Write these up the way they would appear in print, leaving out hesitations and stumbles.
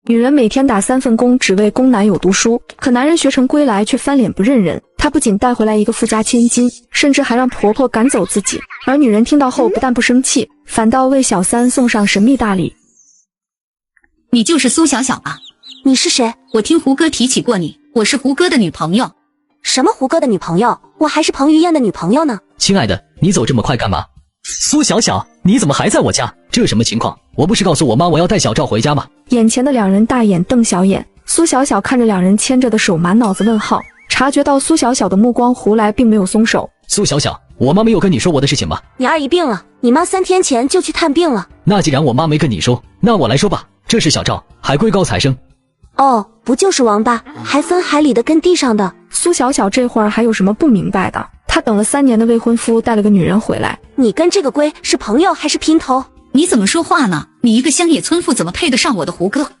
女人每天打3份工，只为供男友读书，可男人学成归来却翻脸不认人。他不仅带回来一个富家千金，甚至还让婆婆赶走自己。而女人听到后不但不生气，反倒为小三送上神秘大礼。你就是苏小小吧？你是谁？我听胡歌提起过你，我是胡歌的女朋友。什么胡歌的女朋友？我还是彭于晏的女朋友呢。亲爱的，你走这么快干嘛？苏小小，你怎么还在我家？这什么情况？我不是告诉我妈我要带小赵回家吗？眼前的两人大眼瞪小眼，苏小小看着两人牵着的手，满脑子问号。察觉到苏小小的目光，胡来并没有松手。苏小小，我妈没有跟你说我的事情吗？你二姨病了，你妈3天前就去探病了。那既然我妈没跟你说，那我来说吧。这是小赵，海归高材生。哦，不就是王八，还分海里的跟地上的。苏小小这会儿还有什么不明白的？她等了3年的未婚夫带了个女人回来。你跟这个龟是朋友还是姘头？你怎么说话呢？你一个乡野村妇怎么配得上我的胡歌？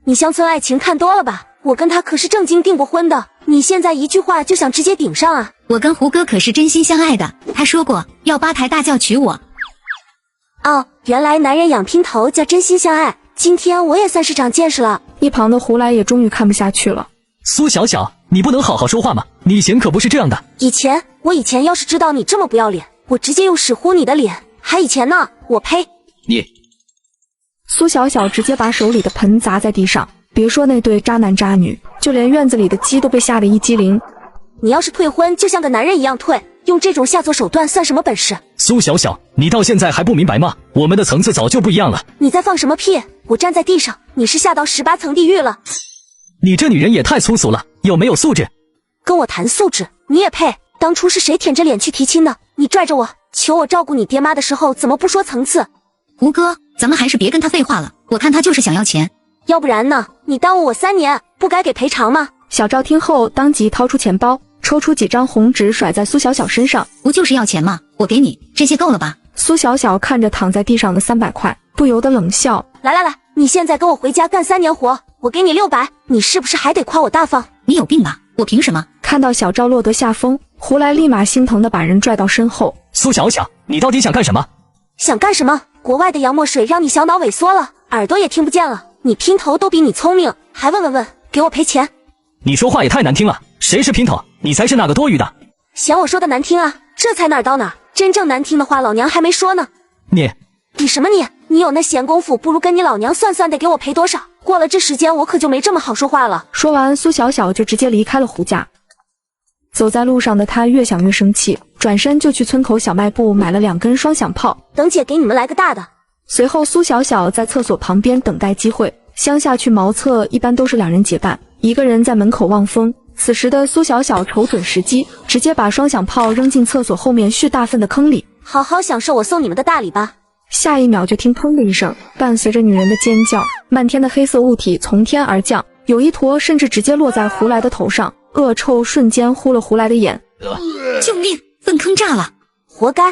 你乡村爱情看多了吧？我跟他可是正经订过婚的，你现在一句话就想直接顶上啊？我跟胡歌可是真心相爱的，他说过要8抬大轿娶我。哦，原来男人养姘头叫真心相爱，今天我也算是长见识了。一旁的胡来也终于看不下去了。苏小小，你不能好好说话吗？你以前可不是这样的。我以前要是知道你这么不要脸，我直接用屎呼你的脸。还以前呢？我呸！你……苏小小直接把手里的盆砸在地上，别说那对渣男渣女，就连院子里的鸡都被吓得一激灵。你要是退婚，就像个男人一样退，用这种下作手段算什么本事？苏小小，你到现在还不明白吗？我们的层次早就不一样了。你在放什么屁？我站在地上，你是下到18层地狱了。你这女人也太粗俗了，有没有素质？跟我谈素质，你也配？当初是谁舔着脸去提亲的？你拽着我，求我照顾你爹妈的时候，怎么不说层次？胡歌，咱们还是别跟他废话了，我看他就是想要钱。要不然呢？你耽误我3年，不该给赔偿吗？小赵听后当即掏出钱包，抽出几张红纸甩在苏小小身上。不就是要钱吗？我给你，这些够了吧？苏小小看着躺在地上的300块，不由得冷笑。来，你现在跟我回家干3年活，我给你600，你是不是还得夸我大方？你有病吧？我凭什么？看到小赵落得下风，胡来立马心疼的把人拽到身后。苏小小，你到底想干什么？想干什么？国外的洋墨水让你小脑萎缩了，耳朵也听不见了。你姘头都比你聪明，还问，给我赔钱。你说话也太难听了，谁是姘头？你才是那个多余的。嫌我说的难听啊？这才哪儿到哪儿，真正难听的话老娘还没说呢。你什么你？你有那闲工夫，不如跟你老娘算算得给我赔多少。过了这时间，我可就没这么好说话了。说完，苏小小就直接离开了胡家。走在路上的她越想越生气，转身就去村口小卖部买了2根双响炮。等姐给你们来个大的。随后，苏小小在厕所旁边等待机会。乡下去茅厕一般都是2人结伴，一个人在门口望风。此时的苏小小瞅准时机，直接把双响炮扔进厕所后面蓄大粪的坑里，好好享受我送你们的大礼吧。下一秒就听砰的一声，伴随着女人的尖叫，漫天的黑色物体从天而降，有一坨甚至直接落在胡来的头上，恶臭瞬间糊了胡来的眼。救命！粪坑炸了！活该！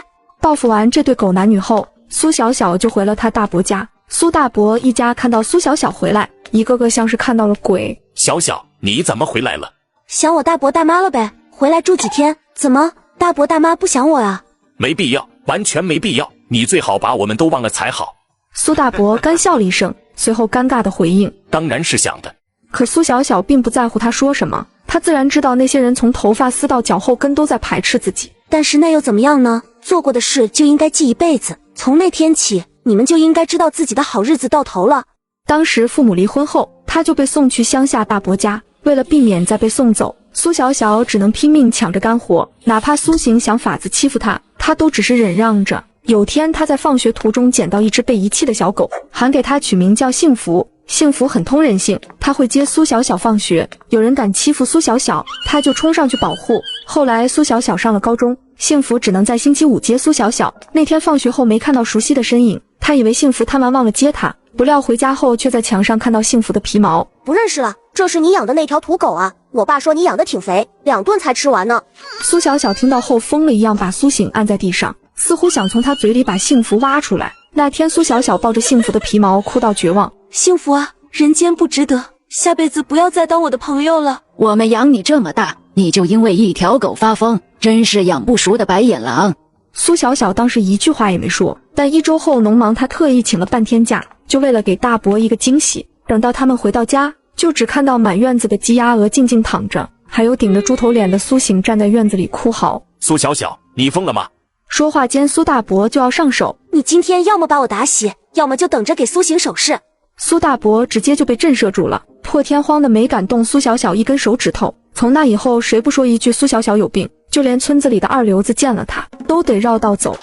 报复完这对狗男女后，苏小小就回了他大伯家。苏大伯一家看到苏小小回来，一个个像是看到了鬼。小小，你怎么回来了？想我大伯大妈了呗，回来住几天。怎么，大伯大妈不想我啊？没必要，完全没必要，你最好把我们都忘了才好。苏大伯干笑了一声，随后尴尬的回应：当然是想的。可苏小小并不在乎他说什么，他自然知道那些人从头发丝到脚后跟都在排斥自己。但是那又怎么样呢？做过的事就应该记一辈子，从那天起，你们就应该知道自己的好日子到头了。当时父母离婚后，他就被送去乡下大伯家，为了避免再被送走，苏小小只能拼命抢着干活，哪怕苏醒想法子欺负他，他都只是忍让着。有天他在放学途中捡到一只被遗弃的小狗，还给他取名叫幸福。幸福很通人性，他会接苏小小放学，有人敢欺负苏小小，他就冲上去保护。后来苏小小上了高中，幸福只能在星期5接苏小小。那天放学后没看到熟悉的身影，他以为幸福贪玩忘了接他，不料回家后却在墙上看到幸福的皮毛。不认识了，这是你养的那条土狗啊，我爸说你养的挺肥，2顿才吃完呢。苏小小听到后疯了一样把苏醒按在地上，似乎想从他嘴里把幸福挖出来。那天苏小小抱着幸福的皮毛哭到绝望。幸福啊，人间不值得，下辈子不要再当我的朋友了。我们养你这么大，你就因为一条狗发疯，真是养不熟的白眼狼。苏小小当时一句话也没说，但1周后农忙他特意请了半天假，就为了给大伯一个惊喜。等到他们回到家，就只看到满院子的鸡鸭鹅静静躺着，还有顶着猪头脸的苏醒站在院子里哭嚎。苏小小，你疯了吗？说话间，苏大伯就要上手。你今天要么把我打死，要么就等着给苏醒手势。苏大伯直接就被震慑住了，破天荒的没敢动苏小小一根手指头。从那以后，谁不说一句苏小小有病，就连村子里的二流子见了他都得绕道走。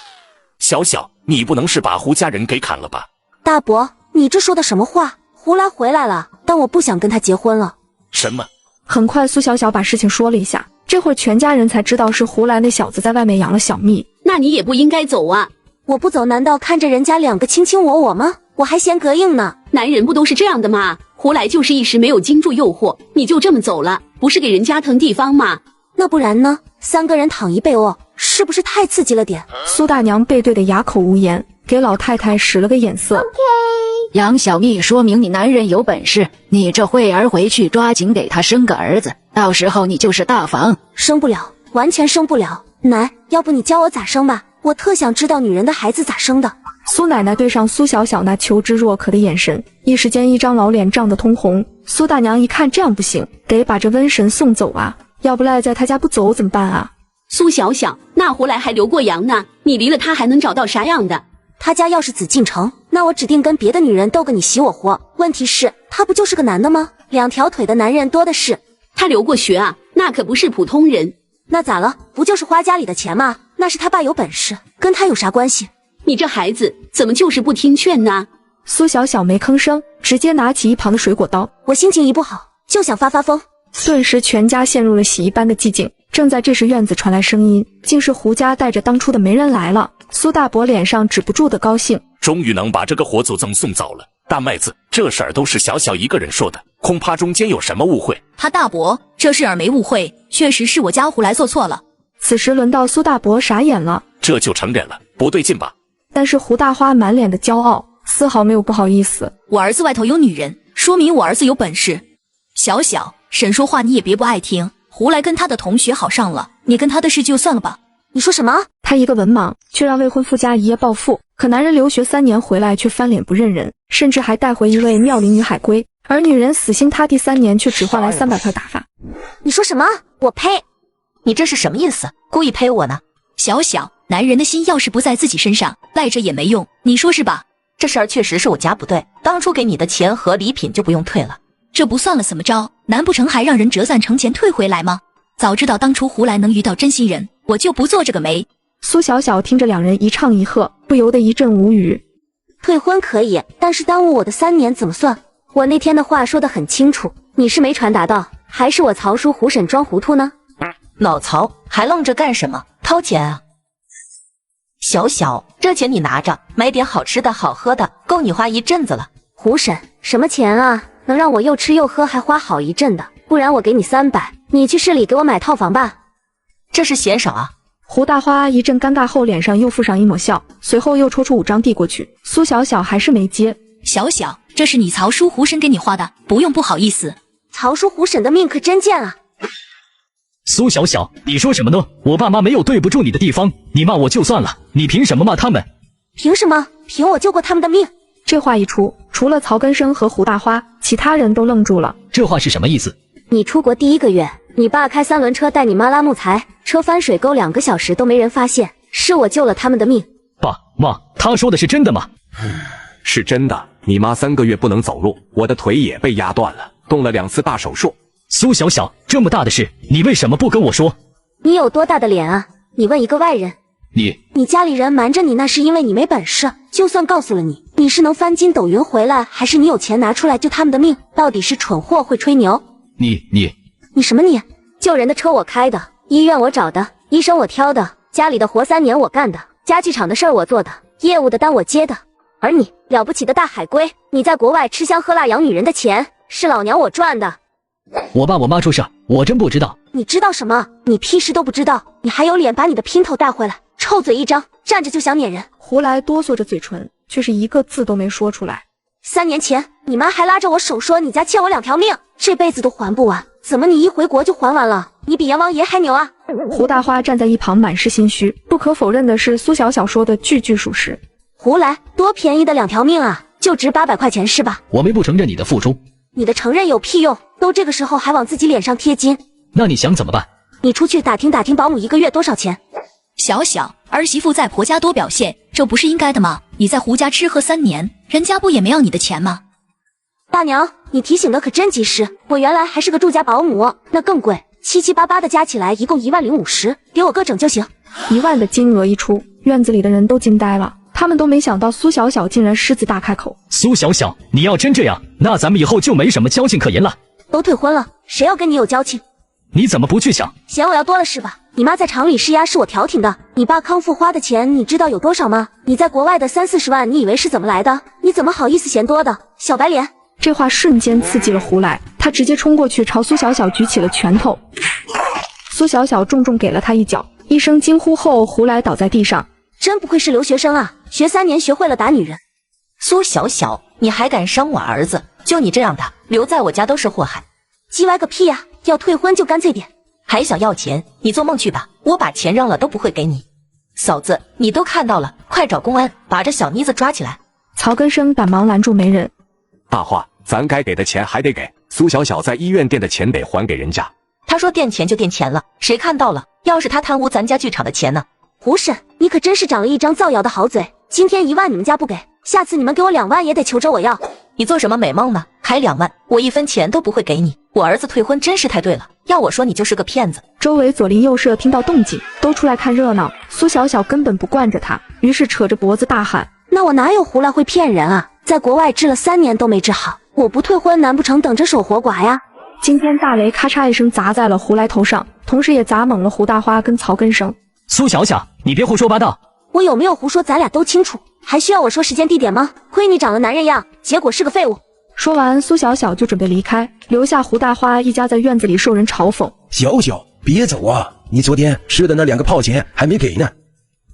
小小，你不能是把胡家人给砍了吧？大伯，你这说的什么话？胡来回来了，但我不想跟他结婚了。什么？很快苏小小把事情说了一下，这会儿全家人才知道是胡来那小子在外面养了小蜜。那你也不应该走啊！我不走，难道看着人家两个卿卿我吗？我还嫌膈应呢。男人不都是这样的吗？胡来就是一时没有经住诱惑，你就这么走了，不是给人家腾地方吗？那不然呢？3个人躺一被窝，是不是太刺激了点？苏大娘背对得哑口无言，给老太太使了个眼色。养小蜜说明你男人有本事，你这慧儿回去抓紧给他生个儿子，到时候你就是大房。生不了，完全生不了。奶，要不你教我咋生吧？我特想知道女人的孩子咋生的。苏奶奶对上苏小小那求知若渴的眼神，一时间一张老脸涨得通红。苏大娘一看这样不行，得把这瘟神送走啊，要不赖在他家不走怎么办啊？苏小小，那胡来还留过洋呢，你离了他还能找到啥样的？他家要是紫禁城，那我指定跟别的女人斗个你死我活。问题是，他不就是个男的吗？2条腿的男人多的是。他留过学啊，那可不是普通人。那咋了？不就是花家里的钱吗？那是他爸有本事，跟他有啥关系？你这孩子怎么就是不听劝呢？苏小小没吭声，直接拿起一旁的水果刀。我心情一不好，就想发疯。顿时全家陷入了洗衣般的寂静。正在这时，院子传来声音，竟是胡家带着当初的媒人来了。苏大伯脸上止不住的高兴，终于能把这个活祖宗送走了。大麦子，这事儿都是小小一个人说的，恐怕中间有什么误会。他大伯，这事儿没误会，确实是我家胡来做错了。此时轮到苏大伯傻眼了，这就承认了，不对劲吧？但是胡大花满脸的骄傲，丝毫没有不好意思。我儿子外头有女人，说明我儿子有本事。小小，婶说话你也别不爱听。胡来跟他的同学好上了，你跟他的事就算了吧。你说什么？他一个文盲，却让未婚夫家一夜暴富。可男人留学3年回来，却翻脸不认人，甚至还带回一位妙龄女海归。而女人死心塌地3年，却只换来300块打发。你说什么？我呸！你这是什么意思？故意呸我呢？小小，男人的心要是不在自己身上，赖着也没用，你说是吧？这事儿确实是我家不对，当初给你的钱和礼品就不用退了。这不算了怎么着？难不成还让人折算成钱退回来吗？早知道当初胡来能遇到真心人，我就不做这个媒。苏小小听着两人一唱一和，不由得一阵无语。退婚可以，但是耽误我的3年怎么算？我那天的话说得很清楚，你是没传达到，还是我曹叔胡婶装糊涂呢？老曹，还愣着干什么？掏钱啊！小小，这钱你拿着，买点好吃的好喝的，够你花一阵子了。胡婶，什么钱啊？能让我又吃又喝还花好一阵的，不然我给你300，你去市里给我买套房吧。这是嫌少啊！胡大花一阵尴尬后，脸上又附上一抹笑，随后又抽出5张递过去。苏小小还是没接。小小，这是你曹叔胡婶给你花的，不用不好意思。曹叔胡婶的命可真贱啊！苏小小，你说什么呢？我爸妈没有对不住你的地方，你骂我就算了，你凭什么骂他们？凭什么？凭我救过他们的命。这话一出，除了曹根生和胡大花，其他人都愣住了。这话是什么意思？你出国第1个月，你爸开3轮车带你妈拉木材，车翻水沟2个小时都没人发现，是我救了他们的命。爸妈，他说的是真的吗？是真的，你妈3个月不能走路，我的腿也被压断了，动了2次大手术。苏小小，这么大的事，你为什么不跟我说？你有多大的脸啊？你问一个外人。你家里人瞒着你，那是因为你没本事。就算告诉了你，你是能翻筋斗云回来，还是你有钱拿出来救他们的命？到底是蠢货会吹牛？你什么你？救人的车我开的，医院我找的，医生我挑的，家里的活3年我干的，家具厂的事儿我做的，业务的单我接的。而你，了不起的大海龟，你在国外吃香喝辣养女人的钱，是老娘我赚的。我爸我妈出事，我真不知道。你知道什么？你屁事都不知道，你还有脸把你的姘头带回来？臭嘴一张，站着就想撵人。胡来哆嗦着嘴唇，却是一个字都没说出来。3年前，你妈还拉着我手说你家欠我2条命，这辈子都还不完。怎么你一回国就还完了？你比阎王爷还牛啊！胡大花站在一旁满是心虚。不可否认的是，苏小小说的句句属实。胡来，多便宜的2条命啊！就值800块钱是吧？我没不承认你的付出。你的承认有屁用？都这个时候还往自己脸上贴金。那你想怎么办？你出去打听打听保姆1个月多少钱。小小，儿媳妇在婆家多表现，这不是应该的吗？你在胡家吃喝3年，人家不也没要你的钱吗？大娘，你提醒的可真及时，我原来还是个住家保姆，那更贵，7七八八的加起来一共10050，给我个整就行。1万的金额一出，院子里的人都惊呆了，他们都没想到苏小小竟然狮子大开口。苏小小，你要真这样，那咱们以后就没什么交情可言了。都退婚了，谁要跟你有交情？你怎么不去想？嫌我要多了是吧？你妈在厂里施压是我调停的，你爸康复花的钱你知道有多少吗？你在国外的30-40万你以为是怎么来的？你怎么好意思嫌多的？小白脸！这话瞬间刺激了胡来，他直接冲过去朝苏小小举起了拳头。苏小小重重给了他一脚，一声惊呼后，胡来倒在地上。真不愧是留学生啊，学3年学会了打女人。苏小小，你还敢伤我儿子？就你这样的，留在我家都是祸害。叽歪个屁呀！要退婚就干脆点。还想要钱？你做梦去吧！我把钱扔了都不会给你。嫂子，你都看到了，快找公安把这小妮子抓起来。曹根生赶忙拦住媒人。大话，咱该给的钱还得给，苏小小在医院垫的钱得还给人家。他说垫钱就垫钱了，谁看到了？要是他贪污咱家剧场的钱呢？胡婶，你可真是长了一张造谣的好嘴。今天1万你们家不给，下次你们给我2万也得求着我要。你做什么美梦呢？还2万，我1分钱都不会给你。我儿子退婚真是太对了，要我说你就是个骗子。周围左邻右舍听到动静，都出来看热闹。苏小小根本不惯着他，于是扯着脖子大喊：那我哪有胡来会骗人啊？在国外治了3年都没治好，我不退婚难不成等着守活寡呀？今天大雷咔嚓一声砸在了胡来头上，同时也砸懵了胡大花跟曹根生。苏小小，你别胡说八道。我有没有胡说咱俩都清楚，还需要我说时间地点吗？亏你长了男人样，结果是个废物。说完，苏小小就准备离开，留下胡大花一家在院子里受人嘲讽。小小，别走啊！你昨天吃的那2个炮钱还没给呢。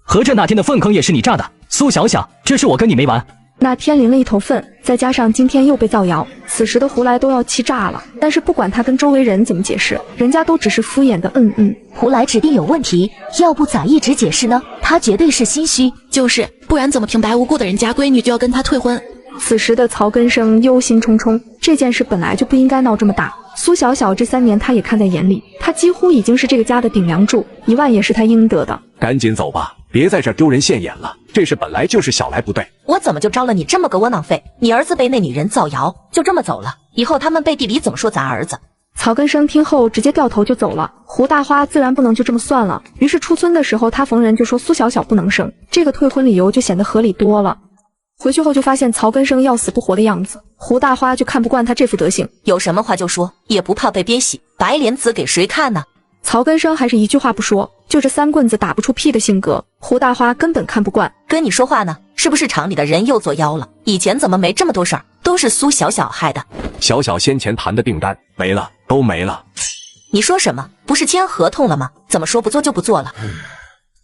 合着那天的粪坑也是你炸的？苏小小，这事我跟你没完。那天淋了一头粪，再加上今天又被造谣，此时的胡来都要气炸了。但是不管他跟周围人怎么解释，人家都只是敷衍的胡来指定有问题，要不咋一直解释呢？他绝对是心虚。就是，不然怎么平白无故的人家闺女就要跟他退婚？此时的曹根生忧心忡忡，这件事本来就不应该闹这么大。苏小小这3年他也看在眼里，他几乎已经是这个家的顶梁柱，1万也是他应得的。赶紧走吧，别在这丢人现眼了。这事本来就是小来不对，我怎么就招了你这么个窝囊废？你儿子被那女人造谣，就这么走了，以后他们背地里怎么说咱儿子？曹根生听后直接掉头就走了，胡大花自然不能就这么算了，于是出村的时候他逢人就说苏小小不能生，这个退婚理由就显得合理多了。回去后就发现曹根生要死不活的样子，胡大花就看不惯他这副德行，有什么话就说，也不怕被憋死，白脸子给谁看呢？曹根生还是一句话不说，就这3棍子打不出屁的性格，胡大花根本看不惯。跟你说话呢，是不是厂里的人又作妖了？以前怎么没这么多事儿？都是苏小小害的。小小先前谈的订单没了，都没了。你说什么？不是签合同了吗？怎么说不做就不做了？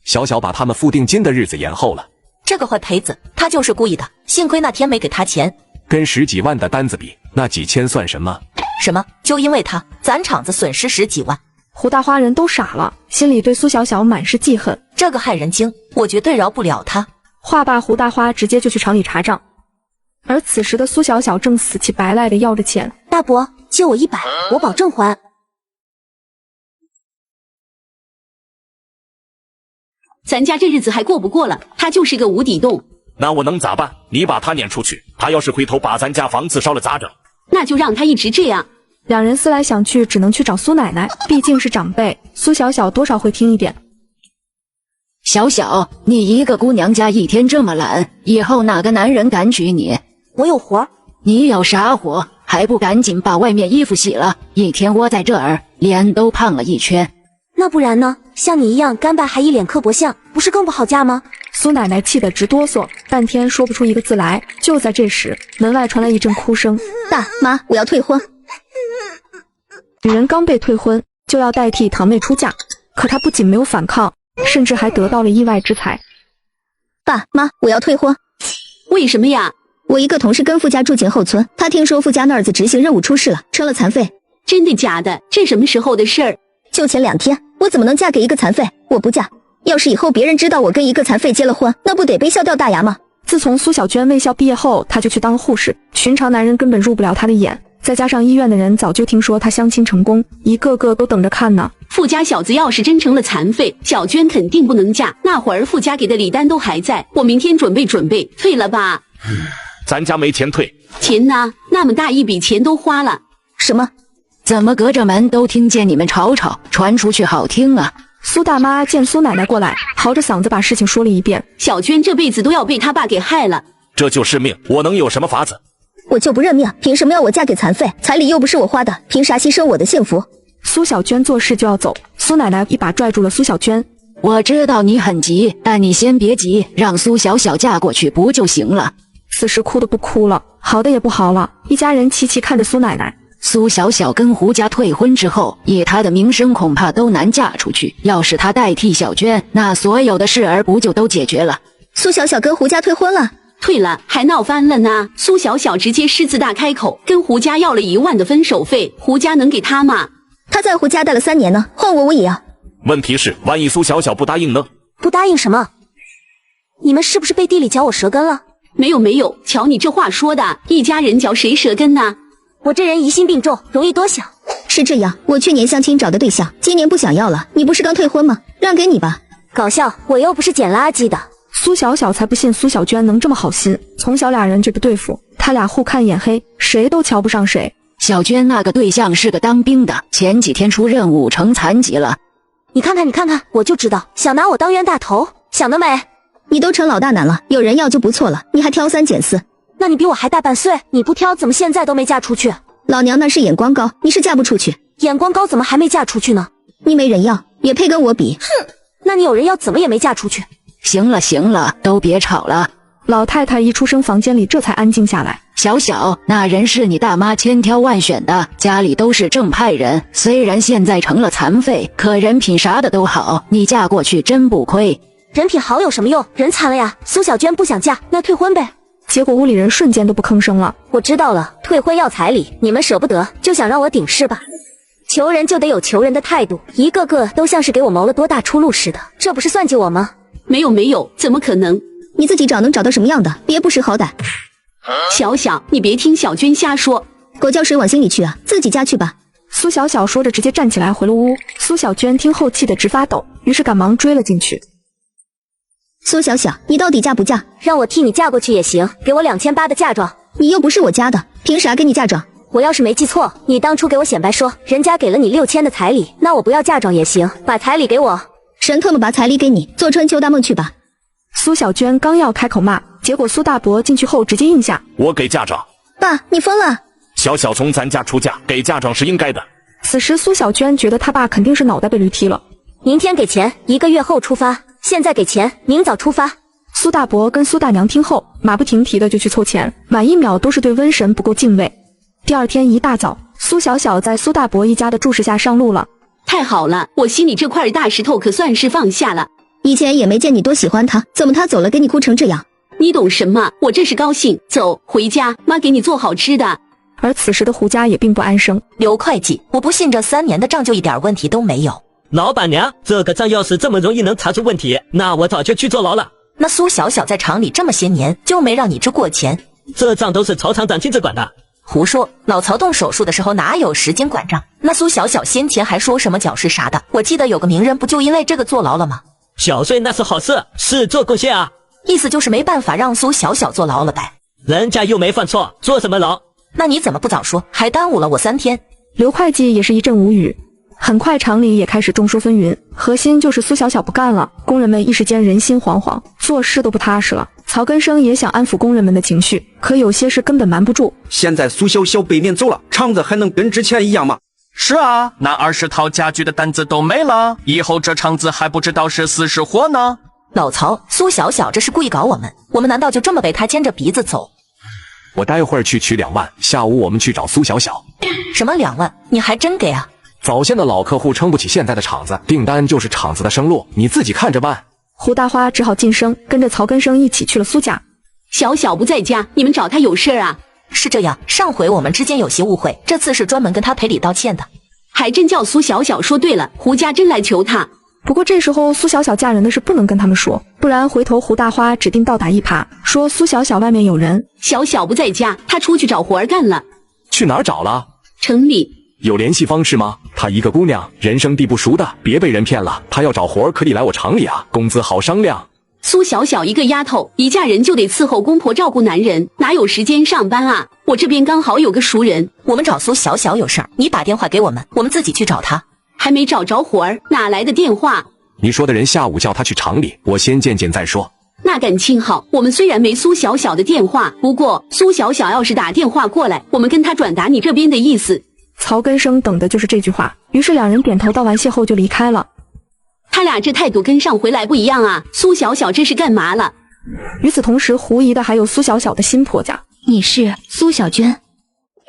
小小把他们付定金的日子延后了。这个坏胚子，他就是故意的，幸亏那天没给他钱。跟10几万的单子比，那几千算什么？什么？就因为他，咱厂子损失10几万？胡大花人都傻了，心里对苏小小满是记恨。这个害人精，我绝对饶不了他。话罢，胡大花直接就去厂里查账。而此时的苏小小正死乞白赖的要着钱。大伯，借我100，我保证还。咱家这日子还过不过了，他就是个无底洞。那我能咋办？你把他撵出去，他要是回头把咱家房子烧了咋整？那就让他一直这样。两人思来想去，只能去找苏奶奶，毕竟是长辈，苏小小多少会听一点。小小，你一个姑娘家一天这么懒，以后哪个男人敢娶你？我有活。你有啥活？还不赶紧把外面衣服洗了，一天窝在这儿，脸都胖了1圈。那不然呢？像你一样干巴还一脸刻薄相，不是更不好嫁吗？苏奶奶气得直哆嗦，半天说不出一个字来。就在这时，门外传来一阵哭声：大妈，我要退婚。女人刚被退婚，就要代替堂妹出嫁，可她不仅没有反抗，甚至还得到了意外之财。爸妈，我要退婚。为什么呀？我一个同事跟傅家住进后村，他听说傅家那儿子执行任务出事了，成了残废。真的假的？这什么时候的事儿？就前2天，我怎么能嫁给一个残废？我不嫁。要是以后别人知道我跟一个残废结了婚，那不得被笑掉大牙吗？自从苏小娟卫校毕业后，她就去当护士，寻常男人根本入不了她的眼。再加上医院的人早就听说她相亲成功，一个个都等着看呢。富家小子要是真成了残废，小娟肯定不能嫁。那会儿富家给的礼单都还在，我明天准备，退了吧。咱家没钱退。钱呢？那么大一笔钱都花了。什么？怎么隔着门都听见你们吵吵，传出去好听啊？苏大妈见苏奶奶过来，嚎着嗓子把事情说了一遍。小娟这辈子都要被她爸给害了。这就是命，我能有什么法子？我就不认命，凭什么要我嫁给残废？彩礼又不是我花的，凭啥牺牲我的幸福？苏小娟做事就要走，苏奶奶一把拽住了苏小娟。我知道你很急，但你先别急，让苏小小嫁过去不就行了？此时哭的不哭了，嚎的也不嚎了，一家人齐齐看着苏奶奶。苏小小跟胡家退婚之后，以她的名声恐怕都难嫁出去。要是她代替小娟，那所有的事儿不就都解决了？苏小小跟胡家退婚了。退了还闹翻了呢！苏小小直接狮子大开口，跟胡家要了1万的分手费，胡家能给他吗？他在胡家待了3年呢，换我也要。问题是，万一苏小小不答应呢？不答应什么？你们是不是背地里嚼我舌根了？没有，瞧你这话说的，一家人嚼谁舌根呢？我这人疑心病重，容易多想。是这样，我去年相亲找的对象，今年不想要了。你不是刚退婚吗？让给你吧。搞笑，我又不是捡垃圾的。苏小小才不信苏小娟能这么好心，从小俩人就不对付，他俩互看眼黑，谁都瞧不上谁。小娟那个对象是个当兵的，前几天出任务成残疾了。你看看，我就知道，想拿我当冤大头，想得美。你都成老大难了，有人要就不错了，你还挑3拣4。那你比我还大半岁，你不挑怎么现在都没嫁出去？老娘那是眼光高，你是嫁不出去。眼光高怎么还没嫁出去呢？你没人要，也配跟我比？哼，那你有人要怎么也没嫁出去？行了，都别吵了。老太太一出声，房间里这才安静下来。小小，那人是你大妈千挑万选的，家里都是正派人，虽然现在成了残废，可人品啥的都好，你嫁过去真不亏。人品好有什么用？人残了呀。苏小娟不想嫁，那退婚呗。结果屋里人瞬间都不吭声了。我知道了，退婚要彩礼，你们舍不得，就想让我顶是吧？求人就得有求人的态度，一个个都像是给我谋了多大出路似的，这不是算计我吗？没有，怎么可能？你自己找能找到什么样的？别不识好歹。小小，你别听小娟瞎说，狗叫水往心里去啊，自己家去吧。苏小小说着直接站起来回了屋。苏小娟听后气得直发抖，于是赶忙追了进去。苏小小，你到底嫁不嫁？让我替你嫁过去也行，给我2800的嫁妆。你又不是我家的，凭啥给你嫁妆？我要是没记错，你当初给我显摆说人家给了你6000的彩礼，那我不要嫁妆也行，把彩礼给我。神特么把彩礼给你，做春秋大梦去吧。苏小娟刚要开口骂，结果苏大伯进去后直接应下：我给嫁妆。爸，你疯了！小小从咱家出嫁，给嫁妆是应该的。此时苏小娟觉得他爸肯定是脑袋被驴踢了。明天给钱，1个月后出发。现在给钱，明早出发。苏大伯跟苏大娘听后，马不停蹄的就去凑钱，晚1秒都是对瘟神不够敬畏。第二天一大早，苏小小在苏大伯一家的注视下上路了。太好了，我心里这块大石头可算是放下了。以前也没见你多喜欢他，怎么他走了给你哭成这样？你懂什么？我这是高兴。走，回家，妈给你做好吃的。而此时的胡家也并不安生。刘会计，我不信这3年的账就一点问题都没有。老板娘，这个账要是这么容易能查出问题，那我早就去坐牢了。那苏小小在厂里这么些年，就没让你支过钱？这账都是曹厂长亲自管的。胡说，老曹动手术的时候哪有时间管账？那苏小小先前还说什么矫饰啥的，我记得有个名人不就因为这个坐牢了吗？小税那是好事，是做贡献啊。意思就是没办法让苏小小坐牢了呗。人家又没犯错，坐什么牢？那你怎么不早说，还耽误了我3天？刘会计也是一阵无语。很快厂里也开始众说纷纭，核心就是苏小小不干了，工人们一时间人心惶惶，做事都不踏实了。曹根生也想安抚工人们的情绪，可有些事根本瞒不住。现在苏小小被撵走了，厂子还能跟之前一样吗？是啊，那20套家具的单子都没了，以后这厂子还不知道是死是活呢。老曹，苏小小这是故意搞我们难道就这么被他牵着鼻子走？我待会儿去取2万，下午我们去找苏小小。什么2万？你还真给啊？早先的老客户撑不起现在的厂子，订单就是厂子的生路，你自己看着办。胡大花只好晋升，跟着曹根生一起去了苏家。小小不在家，你们找他有事啊？是这样，上回我们之间有些误会，这次是专门跟他赔礼道歉的。还真叫苏小小说对了，胡家真来求他。不过这时候苏小小嫁人的事不能跟他们说，不然回头胡大花指定倒打一耙，说苏小小外面有人。小小不在家，她出去找活儿干了。去哪儿找了？城里。有联系方式吗？她一个姑娘，人生地不熟的，别被人骗了。她要找活儿，可以来我厂里啊，工资好商量。苏小小一个丫头，一嫁人就得伺候公婆照顾男人，哪有时间上班啊？我这边刚好有个熟人。我们找苏小小有事儿，你打电话给我们，我们自己去找她。还没找着活儿，哪来的电话？你说的人下午叫她去厂里，我先见见再说。那感情好，我们虽然没苏小小的电话，不过苏小小要是打电话过来，我们跟她转达你这边的意思。曹根生等的就是这句话，于是两人点头道完谢后就离开了。他俩这态度跟上回来不一样啊！苏小小这是干嘛了？与此同时，狐疑的还有苏小小的新婆家。你是苏小娟？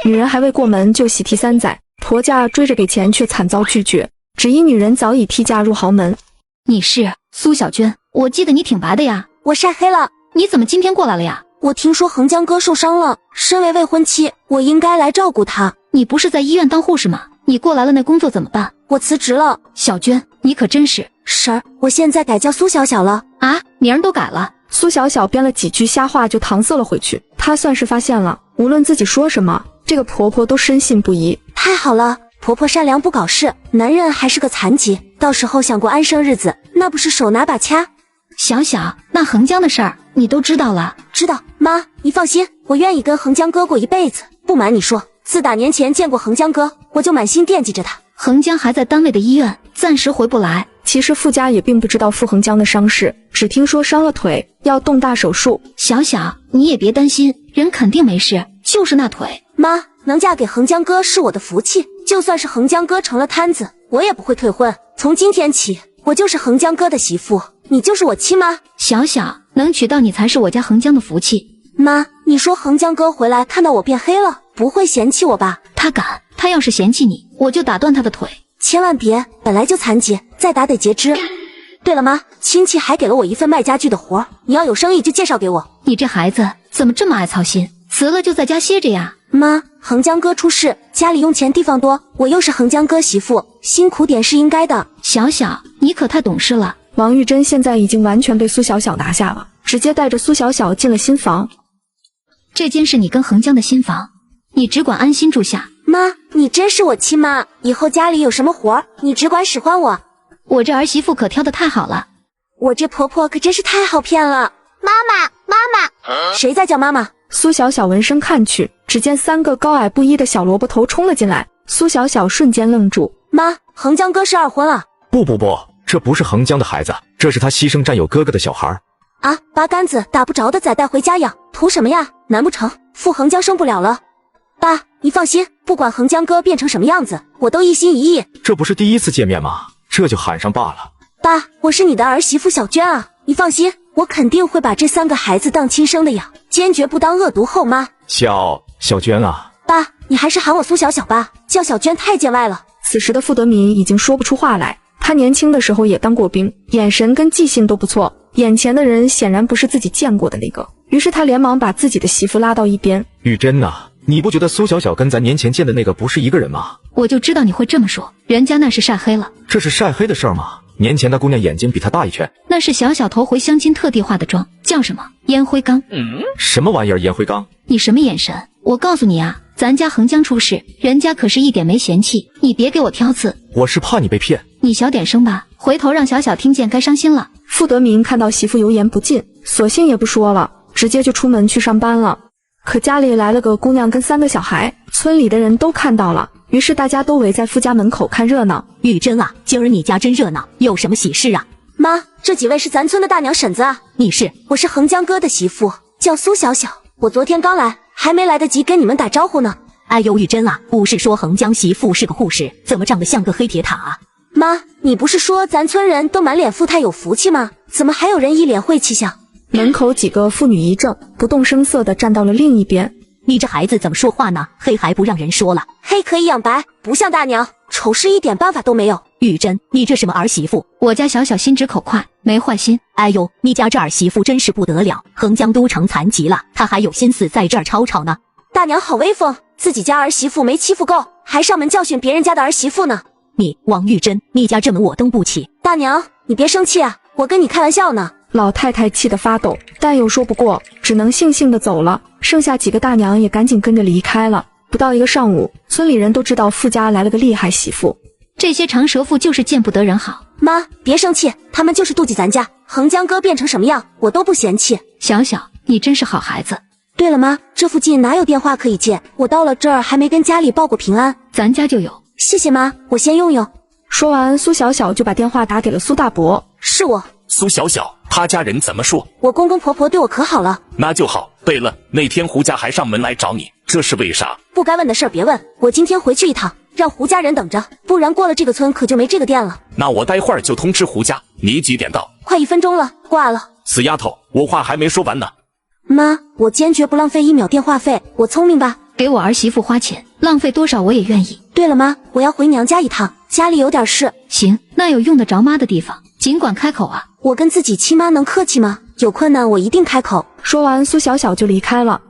女人还未过门就喜提三载，婆家追着给钱却惨遭拒绝，只因女人早已替嫁入豪门。你是苏小娟？我记得你挺白的呀。我晒黑了，你怎么今天过来了呀？我听说横江哥受伤了，身为未婚妻，我应该来照顾他。你不是在医院当护士吗？你过来了那工作怎么办？我辞职了。小娟，你可真是。婶儿，我现在改叫苏小小了。啊，名儿都改了。苏小小编了几句瞎话就搪塞了回去。她算是发现了，无论自己说什么，这个婆婆都深信不疑。太好了，婆婆善良不搞事，男人还是个残疾，到时候想过安生日子，那不是手拿把掐。小小，那横江的事儿你都知道了？知道，妈，你放心，我愿意跟横江哥过一辈子。不瞒你说，自打年前见过横江哥，我就满心惦记着他。横江还在单位的医院，暂时回不来。其实傅家也并不知道傅横江的伤势，只听说伤了腿，要动大手术。小小，你也别担心，人肯定没事，就是那腿。妈，能嫁给横江哥是我的福气，就算是横江哥成了摊子，我也不会退婚。从今天起，我就是横江哥的媳妇，你就是我亲妈。小小，能娶到你才是我家横江的福气。妈，你说横江哥回来看到我变黑了，不会嫌弃我吧？他敢，他要是嫌弃你，我就打断他的腿。千万别，本来就残疾，再打得截肢。对了妈，亲戚还给了我一份卖家具的活，你要有生意就介绍给我。你这孩子怎么这么爱操心？辞了就在家歇着呀。妈，横江哥出事，家里用钱地方多，我又是横江哥媳妇，辛苦点是应该的。小小，你可太懂事了。王玉珍现在已经完全被苏小小拿下了，直接带着苏小小进了新房。这间是你跟横江的新房，你只管安心住下。妈，你真是我亲妈，以后家里有什么活你只管使唤我。我这儿媳妇可挑得太好了，我这婆婆可真是太好骗了。妈妈，妈妈，谁在叫妈妈？苏小小闻声看去，只见三个高矮不一的小萝卜头冲了进来。苏小小瞬间愣住。妈，横江哥是二婚了。不，这不是横江的孩子，这是他牺牲占有哥哥的小孩。啊，八竿子打不着的崽带回家养，图什么呀？难不成傅横江生不了了？爸，你放心，不管横江哥变成什么样子，我都一心一意。这不是第一次见面吗？这就喊上爸了。爸，我是你的儿媳妇小娟啊，你放心，我肯定会把这三个孩子当亲生的养，坚决不当恶毒后妈。小娟啊。爸，你还是喊我苏小小吧，叫小娟太见外了。此时的傅德民已经说不出话来，他年轻的时候也当过兵，眼神跟记性都不错，眼前的人显然不是自己见过的那个，于是他连忙把自己的媳妇拉到一边。玉珍啊，你不觉得苏小小跟咱年前见的那个不是一个人吗？我就知道你会这么说，人家那是晒黑了。这是晒黑的事儿吗？年前那姑娘眼睛比她大一圈，那是小小头回相亲特地化的妆，叫什么烟灰缸？什么玩意儿烟灰缸？你什么眼神？我告诉你啊，咱家横江出事，人家可是一点没嫌弃，你别给我挑刺。我是怕你被骗。你小点声吧，回头让小小听见该伤心了。傅德民看到媳妇油盐不进，索性也不说了，直接就出门去上班了。可家里来了个姑娘跟三个小孩，村里的人都看到了，于是大家都围在傅家门口看热闹。玉珍啊，今儿你家真热闹，有什么喜事啊？妈，这几位是咱村的大娘婶子啊。你是？我是横江哥的媳妇，叫苏小小，我昨天刚来，还没来得及跟你们打招呼呢。哎呦，玉珍啊，不是说横江媳妇是个护士，怎么长得像个黑铁塔啊？妈，你不是说咱村人都满脸富态有福气吗？怎么还有人一脸晦气相？门口几个妇女一怔，不动声色地站到了另一边。你这孩子怎么说话呢？黑还不让人说了，黑可以养白，不像大娘，丑事一点办法都没有。玉珍，你这什么儿媳妇？我家小小心直口快，没坏心。哎呦，你家这儿媳妇真是不得了，横江都成残疾了，她还有心思在这儿吵吵呢。大娘好威风，自己家儿媳妇没欺负够，还上门教训别人家的儿媳妇呢。你王玉珍，你家这门我登不起。大娘，你别生气啊，我跟你开玩笑呢。老太太气得发抖，但又说不过，只能悻悻地走了。剩下几个大娘也赶紧跟着离开了。不到一个上午，村里人都知道傅家来了个厉害媳妇。这些长舌妇就是见不得人好。妈，别生气，他们就是妒忌咱家横江哥变成什么样，我都不嫌弃。小小，你真是好孩子。对了妈，这附近哪有电话可以借？我到了这儿还没跟家里报过平安。咱家就有。谢谢妈，我先用用。说完，苏小小就把电话打给了苏大伯。是我。苏小小，他家人怎么说？我公公婆婆对我可好了。那就好。对了，那天胡家还上门来找你，这是为啥？不该问的事儿别问，我今天回去一趟，让胡家人等着，不然过了这个村可就没这个店了。那我待会儿就通知胡家。你几点到？快1分钟了，挂了。死丫头，我话还没说完呢。妈，我坚决不浪费1秒电话费，我聪明吧？给我儿媳妇花钱，浪费多少我也愿意。对了妈，我要回娘家一趟，家里有点事。行，那有用得着妈的地方，尽管开口啊。我跟自己亲妈能客气吗？有困难我一定开口。说完，苏小小就离开了。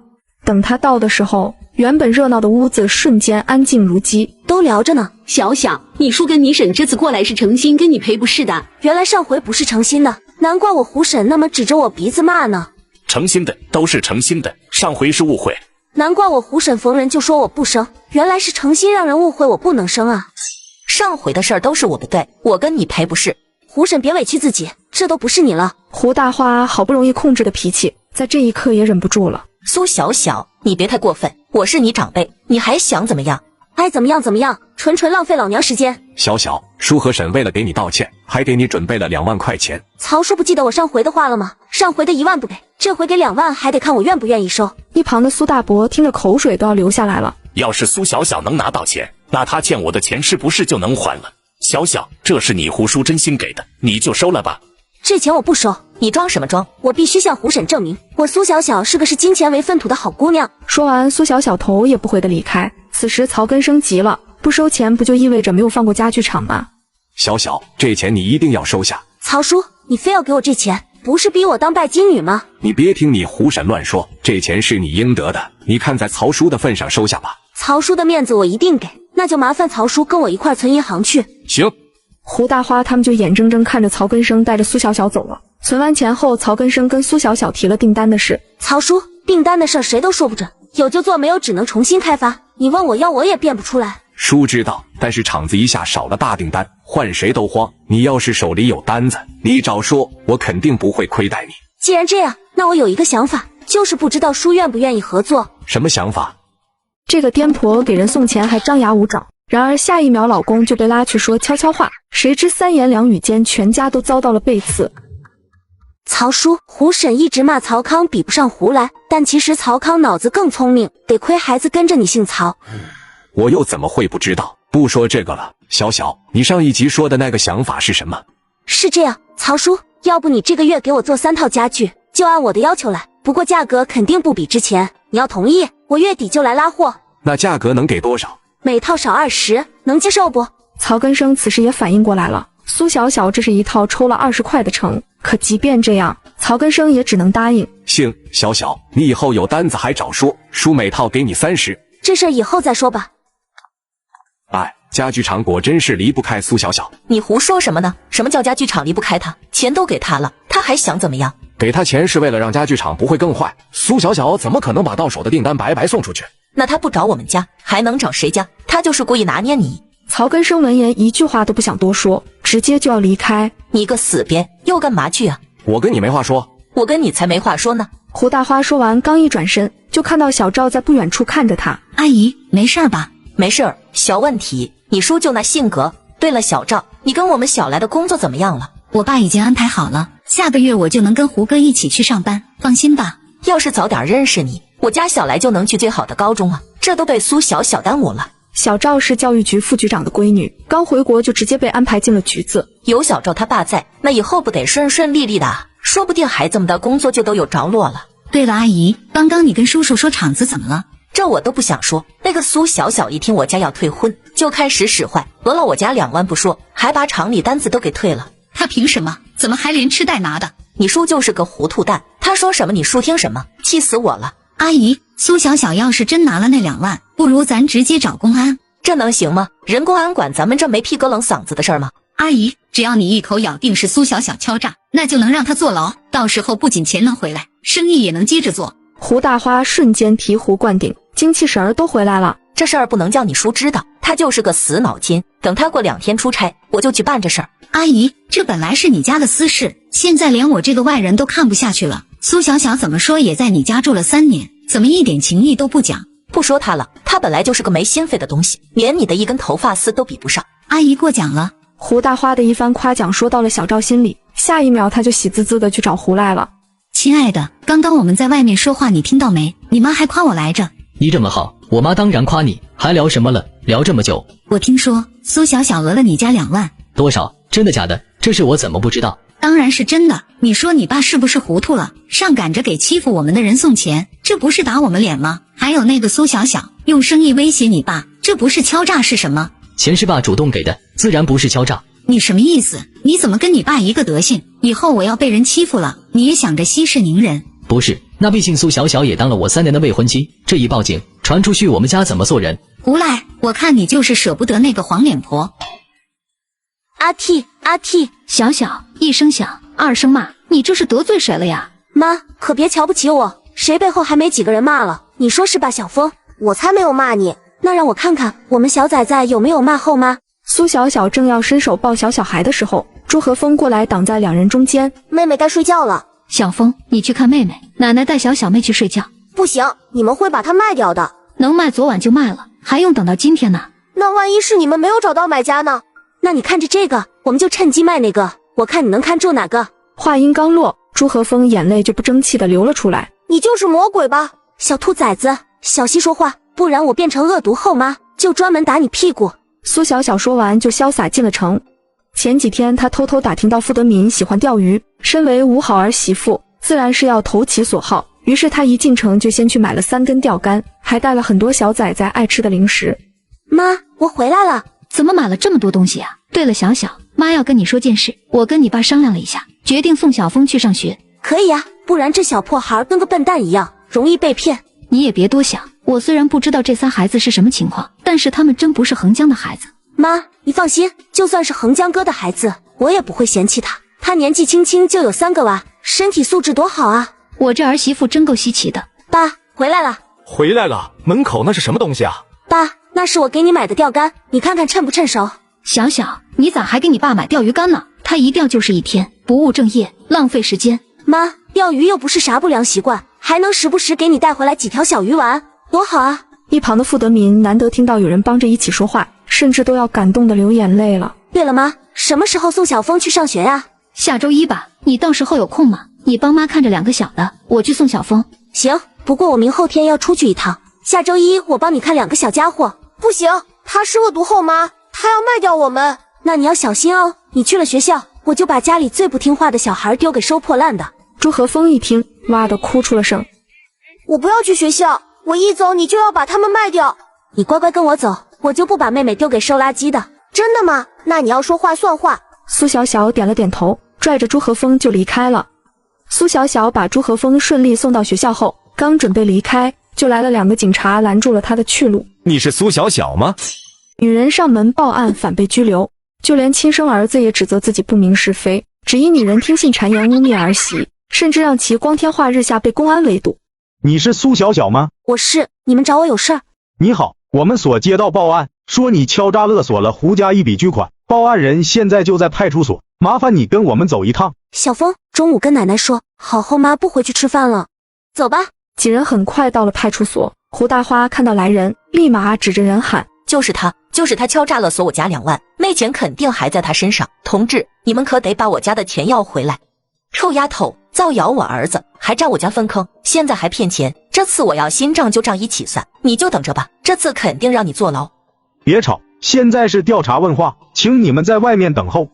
等她到的时候，原本热闹的屋子瞬间安静如鸡，都聊着呢。小小，你叔跟你婶这次过来是诚心跟你赔不是的。原来上回不是诚心的，难怪我胡婶那么指着我鼻子骂呢。诚心的，都是诚心的，上回是误会。难怪我胡婶逢人就说我不生，原来是诚心让人误会我不能生啊。上回的事儿都是我不对，我跟你赔不是。胡婶别委屈自己，这都不是你了。胡大花好不容易控制的脾气，在这一刻也忍不住了。苏小小，你别太过分，我是你长辈，你还想怎么样？爱怎么样怎么样，纯浪费老娘时间。小小，叔和婶为了给你道歉，还给你准备了2万块钱。曹叔不记得我上回的话了吗？上回的1万不给，这回给2万，还得看我愿不愿意收。一旁的苏大伯听着口水都要流下来了。要是苏小小能拿到钱，那他欠我的钱是不是就能还了？小小，这是你胡叔真心给的，你就收了吧。这钱我不收。你装什么装？我必须向胡婶证明，我苏小小是个视金钱为粪土的好姑娘。说完，苏小小头也不回的离开。此时曹根生急了，不收钱不就意味着没有放过家具厂吗？小小，这钱你一定要收下。曹叔，你非要给我这钱，不是逼我当拜金女吗？你别听你胡婶乱说，这钱是你应得的，你看在曹叔的份上收下吧。曹叔的面子我一定给，那就麻烦曹叔跟我一块存银行去。行。胡大花他们就眼睁睁看着曹根生带着苏小小走了。存完钱后，曹根生跟苏小小提了订单的事。曹叔，订单的事谁都说不准，有就做，没有只能重新开发。你问我要我也变不出来。叔知道，但是厂子一下少了大订单，换谁都慌。你要是手里有单子，你早说，我肯定不会亏待你。既然这样，那我有一个想法，就是不知道叔愿不愿意合作。什么想法？这个颠婆给人送钱还张牙舞爪，然而下一秒老公就被拉去说悄悄话，谁知3言2语间全家都遭到了背刺。曹叔，胡婶一直骂曹康比不上胡来，但其实曹康脑子更聪明，得亏孩子跟着你姓曹。我又怎么会不知道？不说这个了，小小，你上一集说的那个想法是什么？是这样，曹叔，要不你这个月给我做3套家具，就按我的要求来，不过价格肯定不比之前，你要同意，我月底就来拉货。那价格能给多少？每套少20，能接受不？曹根生此时也反应过来了，苏小小这是一套抽了20块的成，可即便这样，曹根生也只能答应。行，小小，你以后有单子还早说，叔每套给你30。这事儿以后再说吧。哎，家具厂果真是离不开苏小小。你胡说什么呢？什么叫家具厂离不开他？钱都给他了，他还想怎么样？给他钱是为了让家具厂不会更坏。苏小小怎么可能把到手的订单白白送出去？那他不找我们家，还能找谁家？他就是故意拿捏你。曹根生闻言一句话都不想多说，直接就要离开。你个死鳖，又干嘛去啊？我跟你没话说。我跟你才没话说呢。胡大花说完，刚一转身，就看到小赵在不远处看着他。阿姨，没事吧？没事儿，小问题。你叔就那性格。对了，小赵，你跟我们小来的工作怎么样了？我爸已经安排好了，下个月我就能跟胡哥一起去上班，放心吧。要是早点认识你，我家小来就能去最好的高中啊，这都被苏小小耽误了。小赵是教育局副局长的闺女，刚回国就直接被安排进了局子。有小赵他爸在，那以后不得顺顺利利的啊？说不定孩子们的工作就都有着落了。对了，阿姨，刚刚你跟叔叔说厂子怎么了？这我都不想说。那个苏小小一听我家要退婚，就开始使坏，讹了我家2万不说，还把厂里单子都给退了。他凭什么？怎么还连吃带拿的？你叔就是个糊涂蛋，他说什么你叔听什么，气死我了。阿姨，苏小小要是真拿了那2万，不如咱直接找公安。这能行吗？人公安管咱们这没屁哥冷嗓子的事儿吗？阿姨，只要你一口咬定是苏小小敲诈，那就能让他坐牢，到时候不仅钱能回来，生意也能接着做。胡大花瞬间醍醐灌顶，精气神儿都回来了。这事儿不能叫你叔知道，他就是个死脑筋。等他过2天出差，我就去办这事儿。阿姨，这本来是你家的私事，现在连我这个外人都看不下去了。苏小小怎么说也在你家住了3年，怎么一点情义都不讲？不说他了，他本来就是个没心肺的东西，连你的一根头发丝都比不上。阿姨过奖了。胡大花的一番夸奖说到了小赵心里，下一秒他就喜滋滋的去找胡来了。亲爱的，刚刚我们在外面说话，你听到没？你妈还夸我来着。你这么好，我妈当然夸你，还聊什么了？聊这么久。我听说苏小小讹了你家2万。多少？真的假的？这事我怎么不知道？当然是真的。你说你爸是不是糊涂了？上赶着给欺负我们的人送钱，这不是打我们脸吗？还有那个苏小小用生意威胁你爸，这不是敲诈是什么？钱是爸主动给的，自然不是敲诈。你什么意思？你怎么跟你爸一个德行？以后我要被人欺负了，你也想着息事宁人？不是，那毕竟苏小小也当了我3年的未婚妻，这一报警传出去，我们家怎么做人？胡来，我看你就是舍不得那个黄脸婆。阿 T， 小小，一声响，2声骂，你这是得罪谁了呀？妈，可别瞧不起我，谁背后还没几个人骂了？你说是吧，小峰？我才没有骂你，那让我看看我们小崽崽有没有骂后妈。苏小小正要伸手抱小小孩的时候，朱和风过来挡在2人中间。妹妹该睡觉了。小峰，你去看妹妹，奶奶带小小妹去睡觉。不行，你们会把她卖掉的。能卖昨晚就卖了，还用等到今天呢？那万一是你们没有找到买家呢？那你看着这个，我们就趁机卖那个，我看你能看中哪个。话音刚落，朱和风眼泪就不争气的流了出来。你就是魔鬼吧，小兔崽子，小心说话，不然我变成恶毒后妈，就专门打你屁股。苏小小说完就潇洒进了城。前几天他偷偷打听到傅德民喜欢钓鱼，身为吴好儿媳妇，自然是要投其所好，于是他一进城就先去买了3根钓竿，还带了很多小崽崽爱吃的零食。妈，我回来了。怎么买了这么多东西啊？对了，小小，妈要跟你说件事，我跟你爸商量了一下，决定送小峰去上学。可以啊，不然这小破孩跟个笨蛋一样，容易被骗。你也别多想，我虽然不知道这仨孩子是什么情况，但是他们真不是横江的孩子。妈，你放心，就算是横江哥的孩子，我也不会嫌弃他。他年纪轻轻就有3个娃，身体素质多好啊！我这儿媳妇真够稀奇的。爸，回来了。回来了，门口那是什么东西啊？爸，那是我给你买的钓竿，你看看称不称熟？小小，你咋还给你爸买钓鱼竿呢？他一钓就是1天，不务正业，浪费时间。妈，钓鱼又不是啥不良习惯，还能时不时给你带回来几条小鱼丸，多好啊！一旁的傅德民难得听到有人帮着一起说话，甚至都要感动的流眼泪了。对了妈，什么时候送小峰去上学呀？下周1吧，你到时候有空吗？你帮妈看着2个小的，我去送小峰。行，不过我明后天要出去一趟，下周1我帮你看2个小家伙。不行，他是恶毒后妈，他要卖掉我们。那你要小心哦，你去了学校，我就把家里最不听话的小孩丢给收破烂的。朱和风一听，哇的哭出了声。我不要去学校，我一走你就要把他们卖掉。你乖乖跟我走，我就不把妹妹丢给收垃圾的。真的吗？那你要说话算话。苏小小点了点头，拽着朱和风就离开了。苏小小把朱和风顺利送到学校后，刚准备离开，就来了2个警察拦住了他的去路。你是苏小小吗？女人上门报案反被拘留，就连亲生儿子也指责自己不明是非，只因女人听信谗言污蔑儿媳，甚至让其光天化日下被公安围堵。你是苏小小吗？我是，你们找我有事儿？你好，我们所接到报案，说你敲诈勒索了胡家一笔巨款，报案人现在就在派出所，麻烦你跟我们走一趟。小峰，中午跟奶奶说，好后妈不回去吃饭了，走吧。几人很快到了派出所，胡大花看到来人，立马指着人喊：就是他敲诈勒索我家2万，那钱肯定还在他身上。同志，你们可得把我家的钱要回来！臭丫头，造谣我儿子，还占我家粪坑，现在还骗钱，这次我要新账旧账一起算，你就等着吧，这次肯定让你坐牢。别吵，现在是调查问话，请你们在外面等候。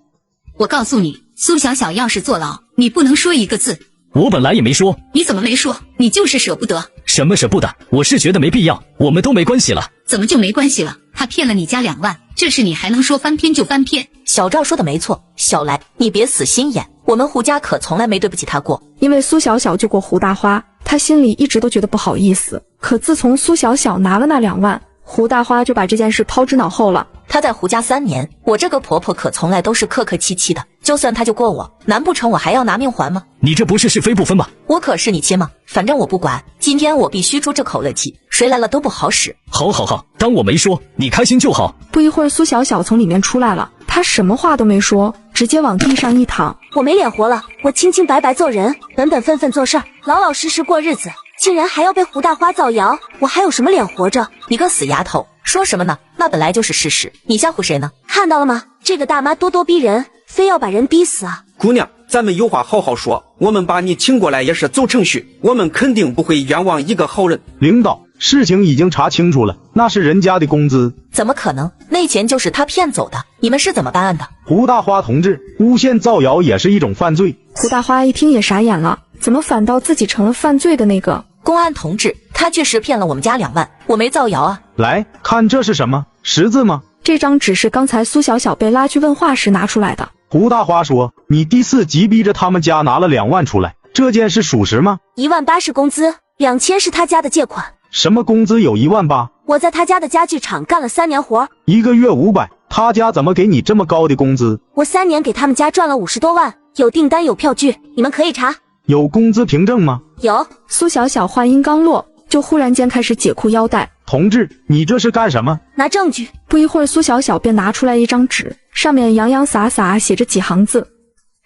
我告诉你，苏小小要是坐牢，你不能说一个字。我本来也没说。你怎么没说？你就是舍不得。什么舍不得？我是觉得没必要，我们都没关系了。怎么就没关系了？他骗了你家2万，这事你还能说翻篇就翻篇？小赵说的没错，小来，你别死心眼，我们胡家可从来没对不起他过。因为苏小小救过胡大花，他心里一直都觉得不好意思。可自从苏小小拿了那2万，胡大花就把这件事抛之脑后了。她在胡家3年，我这个婆婆可从来都是客客气气的，就算她就过我，难不成我还要拿命还吗？你这不是是非不分吗？我可是你亲吗？反正我不管，今天我必须出这口恶气，谁来了都不好使。好，当我没说，你开心就好。不一会儿，苏小小从里面出来了，她什么话都没说，直接往地上一躺。我没脸活了，我清清白白做人，本本分分做事儿，老老实实过日子，竟然还要被胡大花造谣，我还有什么脸活着？你个死丫头，说什么呢？那本来就是事实，你吓唬谁呢？看到了吗？这个大妈咄咄逼人，非要把人逼死啊！姑娘，咱们有话好好说，我们把你请过来也是走程序，我们肯定不会冤枉一个好人。领导，事情已经查清楚了，那是人家的工资。怎么可能？那钱就是他骗走的，你们是怎么办案的？胡大花同志，诬陷造谣也是一种犯罪。胡大花一听也傻眼了，怎么反倒自己成了犯罪的那个？公安同志，他确实骗了我们家2万，我没造谣啊。来看，这是什么？识字吗？这张纸是刚才苏小小被拉去问话时拿出来的。胡大花说，你第4集逼着他们家拿了2万出来，这件事属实吗？18000是工资，2000是他家的借款。什么工资有18000？我在他家的家具厂干了3年活，1个月500，他家怎么给你这么高的工资？我3年给他们家赚了50多万，有订单有票据，你们可以查。有工资凭证吗？有。苏小小话音刚落，就忽然间开始解裤腰带。同志，你这是干什么？拿证据。不一会儿，苏小小便拿出来一张纸，上面洋洋洒洒写着几行字。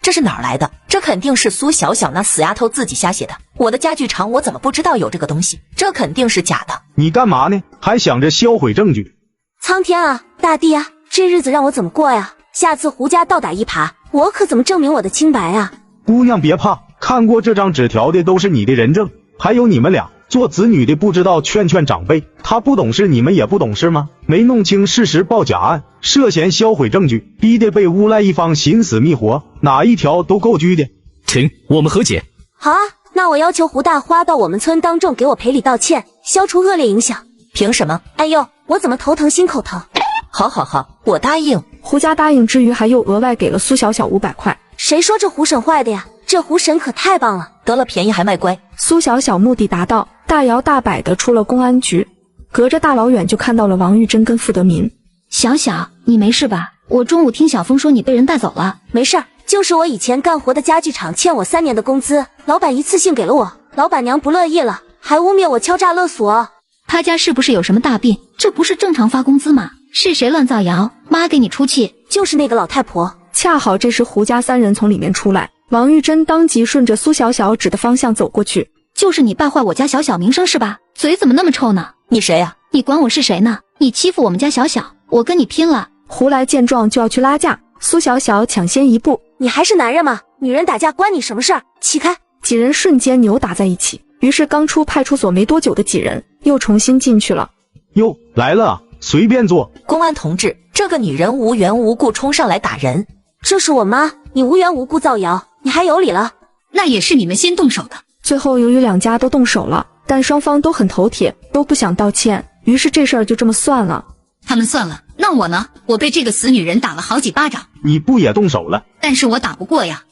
这是哪儿来的？这肯定是苏小小那死丫头自己瞎写的。我的家具厂我怎么不知道有这个东西？这肯定是假的。你干嘛呢？还想着销毁证据？苍天啊，大地啊，这日子让我怎么过呀？下次胡家倒打一耙，我可怎么证明我的清白啊？姑娘别怕，看过这张纸条的都是你的人证，还有你们俩做子女的不知道劝劝长辈，他不懂事你们也不懂事吗？没弄清事实报假案，涉嫌销毁证据，逼得被诬赖一方寻死觅活，哪一条都够拘的。停，我们和解。好啊，那我要求胡大花到我们村当众给我赔礼道歉，消除恶劣影响。凭什么？哎呦，我怎么头疼心口疼？好，我答应。胡家答应之余，还又额外给了苏小小500块。谁说这胡婶坏的呀？这胡婶可太棒了，得了便宜还卖乖。苏小小目的达到，大摇大摆地出了公安局，隔着大老远就看到了王玉珍跟傅德民。小小，你没事吧？我中午听小峰说你被人带走了。没事儿，就是我以前干活的家具厂欠我3年的工资，老板一次性给了我，老板娘不乐意了，还污蔑我敲诈勒索。他家是不是有什么大病？这不是正常发工资吗？是谁乱造谣？妈给你出气。就是那个老太婆。恰好这时胡家3人从里面出来，王玉珍当即顺着苏小小指的方向走过去。就是你败坏我家小小名声是吧？嘴怎么那么臭呢？你谁呀？你管我是谁呢？你欺负我们家小小，我跟你拼了！胡来见状就要去拉架，苏小小抢先一步。你还是男人吗？女人打架关你什么事儿？起开！几人瞬间扭打在一起，于是刚出派出所没多久的几人又重新进去了。哟，来了啊，随便坐。公安同志，这个女人无缘无故冲上来打人。这是我妈，你无缘无故造谣，你还有理了？那也是你们先动手的。最后由于2家都动手了，但双方都很头铁，都不想道歉，于是这事儿就这么算了。他们算了，那我呢？我被这个死女人打了好几巴掌。你不也动手了？但是我打不过呀。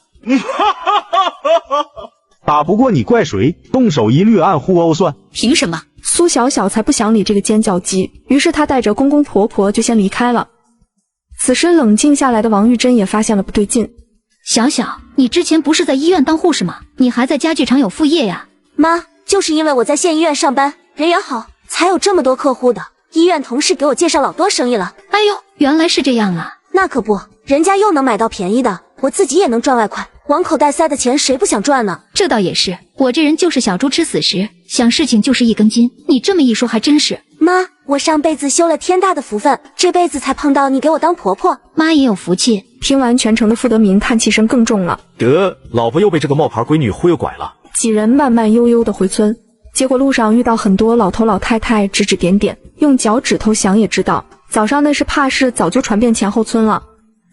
打不过你怪谁？动手一律按互殴算。凭什么？苏小小才不想理这个尖叫鸡，于是她带着公公婆婆就先离开了。此时冷静下来的王玉珍也发现了不对劲。小小，你之前不是在医院当护士吗？你还在家具厂有副业呀？妈，就是因为我在县医院上班，人缘好，才有这么多客户的。医院同事给我介绍老多生意了。哎呦，原来是这样啊！那可不，人家又能买到便宜的，我自己也能赚外快，往口袋塞的钱谁不想赚呢？这倒也是，我这人就是小猪吃死食，想事情就是一根筋。你这么一说还真是。妈，我上辈子修了天大的福分，这辈子才碰到你给我当婆婆。妈也有福气。听完全程的傅德民叹气声更重了。得，老婆又被这个冒牌闺女忽悠拐了。几人慢慢悠悠地回村，结果路上遇到很多老头老太太指指点点，用脚趾头想也知道，早上那是怕事早就传遍前后村了。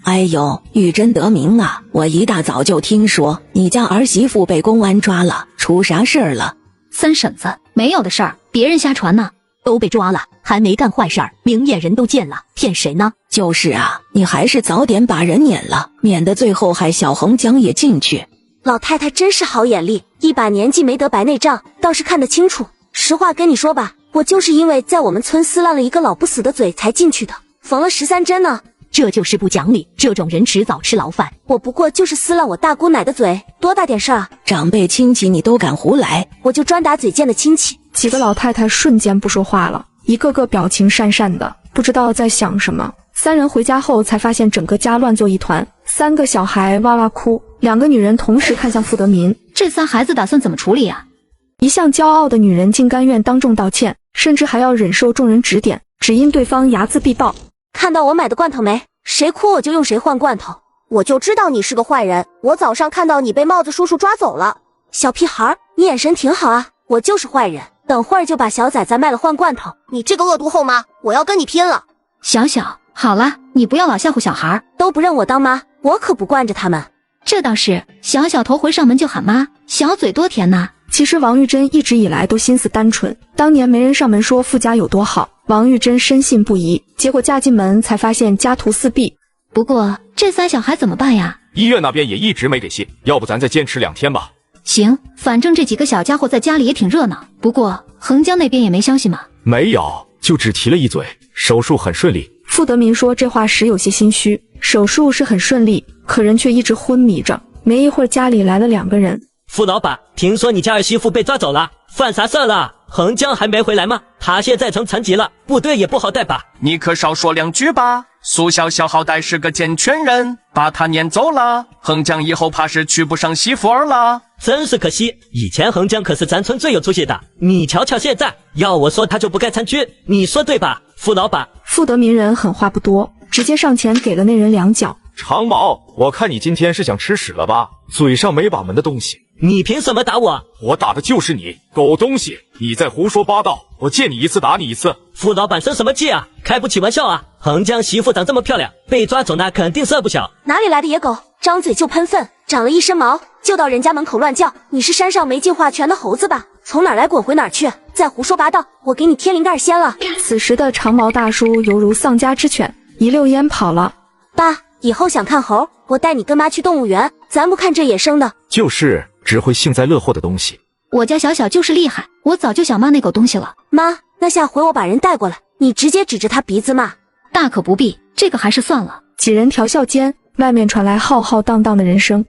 哎呦，玉珍得名啊！我一大早就听说你家儿媳妇被公安抓了，出啥事儿了？三婶子，没有的事儿，别人瞎传呢。都被抓了，还没干坏事儿，明眼人都见了，骗谁呢？就是啊，你还是早点把人撵了，免得最后害小红江也进去。老太太真是好眼力，一把年纪没得白内障，倒是看得清楚。实话跟你说吧，我就是因为在我们村撕烂了一个老不死的嘴才进去的，缝了13针呢。这就是不讲理，这种人迟早吃牢饭。我不过就是撕烂我大姑奶的嘴，多大点事儿啊！长辈亲戚你都敢胡来，我就专打嘴贱的亲戚。几个老太太瞬间不说话了，一个个表情讪讪的，不知道在想什么。三人回家后才发现整个家乱作一团，3个小孩哇哇哭，2个女人同时看向傅德民，这仨孩子打算怎么处理啊？一向骄傲的女人竟甘愿当众道歉，甚至还要忍受众人指点，只因对方睚眦必报。看到我买的罐头没？谁哭我就用谁换罐头。我就知道你是个坏人，我早上看到你被帽子叔叔抓走了。小屁孩，你眼神挺好啊，我就是坏人，等会儿就把小崽子卖了换罐头。你这个恶毒后妈，我要跟你拼了。小小，好了，你不要老吓唬小孩，都不认我当妈，我可不惯着他们。这倒是，小小头回上门就喊妈，小嘴多甜呐。其实王玉珍一直以来都心思单纯，当年没人上门说傅家有多好，王玉珍深信不疑，结果嫁进门才发现家徒四壁。不过这仨小孩怎么办呀？医院那边也一直没给信，要不咱再坚持2天吧。行，反正这几个小家伙在家里也挺热闹。不过横江那边也没消息吗？没有，就只提了一嘴，手术很顺利。傅德民说这话时有些心虚，手术是很顺利，可人却一直昏迷着。没一会儿家里来了2个人。傅老板，听说你家儿媳妇被抓走了，犯啥事了？横江还没回来吗？他现在成残疾了，部队也不好带吧？你可少说2句吧。苏小小好歹是个健全人，把他撵走了，横江以后怕是娶不上媳妇儿了。真是可惜，以前横江可是咱村最有出息的，你瞧瞧现在，要我说他就不该参军，你说对吧，傅老板？傅德民人狠话不多，直接上前给了那人2脚。长毛，我看你今天是想吃屎了吧？嘴上没把门的东西，你凭什么打我？我打的就是你，狗东西！你在胡说八道，我见你一次打你一次。傅老板生什么气啊？开不起玩笑啊！横江媳妇长这么漂亮，被抓走那肯定事儿不小。哪里来的野狗，张嘴就喷粪，长了一身毛就到人家门口乱叫。你是山上没进化全的猴子吧？从哪儿来滚回哪儿去，再胡说八道，我给你贴灵盖掀了。此时的长毛大叔犹如丧家之犬，一溜烟跑了。爸，以后想看猴，我带你跟妈去动物园，咱不看这野生的。就是只会幸灾乐祸的东西。我家小小就是厉害，我早就想骂那狗东西了。妈，那下回我把人带过来，你直接指着他鼻子骂。大可不必，这个还是算了。几人调笑间，外面传来浩浩荡荡的人声。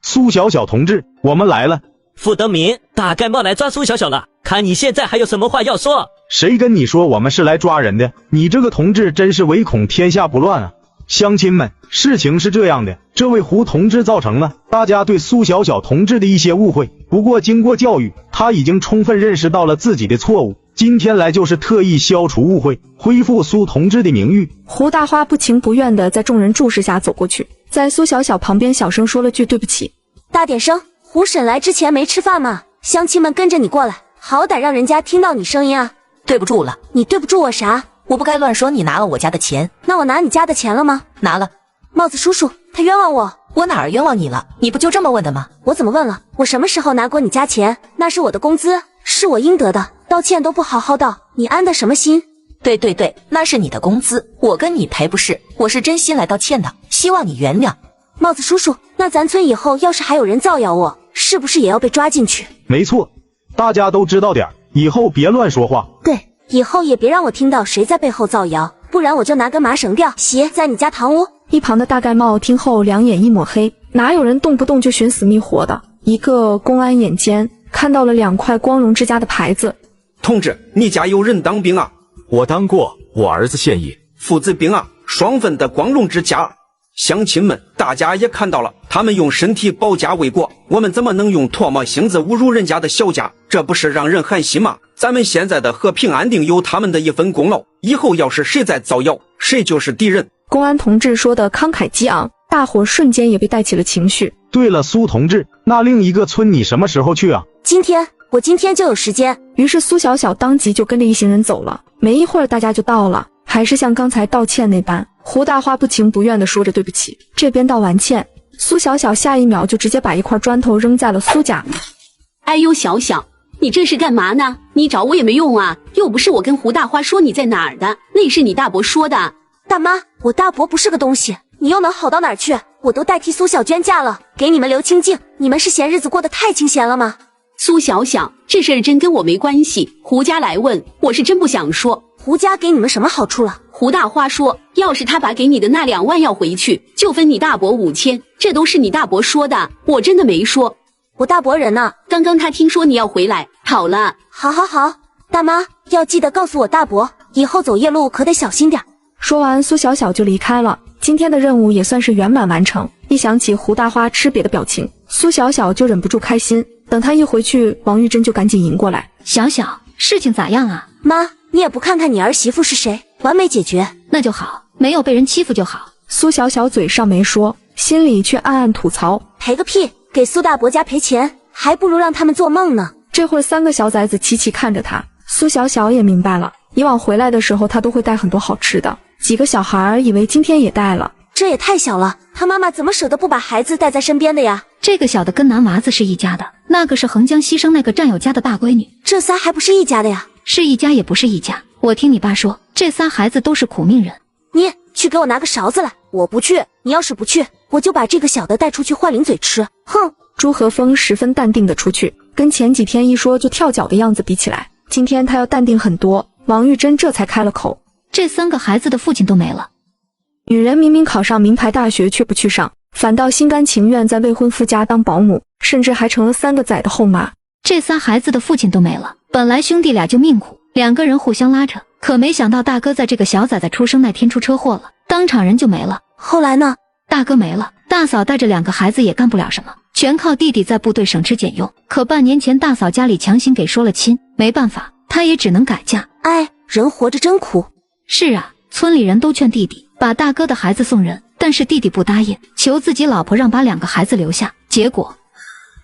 苏小小同志，我们来了。傅德民，大概冒来抓苏小小了，看你现在还有什么话要说？谁跟你说我们是来抓人的？你这个同志真是唯恐天下不乱啊！乡亲们，事情是这样的，这位胡同志造成了大家对苏小小同志的一些误会，不过经过教育，他已经充分认识到了自己的错误，今天来就是特意消除误会，恢复苏同志的名誉。胡大花不情不愿地在众人注视下走过去，在苏小小旁边小声说了句对不起。大点声，胡婶来之前没吃饭吗？乡亲们跟着你过来，好歹让人家听到你声音啊。对不住了。你对不住我啥？我不该乱说你拿了我家的钱。那我拿你家的钱了吗？拿了。帽子叔叔他冤枉我。我哪儿冤枉你了？你不就这么问的吗？我怎么问了？我什么时候拿过你家钱？那是我的工资，是我应得的，道歉都不好好道，你安的什么心？对，那是你的工资，我跟你赔不是，我是真心来道歉的，希望你原谅。帽子叔叔，那咱村以后要是还有人造谣我，是不是也要被抓进去？没错，大家都知道点，以后别乱说话。对，以后也别让我听到谁在背后造谣，不然我就拿根麻绳吊鞋在你家堂屋。一旁的大盖帽听后两眼一抹黑，哪有人动不动就寻死觅活的？一个公安眼尖看到了2块光荣之家的牌子。同志，你家有人当兵啊？我当过，我儿子现役。父子兵啊，双份的光荣之家。乡亲们，大家也看到了，他们用身体保家卫国，我们怎么能用唾沫星子侮辱人家的小家？这不是让人寒心吗？咱们现在的和平安定有他们的一份功劳，以后要是谁再造谣，谁就是敌人。公安同志说的慷慨激昂，大伙瞬间也被带起了情绪。对了，苏同志，那另一个村你什么时候去啊？我今天就有时间。于是苏小小当即就跟着一行人走了，没一会儿大家就到了，还是像刚才道歉那般，胡大花不情不愿地说着对不起。这边道完歉，苏小小下一秒就直接把一块砖头扔在了苏家。哎呦，小小，你这是干嘛呢？你找我也没用啊，又不是我跟胡大花说你在哪儿的，那是你大伯说的。大妈，我大伯不是个东西，你又能好到哪儿去？我都代替苏小娟嫁了，给你们留清静，你们是嫌日子过得太清闲了吗？苏小小，这事儿真跟我没关系。胡家来问，我是真不想说。胡家给你们什么好处了？胡大花说，要是他把给你的那2万要回去，就分你大伯5000，这都是你大伯说的，我真的没说。我大伯人呢？刚刚他听说你要回来，跑了。好，大妈要记得告诉我大伯，以后走夜路可得小心点。说完，苏小小就离开了。今天的任务也算是圆满完成。一想起胡大花吃瘪的表情，苏小小就忍不住开心。等他一回去，王玉珍就赶紧迎过来。小小，事情咋样啊？妈，你也不看看你儿媳妇是谁，完美解决。那就好，没有被人欺负就好。苏小小嘴上没说，心里却暗暗吐槽：赔个屁，给苏大伯家赔钱，还不如让他们做梦呢。这会儿3个小崽子齐齐看着他，苏小小也明白了，以往回来的时候他都会带很多好吃的，几个小孩以为今天也带了。这也太小了，他妈妈怎么舍得不把孩子带在身边的呀？这个小的跟男娃子是一家的，那个是横江西生那个战友家的大闺女，这仨还不是一家的呀？是一家也不是一家。我听你爸说，这仨孩子都是苦命人。你去给我拿个勺子来。我不去，你要是不去，我就把这个小的带出去换零嘴吃。哼！朱和风十分淡定的出去，跟前几天一说就跳脚的样子比起来，今天他要淡定很多。王玉珍这才开了口：这3个孩子的父亲都没了。女人明明考上名牌大学却不去上，反倒心甘情愿在未婚夫家当保姆，甚至还成了3个崽的后妈。这仨孩子的父亲都没了，本来兄弟俩就命苦，2个人互相拉扯，可没想到大哥在这个小崽崽出生那天出车祸了，当场人就没了。后来呢？大哥没了，大嫂带着2个孩子也干不了什么，全靠弟弟在部队省吃俭用。可半年前大嫂家里强行给说了亲，没办法，他也只能改嫁。哎，人活着真苦。是啊，村里人都劝弟弟把大哥的孩子送人，但是弟弟不答应，求自己老婆让把2个孩子留下。结果，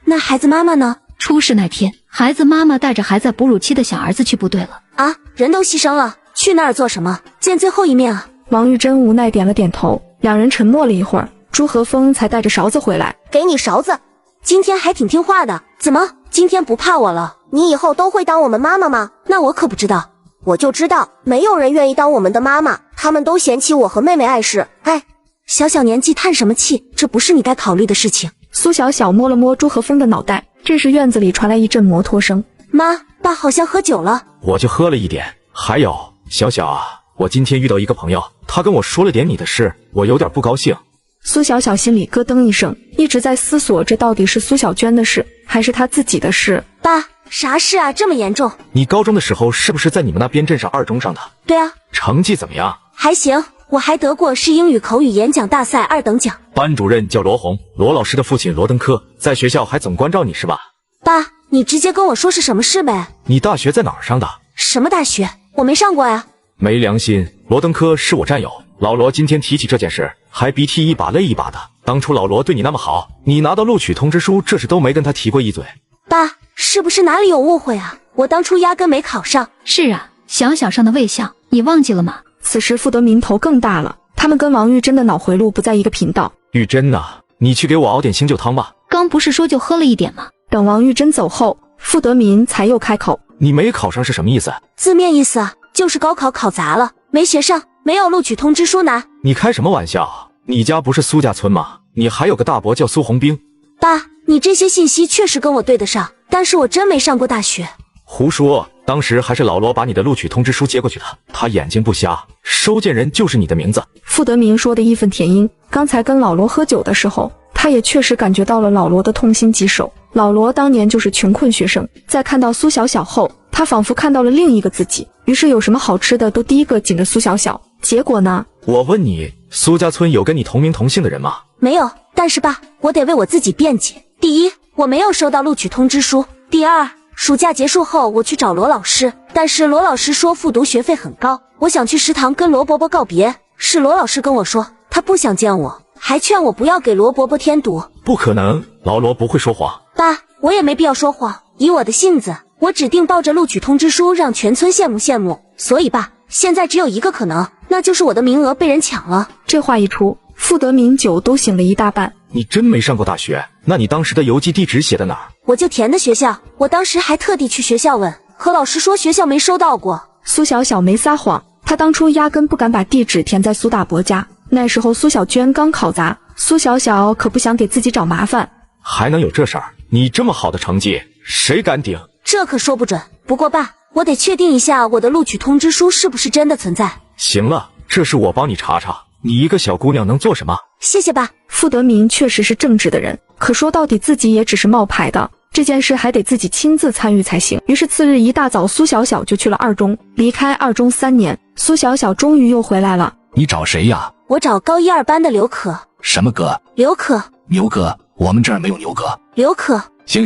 那孩子妈妈呢？出事那天，孩子妈妈带着还在哺乳期的小儿子去部队了。啊，人都牺牲了，去那儿做什么？见最后一面啊！王玉珍无奈点了点头。2人沉默了一会儿，朱和风才带着勺子回来。给你勺子，今天还挺听话的。怎么，今天不怕我了？你以后都会当我们妈妈吗？那我可不知道。我就知道，没有人愿意当我们的妈妈，他们都嫌弃我和妹妹碍事。哎，小小年纪叹什么气？这不是你该考虑的事情。苏小小摸了摸朱和风的脑袋，这时院子里传来一阵摩托声。妈，爸好像喝酒了。我就喝了一点。还有，小小啊，我今天遇到一个朋友，他跟我说了点你的事，我有点不高兴。苏小小心里咯噔一声，一直在思索这到底是苏小娟的事，还是她自己的事。爸，啥事啊？这么严重？你高中的时候是不是在你们那边镇上2中上的？对啊。成绩怎么样？还行，我还得过市英语口语演讲大赛2等奖。班主任叫罗红，罗老师的父亲罗登科，在学校还总关照你是吧？爸，你直接跟我说是什么事呗。你大学在哪儿上的？什么大学？我没上过呀。没良心，罗登科是我战友，老罗今天提起这件事，还鼻涕一把泪一把的。当初老罗对你那么好，你拿到录取通知书，这事都没跟他提过一嘴。爸，是不是哪里有误会啊？我当初压根没考上。是啊，小小上的卫校，你忘记了吗？此时傅德民头更大了，他们跟王玉珍的脑回路不在一个频道。玉珍呐，你去给我熬点醒酒汤吧。刚不是说就喝了一点吗？等王玉珍走后，傅德民才又开口：你没考上是什么意思？字面意思啊，就是高考考砸了，没学上，没有录取通知书拿。你开什么玩笑？你家不是苏家村吗？你还有个大伯叫苏红兵。爸，你这些信息确实跟我对得上，但是我真没上过大学。胡说，当时还是老罗把你的录取通知书接过去的，他眼睛不瞎，收件人就是你的名字。傅德明说的义愤填膺，刚才跟老罗喝酒的时候，他也确实感觉到了老罗的痛心疾首。老罗当年就是穷困学生，在看到苏小小后，他仿佛看到了另一个自己，于是有什么好吃的都第一个紧着苏小小。结果呢？我问你，苏家村有跟你同名同姓的人吗？没有，但是爸，我得为我自己辩解。第一，我没有收到录取通知书；第二，暑假结束后我去找罗老师，但是罗老师说复读学费很高，我想去食堂跟罗伯伯告别，是罗老师跟我说他不想见我，还劝我不要给罗伯伯添堵。不可能，老罗不会说谎。爸，我也没必要说谎，以我的性子，我指定抱着录取通知书让全村羡慕羡慕。所以爸，现在只有一个可能，那就是我的名额被人抢了。这话一出，傅德明酒都醒了一大半。你真没上过大学？那你当时的邮寄地址写在哪儿？我就填的学校，我当时还特地去学校问，可老师说学校没收到过。苏小小没撒谎，她当初压根不敢把地址填在苏大伯家，那时候苏小娟刚考砸，苏小小可不想给自己找麻烦。还能有这事儿？你这么好的成绩，谁敢顶？这可说不准。不过爸，我得确定一下我的录取通知书是不是真的存在。行了，这事我帮你查查。你一个小姑娘能做什么？谢谢爸。傅德明确实是正直的人，可说到底自己也只是冒牌的，这件事还得自己亲自参与才行。于是次日一大早，苏小小就去了二中。离开二中3年，苏小小终于又回来了。你找谁呀？我找高1、2班的刘可。什么哥？刘可。牛哥？我们这儿没有牛哥。刘可。行，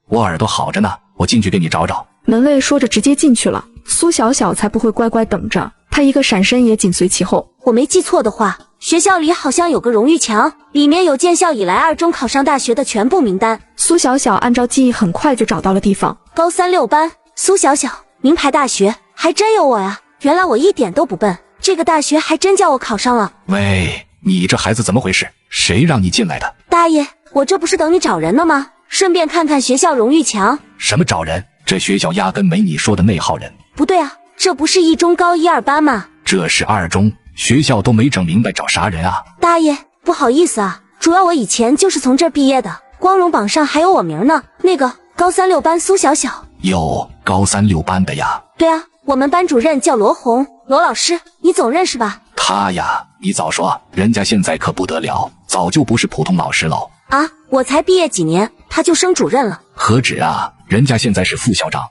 我耳朵好着呢，我进去给你找找。门卫说着直接进去了，苏小小才不会乖乖等着，他一个闪身也紧随其后。我没记错的话，学校里好像有个荣誉墙，里面有建校以来二中考上大学的全部名单。苏小小按照记忆很快就找到了地方。高3、6班，苏小小，名牌大学，还真有我呀！原来我一点都不笨，这个大学还真叫我考上了。喂，你这孩子怎么回事？谁让你进来的？大爷，我这不是等你找人呢吗？顺便看看学校荣誉墙。什么找人？这学校压根没你说的那号人。不对啊，这不是一中高1、2班吗？这是二中，学校都没整明白找啥人啊。大爷，不好意思啊，主要我以前就是从这儿毕业的，光荣榜上还有我名呢。那个高3、6班苏小小。哟，高3、6班的呀？对啊，我们班主任叫罗红，罗老师，你总认识吧？他呀，你早说，人家现在可不得了，早就不是普通老师了。啊，我才毕业几年，他就升主任了。何止啊，人家现在是副校长。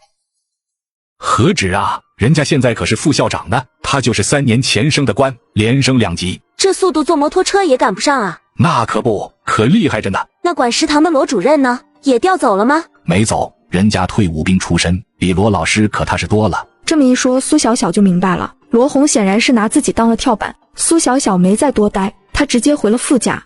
何止啊，人家现在可是副校长呢，他就是3年前升的官，连升2级。这速度坐摩托车也赶不上啊。那可不，可厉害着呢。那管食堂的罗主任呢？也调走了吗？没走，人家退伍兵出身，比罗老师可踏实多了。这么一说，苏小小就明白了，罗红显然是拿自己当了跳板。苏小小没再多待，她直接回了傅家。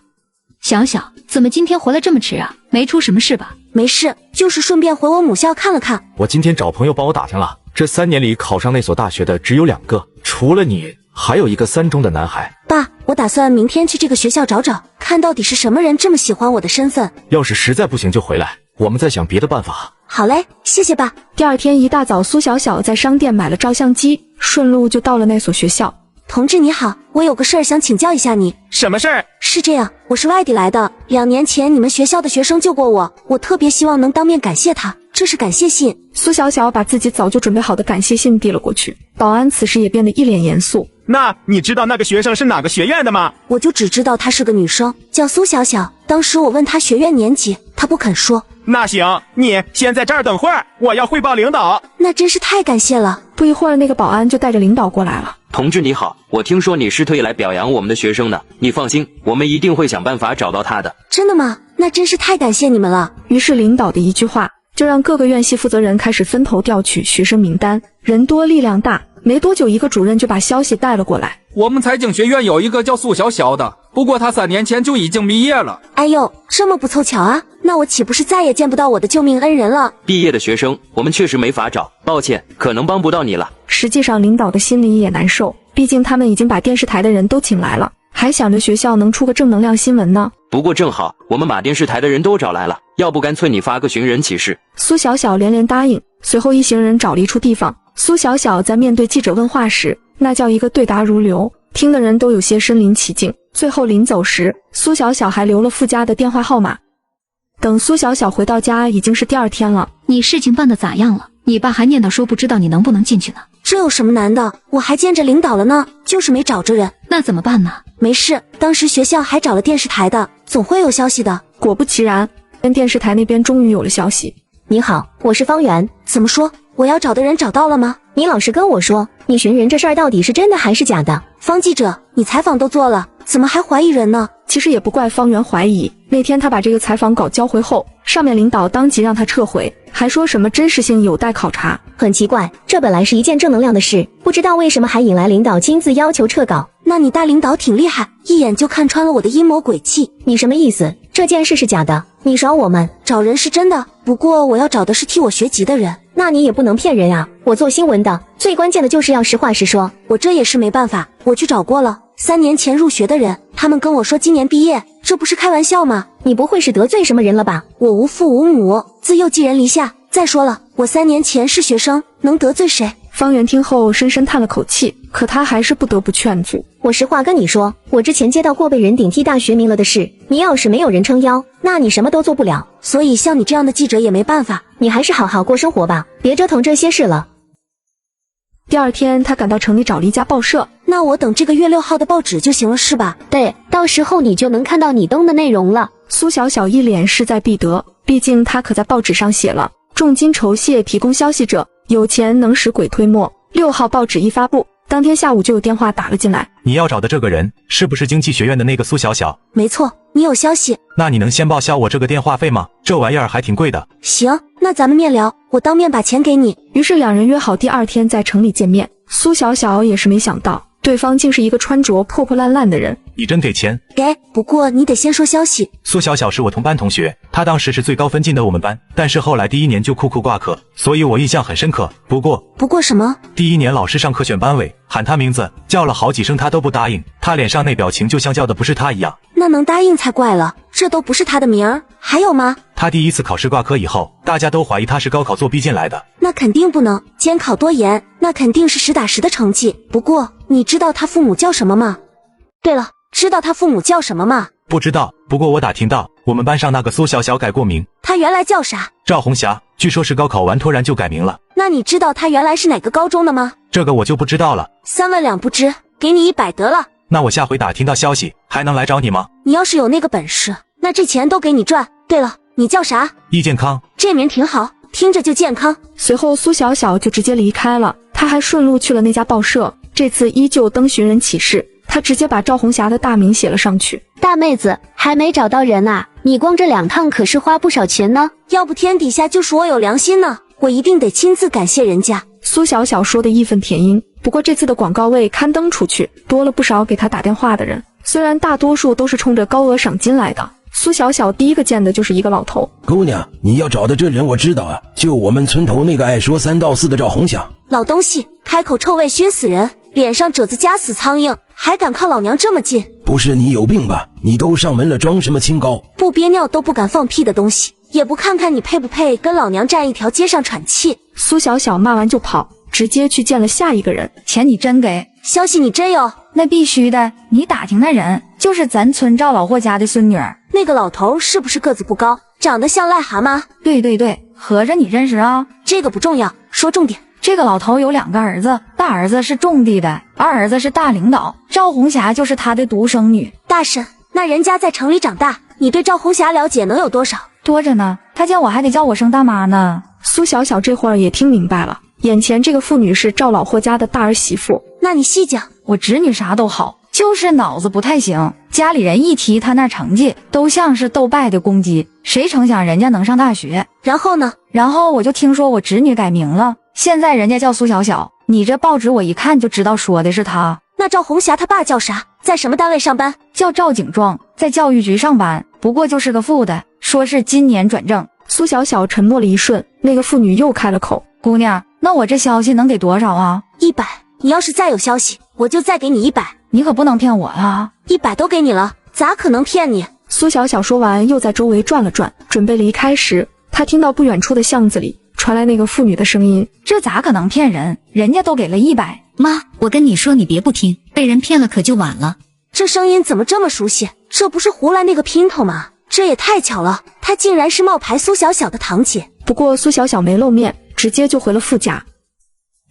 小小，怎么今天回来这么迟啊？没出什么事吧？没事，就是顺便回我母校看了看。我今天找朋友帮我打听了，这3年里考上那所大学的只有2个，除了你，还有一个3中的男孩。爸，我打算明天去这个学校找找，看到底是什么人这么喜欢我的身份。要是实在不行就回来，我们再想别的办法。好嘞，谢谢爸。第二天一大早，苏小小在商店买了照相机，顺路就到了那所学校。同志你好，我有个事儿想请教一下你。什么事儿？是这样，我是外地来的，2年前你们学校的学生救过我，我特别希望能当面感谢他，这是感谢信。苏小小把自己早就准备好的感谢信递了过去，保安此时也变得一脸严肃。那你知道那个学生是哪个学院的吗？我就只知道她是个女生，叫苏小小。当时我问她学院年级，她不肯说。那行，你先在这儿等会儿，我要汇报领导。那真是太感谢了。不一会儿，那个保安就带着领导过来了。同志你好，我听说你是特意来表扬我们的学生的，你放心，我们一定会想办法找到他的。真的吗？那真是太感谢你们了。于是领导的一句话，就让各个院系负责人开始分头调取学生名单，人多力量大。没多久，一个主任就把消息带了过来。我们财经学院有一个叫苏小小的，不过他3年前就已经毕业了。哎呦，这么不凑巧啊？那我岂不是再也见不到我的救命恩人了？毕业的学生，我们确实没法找，抱歉，可能帮不到你了。实际上，领导的心里也难受，毕竟他们已经把电视台的人都请来了，还想着学校能出个正能量新闻呢。不过正好，我们把电视台的人都找来了，要不干脆你发个寻人启事。苏小小连连答应。随后一行人找了一处地方，苏小小在面对记者问话时，那叫一个对答如流，听的人都有些身临其境。最后临走时，苏小小还留了傅家的电话号码。等苏小小回到家，已经是第2天了。你事情办得咋样了？你爸还念叨说不知道你能不能进去呢。这有什么难的？我还见着领导了呢，就是没找着人。那怎么办呢？没事，当时学校还找了电视台的，总会有消息的。果不其然，电视台那边终于有了消息。你好，我是方圆。怎么说？我要找的人找到了吗？你老实跟我说，你寻人这事儿到底是真的还是假的？方记者，你采访都做了，怎么还怀疑人呢？其实也不怪方圆怀疑，那天他把这个采访稿交回后，上面领导当即让他撤回，还说什么真实性有待考察。很奇怪，这本来是一件正能量的事，不知道为什么还引来领导亲自要求撤稿。那你大领导挺厉害，一眼就看穿了我的阴谋诡计。你什么意思？这件事是假的，你耍我们？找人是真的，不过我要找的是替我学籍的人。那你也不能骗人啊！我做新闻的，最关键的就是要实话实说。我这也是没办法，我去找过了，3年前入学的人，他们跟我说今年毕业，这不是开玩笑吗？你不会是得罪什么人了吧？我无父无母，自幼寄人篱下。再说了，我3年前是学生，能得罪谁？方圆听后深深叹了口气，可他还是不得不劝阻。我实话跟你说，我之前接到过被人顶替大学名额的事，你要是没有人撑腰，那你什么都做不了。所以像你这样的记者也没办法，你还是好好过生活吧，别折腾这些事了。第二天，他赶到城里找了一家报社。那我等这个月6号的报纸就行了是吧？对，到时候你就能看到你登的内容了。苏小小一脸势在必得，毕竟他可在报纸上写了重金酬谢提供消息者，有钱能使鬼推磨。6号报纸一发布，当天下午就有电话打了进来。你要找的这个人是不是经济学院的那个苏小小？没错，你有消息？那你能先报销我这个电话费吗？这玩意儿还挺贵的。行，那咱们面聊，我当面把钱给你。于是两人约好第二天在城里见面。苏小小也是没想到，对方竟是一个穿着破破烂烂的人。你真给钱？给，不过你得先说消息。苏小小是我同班同学，她当时是最高分进的我们班，但是后来第1年就酷挂科，所以我印象很深刻。不过什么？第1年老师上课选班委，喊她名字，叫了好几声她都不答应，她脸上那表情就像叫的不是她一样。那能答应才怪了，这都不是她的名儿。还有吗？她第1次考试挂科以后，大家都怀疑她是高考作弊进来的。那肯定不能，监考多严，那肯定是实打实的成绩。不过你知道她父母叫什么吗？对了，知道她父母叫什么吗？不知道，不过我打听到我们班上那个苏小小改过名。她原来叫啥？赵红霞，据说是高考完突然就改名了。那你知道她原来是哪个高中的吗？这个我就不知道了。3问2不知，给你100得了。那我下回打听到消息还能来找你吗？你要是有那个本事，那这钱都给你赚。对了，你叫啥？易健康。这名挺好，听着就健康。随后苏小小就直接离开了，他还顺路去了那家报社，这次依旧登寻人启事，他直接把赵红霞的大名写了上去。大妹子，还没找到人啊？你光这2趟可是花不少钱呢，要不天底下就属我有良心呢，我一定得亲自感谢人家。苏小小说的义愤填膺，不过这次的广告位刊登出去，多了不少给他打电话的人，虽然大多数都是冲着高额赏金来的。苏小小第一个见的就是一个老头。姑娘，你要找的这人我知道啊，就我们村头那个爱说3道4的赵红霞。老东西，开口臭味熏死人，脸上褶子夹死苍蝇，还敢靠老娘这么近？不是你有病吧？你都上门了，装什么清高？不憋尿都不敢放屁的东西，也不看看你配不配跟老娘站一条街上喘气。苏小小骂完就跑，直接去见了下一个人。钱你真给？消息你真有？那必须的，你打听那人就是咱村赵老霍家的孙女儿。那个老头是不是个子不高，长得像癞蛤蟆？对，合着你认识啊？这个不重要，说重点。这个老头有2个儿子，大儿子是种地的，二儿子是大领导，赵红霞就是他的独生女。大婶，那人家在城里长大，你对赵红霞了解能有多少？多着呢，他见我还得叫我声大妈呢。苏小小这会儿也听明白了，眼前这个妇女是赵老霍家的大儿媳妇。那你细讲。我侄女啥都好，就是脑子不太行，家里人一提她那成绩都像是斗败的公鸡，谁成想人家能上大学。然后呢？然后我就听说我侄女改名了，现在人家叫苏小小。你这报纸我一看就知道说的是她。那赵红霞她爸叫啥？在什么单位上班？叫赵景壮，在教育局上班，不过就是个副的，说是今年转正。苏小小沉默了一瞬，那个妇女又开了口。姑娘，那我这消息能给多少啊？100，你要是再有消息，我就再给你100。你可不能骗我啊！100都给你了，咋可能骗你？苏小小说完，又在周围转了转，准备离开时，他听到不远处的巷子里传来那个妇女的声音：“这咋可能骗人？人家都给了100。”妈，我跟你说，你别不听，被人骗了可就晚了。这声音怎么这么熟悉？这不是胡来那个姘头吗？这也太巧了，她竟然是冒牌苏小小的堂姐。不过苏小小没露面，直接就回了傅家。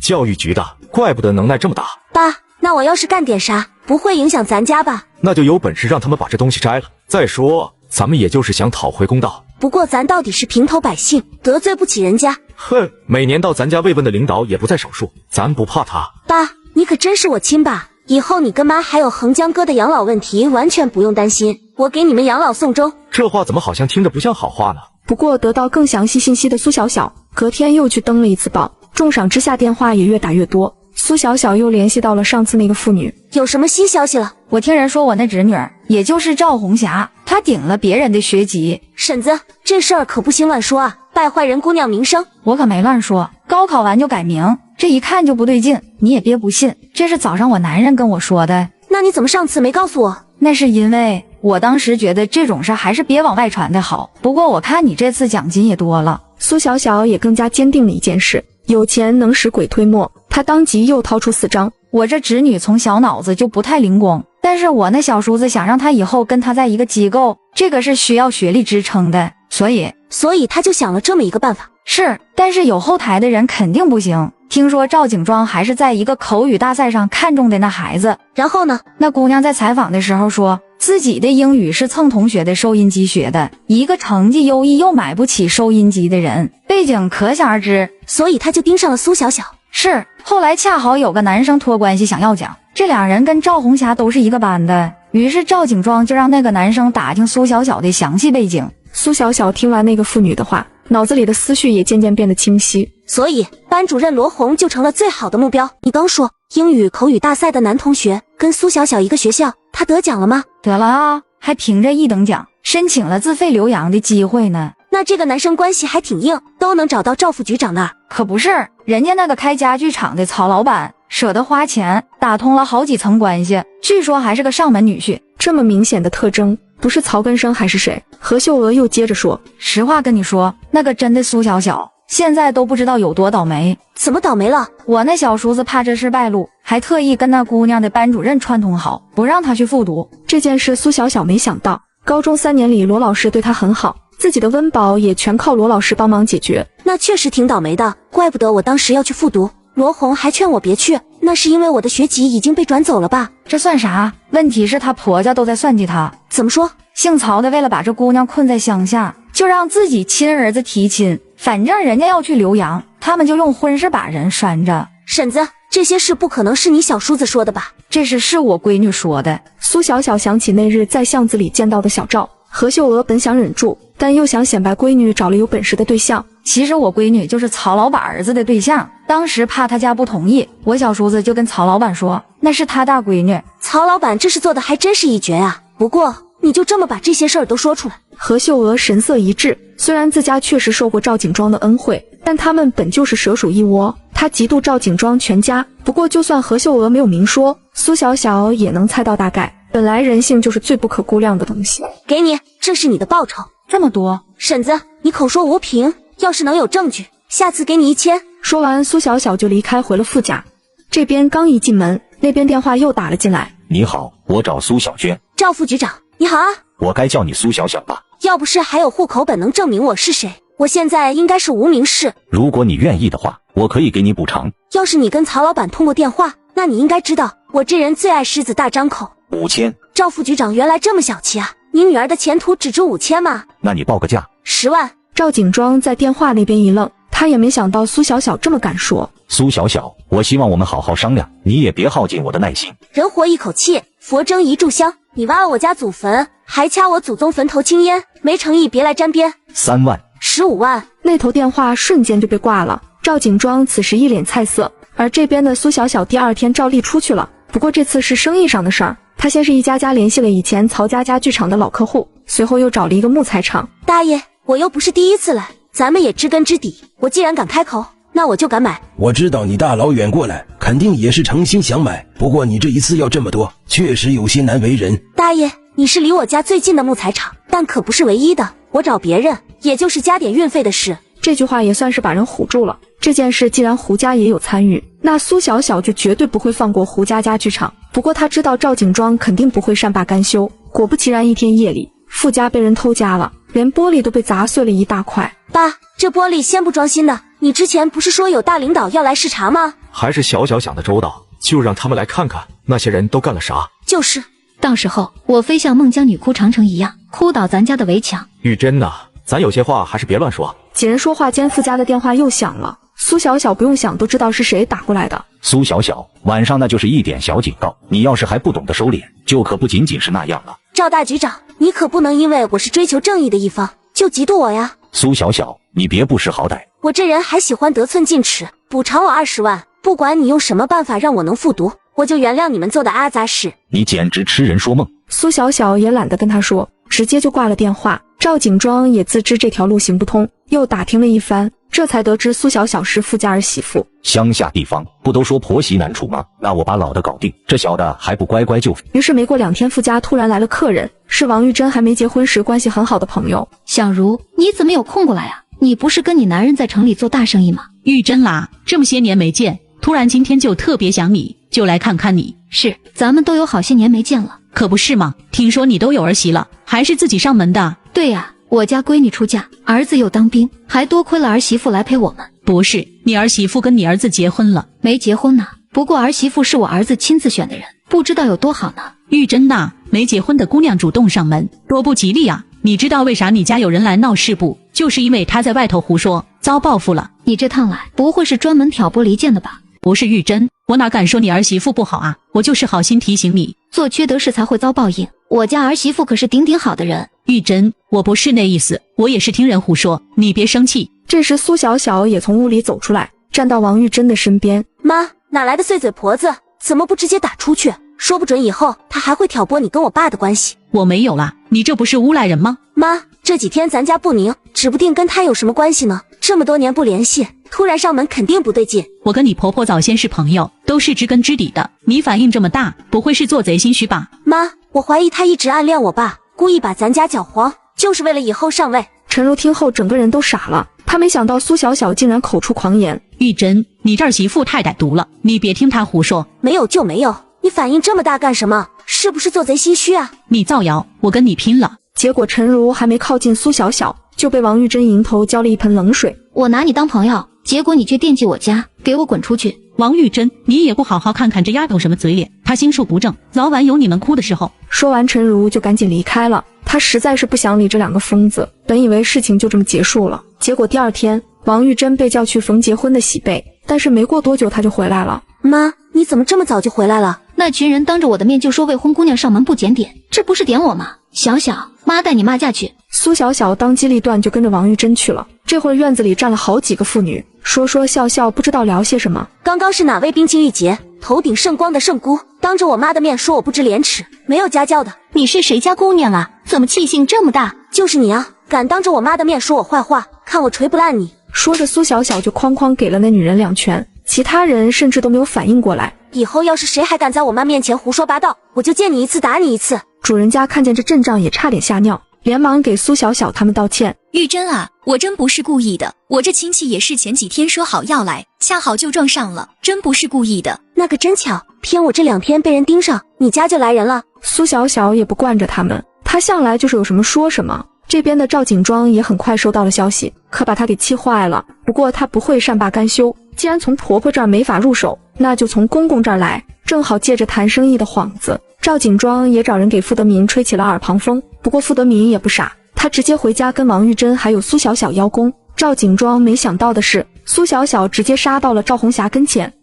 教育局的，怪不得能耐这么大。爸，那我要是干点啥，不会影响咱家吧？那就有本事让他们把这东西摘了。再说，咱们也就是想讨回公道。不过咱到底是平头百姓，得罪不起人家。哼，每年到咱家慰问的领导也不在少数，咱不怕他。爸，你可真是我亲爸，以后你跟妈还有横江哥的养老问题完全不用担心，我给你们养老送终。这话怎么好像听着不像好话呢？不过得到更详细信息的苏小小，隔天又去登了一次报，重赏之下电话也越打越多。苏小小又联系到了上次那个妇女，有什么新消息了？我听人说我那侄女儿，也就是赵红霞，她顶了别人的学籍。婶子，这事儿可不行乱说啊，败坏人姑娘名声。我可没乱说，高考完就改名，这一看就不对劲，你也别不信，这是早上我男人跟我说的。那你怎么上次没告诉我？那是因为我当时觉得这种事还是别往外传的好，不过我看你这次奖金也多了。苏小小也更加坚定了一件事，有钱能使鬼推磨，他当即又掏出4张。我这侄女从小脑子就不太灵光，但是我那小叔子想让他以后跟他在一个机构，这个是需要学历支撑的，所以他就想了这么一个办法。是，但是有后台的人肯定不行。听说赵景庄还是在一个口语大赛上看中的那孩子，然后呢？那姑娘在采访的时候说，自己的英语是蹭同学的收音机学的，一个成绩优异又买不起收音机的人，背景可想而知，所以他就盯上了苏小小。是，后来恰好有个男生托关系想要讲，这俩人跟赵红霞都是一个班的，于是赵景庄就让那个男生打听苏小小的详细背景。苏小小听完那个妇女的话，脑子里的思绪也渐渐变得清晰，所以班主任罗红就成了最好的目标。你刚说英语口语大赛的男同学跟苏小小一个学校，他得奖了吗？得了啊，还凭着1等奖申请了自费留洋的机会呢。那这个男生关系还挺硬，都能找到赵副局长那儿。可不是，人家那个开家具厂的曹老板舍得花钱打通了好几层关系，据说还是个上门女婿。这么明显的特征，不是曹根生还是谁？何秀娥又接着说，实话跟你说，那个真的苏小小现在都不知道有多倒霉。怎么倒霉了？我那小叔子怕这事败露，还特意跟那姑娘的班主任串通好，不让她去复读。这件事苏小小没想到，高中3年里罗老师对她很好，自己的温饱也全靠罗老师帮忙解决。那确实挺倒霉的，怪不得我当时要去复读，罗红还劝我别去，那是因为我的学籍已经被转走了吧？这算啥？问题是她婆家都在算计她。怎么说？姓曹的为了把这姑娘困在乡下，就让自己亲儿子提亲，反正人家要去留洋，他们就用婚事把人拴着。婶子，这些事不可能是你小叔子说的吧？这是我闺女说的。苏小小想起那日在巷子里见到的小赵，何秀娥本想忍住，但又想显摆闺女找了有本事的对象。其实我闺女就是曹老板儿子的对象，当时怕他家不同意，我小叔子就跟曹老板说那是他大闺女。曹老板这事做的还真是一绝啊！不过你就这么把这些事儿都说出来？何秀娥神色一滞，虽然自家确实受过赵景庄的恩惠，但他们本就是蛇鼠一窝，她嫉妒赵景庄全家。不过就算何秀娥没有明说，苏小小也能猜到大概。本来人性就是最不可估量的东西。给你，这是你的报酬。这么多？婶子，你口说无凭，要是能有证据，下次给你1000。说完，苏小小就离开回了傅家。这边刚一进门，那边电话又打了进来。你好，我找苏小娟。赵副局长，你好啊。我该叫你苏小小吧？要不是还有户口本能证明我是谁，我现在应该是无名氏。如果你愿意的话，我可以给你补偿。要是你跟曹老板通过电话，那你应该知道，我这人最爱狮子大张口。5000。赵副局长原来这么小气啊！你女儿的前途只值5000吗？那你报个价。10万。赵景庄在电话那边一愣，他也没想到苏小小这么敢说。苏小小，我希望我们好好商量，你也别耗尽我的耐心。人活一口气，佛争一炷香。你挖了我家祖坟，还掐我祖宗坟头青烟，没诚意别来沾边。3万。15万。那头电话瞬间就被挂了。赵景庄此时一脸菜色，而这边的苏小小第2天照例出去了，不过这次是生意上的事儿。他先是一家家联系了以前曹家家具厂的老客户，随后又找了一个木材厂。大爷，我又不是第一次来，咱们也知根知底，我既然敢开口，那我就敢买。我知道你大老远过来，肯定也是诚心想买，不过你这一次要这么多，确实有些难为人。大爷，你是离我家最近的木材厂，但可不是唯一的，我找别人也就是加点运费的事。这句话也算是把人唬住了。这件事既然胡家也有参与，那苏小小就绝对不会放过胡家家具厂。不过他知道赵景庄肯定不会善罢甘休，果不其然，一天夜里，傅家被人偷家了，连玻璃都被砸碎了一大块。爸，这玻璃先不装新的，你之前不是说有大领导要来视察吗？还是小小想的周到，就让他们来看看那些人都干了啥。就是，到时候我非像孟姜女哭长城一样，哭倒咱家的围墙。玉珍呐，咱有些话还是别乱说。几人说话间，傅家的电话又响了。苏小小不用想都知道是谁打过来的。苏小小，晚上那就是一点小警告，你要是还不懂得收敛，就可不仅仅是那样了。赵大局长，你可不能因为我是追求正义的一方，就嫉妒我呀。苏小小，你别不识好歹。我这人还喜欢得寸进尺，补偿我20万，不管你用什么办法让我能复读，我就原谅你们做的阿杂事。你简直痴人说梦。苏小小也懒得跟他说，直接就挂了电话。赵景庄也自知这条路行不通，又打听了一番，这才得知苏小小是傅家儿媳妇。乡下地方不都说婆媳难处吗？那我把老的搞定，这小的还不乖乖就范。于是没过2天，傅家突然来了客人，是王玉珍还没结婚时关系很好的朋友。小茹，你怎么有空过来啊？你不是跟你男人在城里做大生意吗？玉珍啦，这么些年没见，突然今天就特别想你，就来看看你。是，咱们都有好些年没见了。可不是吗？听说你都有儿媳了，还是自己上门的？对呀，我家闺女出嫁，儿子又当兵，还多亏了儿媳妇来陪我们。不是，你儿媳妇跟你儿子结婚了？没结婚呢，不过儿媳妇是我儿子亲自选的人，不知道有多好呢。玉珍呐，没结婚的姑娘主动上门，多不吉利啊！你知道为啥你家有人来闹事不？就是因为他在外头胡说，遭报复了。你这趟来，不会是专门挑拨离间的吧？不是玉珍，我哪敢说你儿媳妇不好啊，我就是好心提醒你，做缺德事才会遭报应。我家儿媳妇可是顶顶好的人。玉珍，我不是那意思，我也是听人胡说，你别生气。这时苏小小也从屋里走出来，站到王玉珍的身边。妈，哪来的碎嘴婆子？怎么不直接打出去？说不准以后他还会挑拨你跟我爸的关系。我没有啦，你这不是诬赖人吗？妈，这几天咱家不宁，指不定跟他有什么关系呢。这么多年不联系，突然上门肯定不对劲。我跟你婆婆早先是朋友，都是知根知底的，你反应这么大，不会是做贼心虚吧？妈，我怀疑他一直暗恋我爸，故意把咱家搅黄，就是为了以后上位。陈如听后整个人都傻了，他没想到苏小小竟然口出狂言。玉珍，你这儿媳妇太歹毒了，你别听她胡说。没有就没有，你反应这么大干什么？是不是做贼心虚啊？你造谣，我跟你拼了！结果陈如还没靠近苏小小，就被王玉珍迎头浇了一盆冷水。我拿你当朋友，结果你却惦记我家，给我滚出去！王玉珍，你也不好好看看这丫头什么嘴脸，她心术不正，早晚有你们哭的时候。说完，陈如就赶紧离开了。她实在是不想理这两个疯子，本以为事情就这么结束了，结果第二天，王玉珍被叫去缝结婚的喜被，但是没过多久她就回来了。妈，你怎么这么早就回来了？那群人当着我的面就说未婚姑娘上门不检点，这不是点我吗？小小，妈带你妈嫁去。苏小小当机立断就跟着王玉珍去了。这会儿院子里站了好几个妇女，说说笑笑，不知道聊些什么。刚刚是哪位冰清玉洁，头顶圣光的圣姑，当着我妈的面说我不知廉耻，没有家教的。你是谁家姑娘啊？怎么气性这么大？就是你啊，敢当着我妈的面说我坏话，看我锤不烂你！说着，苏小小就哐哐给了那女人2拳，其他人甚至都没有反应过来。以后要是谁还敢在我妈面前胡说八道，我就见你一次打你一次。主人家看见这阵仗也差点吓尿，连忙给苏小小他们道歉。玉珍啊，我真不是故意的，我这亲戚也是前几天说好要来，恰好就撞上了，真不是故意的。那可真巧，偏我这2天被人盯上，你家就来人了。苏小小也不惯着他们，他向来就是有什么说什么。这边的赵景庄也很快收到了消息，可把他给气坏了。不过他不会善罢甘休，既然从婆婆这儿没法入手，那就从公公这儿来，正好借着谈生意的幌子，赵景庄也找人给傅德民吹起了耳旁风。不过傅德民也不傻，他直接回家跟王玉珍还有苏小小邀功。赵景庄没想到的是，苏小小直接杀到了赵红霞跟前。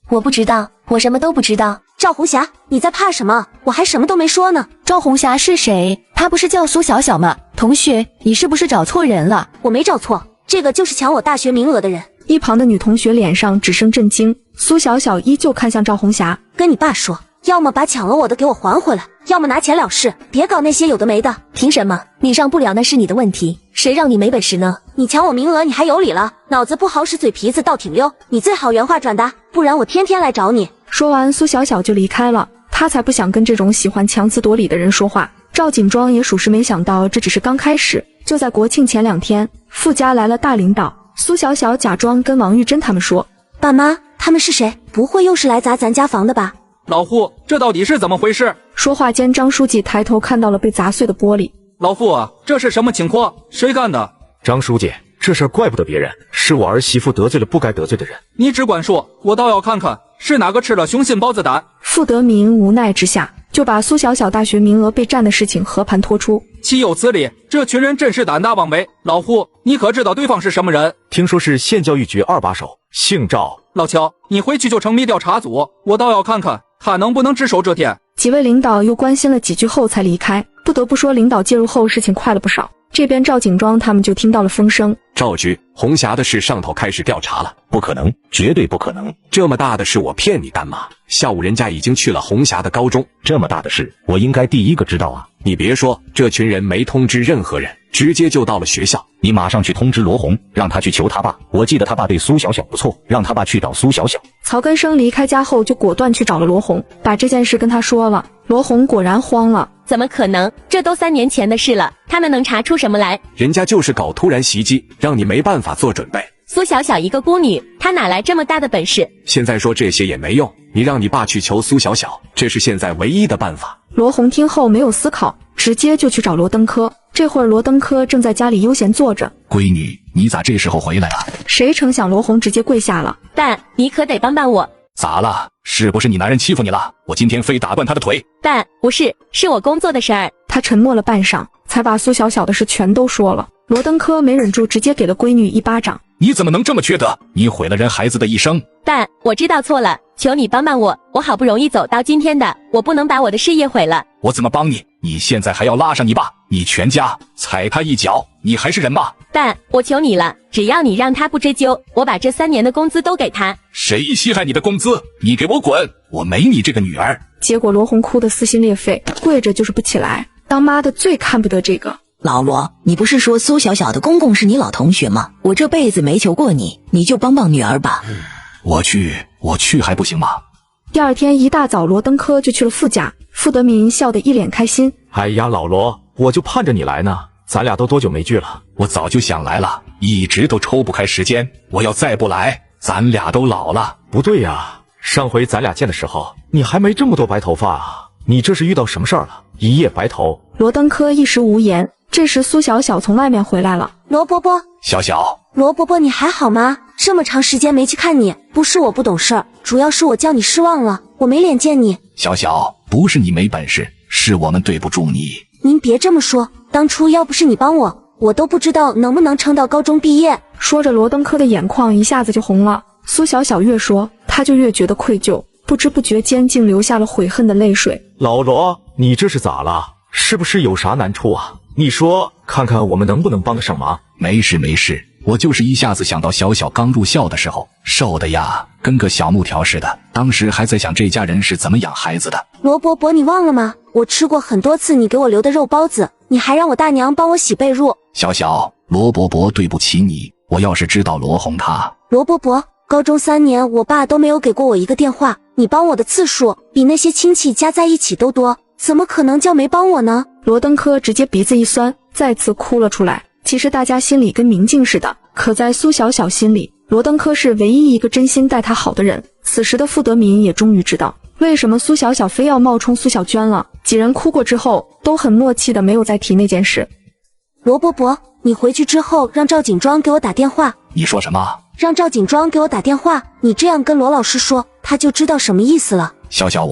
我不知道，我什么都不知道。赵红霞，你在怕什么？我还什么都没说呢。赵红霞是谁？她不是叫苏小小吗？同学，你是不是找错人了？我没找错，这个就是抢我大学名额的人。一旁的女同学脸上只剩震惊，苏小小依旧看向赵红霞，跟你爸说，要么把抢了我的给我还回来，要么拿钱了事，别搞那些有的没的。凭什么？你上不了那是你的问题，谁让你没本事呢？你抢我名额你还有理了？脑子不好使，嘴皮子倒挺溜，你最好原话转达，不然我天天来找你。说完，苏小小就离开了。他才不想跟这种喜欢强词夺理的人说话。赵景庄也属实没想到这只是刚开始。就在国庆前2天，傅家来了大领导。苏小小假装跟王玉珍他们说：“爸妈，他们是谁？不会又是来砸咱家房的吧？”老傅，这到底是怎么回事？说话间，张书记抬头看到了被砸碎的玻璃。老傅啊，这是什么情况？谁干的？张书记，这事儿怪不得别人，是我儿媳妇得罪了不该得罪的人。你只管说，我倒要看看是哪个吃了雄心豹子胆。傅德民无奈之下，就把苏小小大学名额被占的事情和盘托出。岂有此理！这群人真是胆大妄为。老傅，你可知道对方是什么人？听说是县教育局2把手，姓赵。老乔，你回去就成立调查组，我倒要看看他能不能只手遮天。几位领导又关心了几句后才离开。不得不说，领导介入后事情快了不少。这边赵景庄他们就听到了风声，赵局，红霞的事上头开始调查了。不可能，绝对不可能！这么大的事我骗你干嘛？下午人家已经去了红霞的高中，这么大的事我应该第一个知道啊！你别说，这群人没通知任何人，直接就到了学校。你马上去通知罗红，让他去求他爸。我记得他爸对苏小小不错，让他爸去找苏小小。曹根生离开家后就果断去找了罗红，把这件事跟他说了。罗红果然慌了，怎么可能？这都3年前的事了，他们能查出什么来？人家就是搞突然袭击，让你没办法做准备，苏小小一个孤女，她哪来这么大的本事？现在说这些也没用，你让你爸去求苏小小，这是现在唯一的办法。罗红听后没有思考，直接就去找罗登科。这会儿罗登科正在家里悠闲坐着。闺女，你咋这时候回来了？谁成想罗红直接跪下了。爸，你可得帮帮我。咋了？是不是你男人欺负你了？我今天非打断他的腿。爸，不是，是我工作的事儿。他沉默了半晌，才把苏小小的事全都说了。罗登科没忍住，直接给了闺女一巴掌。你怎么能这么缺德？你毁了人孩子的一生。爸，我知道错了，求你帮帮我，我好不容易走到今天的，我不能把我的事业毁了。我怎么帮你？你现在还要拉上你爸，你全家踩他一脚，你还是人吗？爸，我求你了，只要你让他不追究，我把这3年的工资都给他。谁稀罕你的工资？你给我滚！我没你这个女儿。结果罗红哭得撕心裂肺，跪着就是不起来。当妈的最看不得这个。老罗，你不是说苏小小的公公是你老同学吗？我这辈子没求过你，你就帮帮女儿吧。我去还不行吗？第二天一大早，罗登科就去了傅家。傅德民笑得一脸开心。哎呀，老罗，我就盼着你来呢。咱俩都多久没聚了？我早就想来了，一直都抽不开时间。我要再不来，咱俩都老了。不对呀，上回咱俩见的时候，你还没这么多白头发啊！你这是遇到什么事儿了？一夜白头。罗登科一时无言。这时苏小小从外面回来了。罗伯伯，小小，罗伯伯你还好吗？这么长时间没去看你，不是我不懂事儿，主要是我叫你失望了，我没脸见你。小小，不是你没本事，是我们对不住你。您别这么说，当初要不是你帮我，我都不知道能不能撑到高中毕业。说着罗登科的眼眶一下子就红了。苏小小越说他就越觉得愧疚，不知不觉间竟流下了悔恨的泪水。老罗，你这是咋了？是不是有啥难处啊？你说看看我们能不能帮个上忙？没事没事，我就是一下子想到小小刚入校的时候，瘦的呀跟个小木条似的，当时还在想这家人是怎么养孩子的。罗伯伯你忘了吗？我吃过很多次你给我留的肉包子，你还让我大娘帮我洗被褥。小小，罗伯伯对不起你，我要是知道罗红他……罗伯伯，高中3年我爸都没有给过我一个电话，你帮我的次数比那些亲戚加在一起都多，怎么可能叫没帮我呢？罗登科直接鼻子一酸，再次哭了出来。其实大家心里跟明镜似的，可在苏小小心里，罗登科是唯一一个真心待他好的人。此时的傅德民也终于知道为什么苏小小非要冒充苏小娟了。几人哭过之后，都很默契的没有再提那件事。罗伯伯，你回去之后让赵景庄给我打电话。你说什么？让赵景庄给我打电话，你这样跟罗老师说，他就知道什么意思了。小小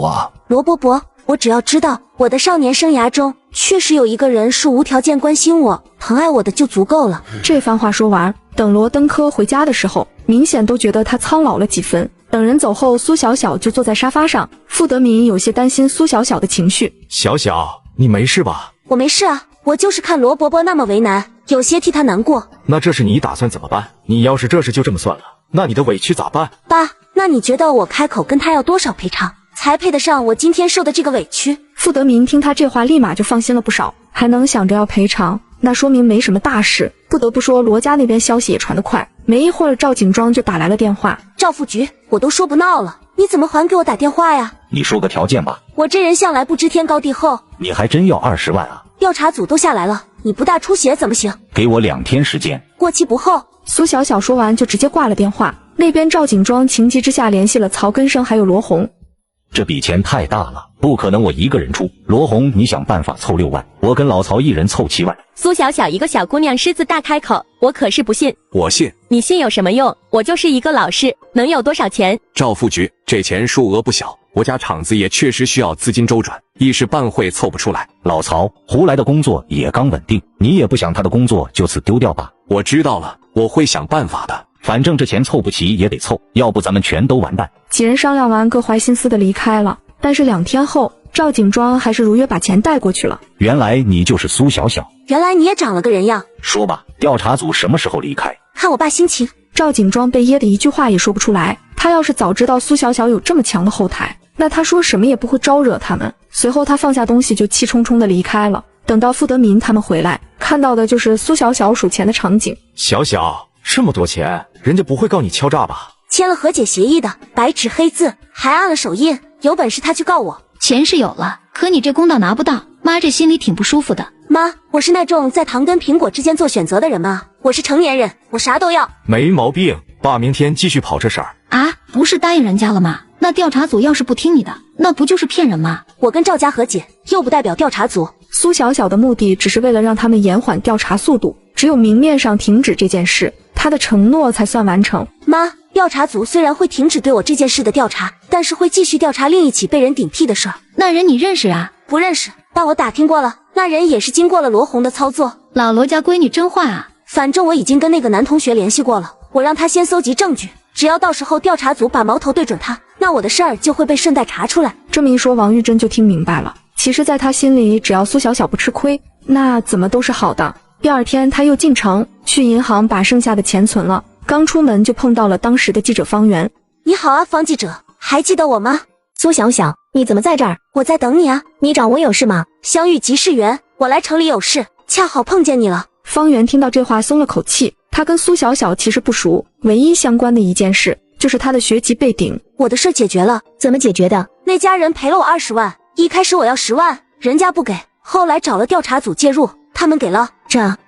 罗伯伯，我只要知道我的少年生涯中确实有一个人是无条件关心我、疼爱我的就足够了。这番话说完，等罗登科回家的时候，明显都觉得他苍老了几分。等人走后，苏小小就坐在沙发上。傅德民有些担心苏小小的情绪。小小，你没事吧？我没事啊，我就是看罗伯伯那么为难，有些替他难过。那这是你打算怎么办？你要是这事就这么算了，那你的委屈咋办？爸，那你觉得我开口跟他要多少赔偿，才配得上我今天受的这个委屈？傅德民听他这话，立马就放心了不少，还能想着要赔偿，那说明没什么大事。不得不说，罗家那边消息也传得快，没一会儿赵景庄就打来了电话。赵副局，我都说不闹了，你怎么还给我打电话呀？你说个条件吧。我这人向来不知天高地厚。你还真要20万啊？调查组都下来了，你不大出血怎么行？给我2天时间，过期不候。苏小小说完就直接挂了电话。那边赵景庄情急之下联系了曹根生还有罗红。这笔钱太大了，不可能我一个人出。罗红，你想办法凑6万，我跟老曹一人凑7万。苏小小一个小姑娘狮子大开口，我可是不信。我信。你信有什么用？我就是一个老师，能有多少钱？赵副局，这钱数额不小，我家厂子也确实需要资金周转，一时半会凑不出来。老曹，胡来的工作也刚稳定，你也不想他的工作就此丢掉吧？我知道了，我会想办法的。反正这钱凑不齐也得凑，要不咱们全都完蛋。几人商量完，各怀心思的离开了。但是2天后，赵景庄还是如约把钱带过去了。原来你就是苏小小，原来你也长了个人样。说吧，调查组什么时候离开？看我爸心情。赵景庄被噎得一句话也说不出来。他要是早知道苏小小有这么强的后台，那他说什么也不会招惹他们。随后他放下东西就气冲冲的离开了。等到傅德民他们回来，看到的就是苏小小数钱的场景。小小，这么多钱，人家不会告你敲诈吧？签了和解协议的，白纸黑字，还按了手印，有本事他去告我。钱是有了，可你这公道拿不到，妈这心里挺不舒服的。妈，我是那种在糖跟苹果之间做选择的人吗？我是成年人，我啥都要。没毛病，爸明天继续跑这事儿。啊，不是答应人家了吗？那调查组要是不听你的，那不就是骗人吗？我跟赵家和解，又不代表调查组。苏小小的目的只是为了让他们延缓调查速度，只有明面上停止这件事，他的承诺才算完成。妈，调查组虽然会停止对我这件事的调查，但是会继续调查另一起被人顶替的事儿。那人你认识啊？不认识，但我打听过了，那人也是经过了罗红的操作。老罗家闺女真坏啊！反正我已经跟那个男同学联系过了，我让他先搜集证据，只要到时候调查组把矛头对准他，那我的事儿就会被顺带查出来。这么一说，王玉珍就听明白了。其实在他心里，只要苏小小不吃亏，那怎么都是好的。第二天他又进城去银行把剩下的钱存了，刚出门就碰到了当时的记者方圆。你好啊，方记者，还记得我吗？苏小小，你怎么在这儿？我在等你啊。你找我有事吗？相遇即是缘，我来城里有事，恰好碰见你了。方圆听到这话松了口气，他跟苏小小其实不熟，唯一相关的一件事就是他的学籍被顶。我的事解决了。怎么解决的？那家人赔了我20万，一开始我要10万，人家不给，后来找了调查组介入，他们给了。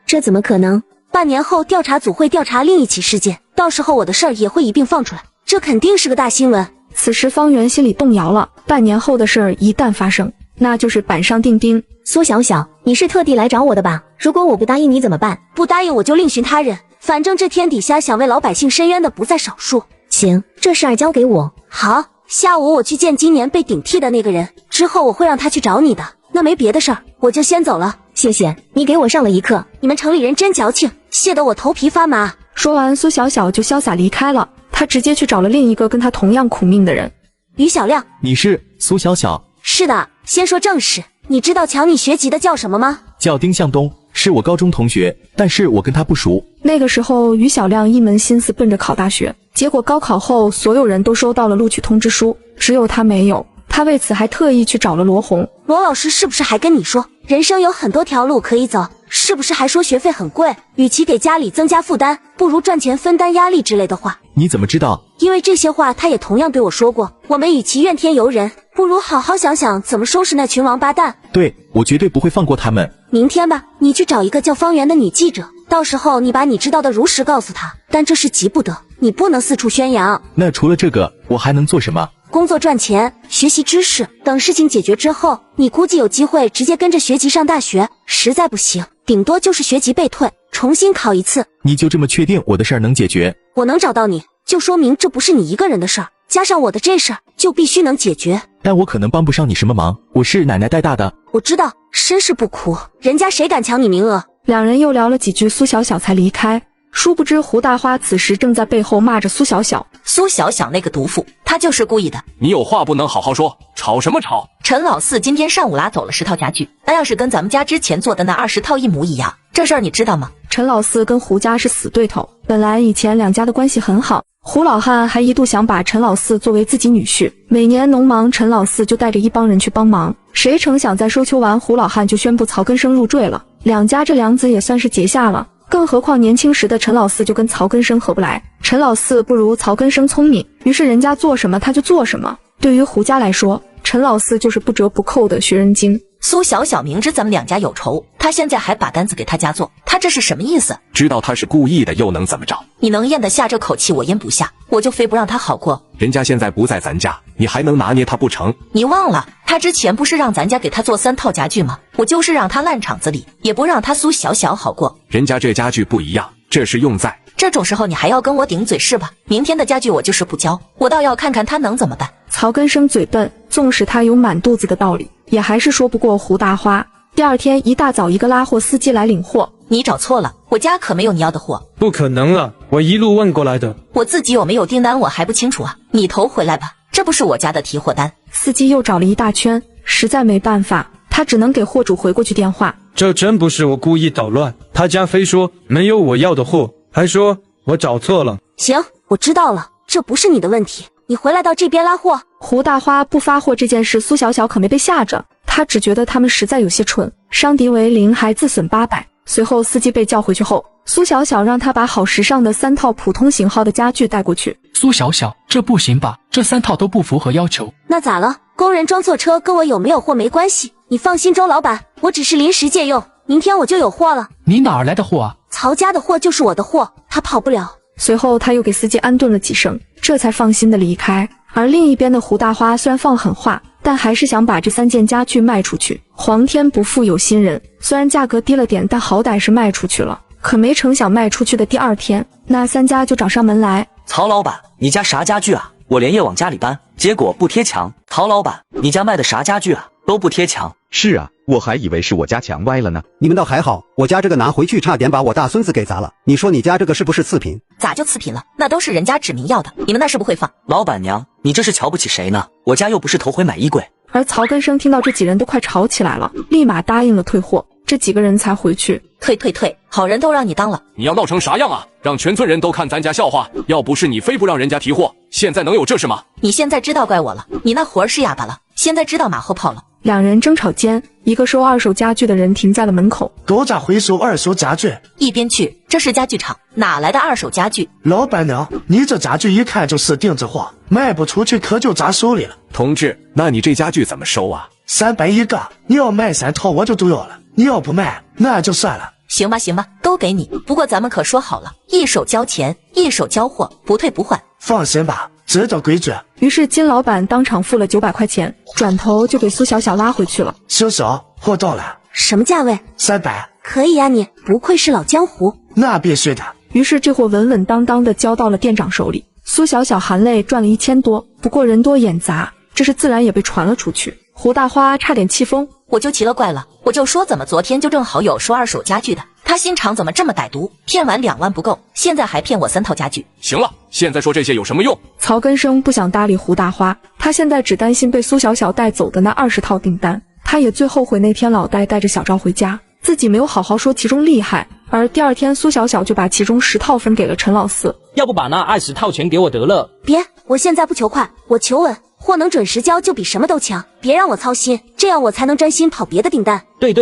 这怎么可能？半年后调查组会调查另一起事件，到时候我的事儿也会一并放出来，这肯定是个大新闻。此时方圆心里动摇了，半年后的事儿一旦发生，那就是板上钉钉。苏小小，你是特地来找我的吧？如果我不答应你怎么办？不答应我就另寻他人，反正这天底下想为老百姓伸冤的不在少数。行，这事儿交给我。好，下午我去见今年被顶替的那个人，之后我会让他去找你的。那没别的事儿，我就先走了。谢谢，你给我上了一课。你们城里人真矫情，谢得我头皮发麻。说完，苏小小就潇洒离开了。他直接去找了另一个跟他同样苦命的人。于小亮，你是苏小小？是的，先说正事，你知道抢你学籍的叫什么吗？叫丁向东，是我高中同学，但是我跟他不熟。那个时候，于小亮一门心思奔着考大学，结果高考后，所有人都收到了录取通知书，只有他没有。他为此还特意去找了罗红。罗老师是不是还跟你说，人生有很多条路可以走？是不是还说学费很贵，与其给家里增加负担，不如赚钱分担压力之类的话？你怎么知道？因为这些话他也同样对我说过。我们与其怨天尤人，不如好好想想怎么收拾那群王八蛋。对，我绝对不会放过他们。明天吧，你去找一个叫方圆的女记者，到时候你把你知道的如实告诉她，但这事急不得，你不能四处宣扬。那除了这个，我还能做什么？工作赚钱，学习知识，等事情解决之后，你估计有机会直接跟着学籍上大学，实在不行，顶多就是学籍被退，重新考一次。你就这么确定我的事儿能解决？我能找到你，就说明这不是你一个人的事儿，加上我的这事儿，就必须能解决。但我可能帮不上你什么忙，我是奶奶带大的。我知道，身世不苦，人家谁敢抢你名额？两人又聊了几句，苏小小才离开。殊不知胡大花此时正在背后骂着苏小小。苏小小那个毒妇，她就是故意的。你有话不能好好说，吵什么吵？陈老四今天上午拉走了10套家具，那要是跟咱们家之前做的那20套一模一样，这事儿你知道吗？陈老四跟胡家是死对头，本来以前两家的关系很好，胡老汉还一度想把陈老四作为自己女婿，每年农忙陈老四就带着一帮人去帮忙，谁成想在收秋完，胡老汉就宣布曹根生入赘了，两家这梁子也算是结下了。更何况年轻时的陈老四就跟曹根生合不来，陈老四不如曹根生聪明，于是人家做什么他就做什么。对于胡家来说，陈老四就是不折不扣的学人精。苏小小明知咱们两家有仇，他现在还把单子给他家做，他这是什么意思？知道他是故意的又能怎么着？你能咽得下这口气，我咽不下，我就非不让他好过。人家现在不在咱家，你还能拿捏他不成？你忘了他之前不是让咱家给他做3套家具吗？我就是让他烂场子里，也不让他苏小小好过。人家这家具不一样，这是用在这种时候，你还要跟我顶嘴是吧？明天的家具我就是不交，我倒要看看他能怎么办。曹根生嘴笨，纵使他有满肚子的道理，也还是说不过胡大花。第二天一大早，一个拉货司机来领货。你找错了，我家可没有你要的货。不可能了，我一路问过来的。我自己有没有订单我还不清楚啊，你头回来吧，这不是我家的提货单。司机又找了一大圈，实在没办法，他只能给货主回过去电话。这真不是我故意捣乱，他家非说没有我要的货，还说我找错了。行，我知道了，这不是你的问题，你回来到这边拉货。胡大花不发货这件事，苏小小可没被吓着，他只觉得他们实在有些蠢，伤敌为零还自损800。随后司机被叫回去后，苏小小让他把好时尚的3套普通型号的家具带过去。苏小小，这不行吧？这3套都不符合要求。那咋了？工人装错车跟我有没有货没关系，你放心，周老板，我只是临时借用，明天我就有货了。你哪儿来的货啊？曹家的货就是我的货，他跑不了。随后他又给司机安顿了几声，这才放心的离开。而另一边的胡大花虽然放狠话，但还是想把这3件家具卖出去。皇天不负有心人，虽然价格低了点，但好歹是卖出去了。可没成想卖出去的第2天，那3家就找上门来。曹老板，你家啥家具啊？我连夜往家里搬，结果不贴墙。曹老板，你家卖的啥家具啊？都不贴墙。是啊，我还以为是我家墙歪了呢。你们倒还好，我家这个拿回去差点把我大孙子给砸了。你说你家这个是不是次品？咋就次品了？那都是人家指明要的，你们那是不会放。老板娘，你这是瞧不起谁呢？我家又不是头回买衣柜。而曹根生听到这几人都快吵起来了，立马答应了退货。这几个人才回去。退，好人都让你当了。你要闹成啥样啊？让全村人都看咱家笑话。要不是你非不让人家提货，现在能有这事吗？你现在知道怪我了，你那活儿是哑巴了，现在知道马后炮了。两人争吵间，一个收2手家具的人停在了门口。多咋会收2手家具？一边去，这是家具厂，哪来的2手家具？老板娘，你这家具一看就是定制货，卖不出去可就砸手里了。同志，那你这家具怎么收啊？300一个，你要买3套我就要了，你要不卖那就算了。行吧，都给你。不过咱们可说好了，1手交钱，1手交货，不退不换。放心吧，知道规矩。于是金老板当场付了900块钱，转头就给苏小小拉回去了。小小，货到了。什么价位？300。可以呀，你不愧是老江湖。那必须的。于是这货稳稳当当的交到了店长手里。苏小小含泪赚了1000多，不过人多眼杂，这事自然也被传了出去。胡大花差点气疯。我就奇了怪了，我就说怎么昨天就正好有收2手家具的，他心肠怎么这么歹毒？骗完2万不够，现在还骗我3套家具。行了，现在说这些有什么用？曹根生不想搭理胡大花，他现在只担心被苏小小带走的那20套订单。他也最后悔那天老戴带着小赵回家，自己没有好好说其中厉害。而第2天苏小小就把其中10套分给了陈老四，要不把那20套全给我得了。别，我现在不求快，我求稳。货能准时交就比什么都强，别让我操心，这样我才能专心跑别的订单。对，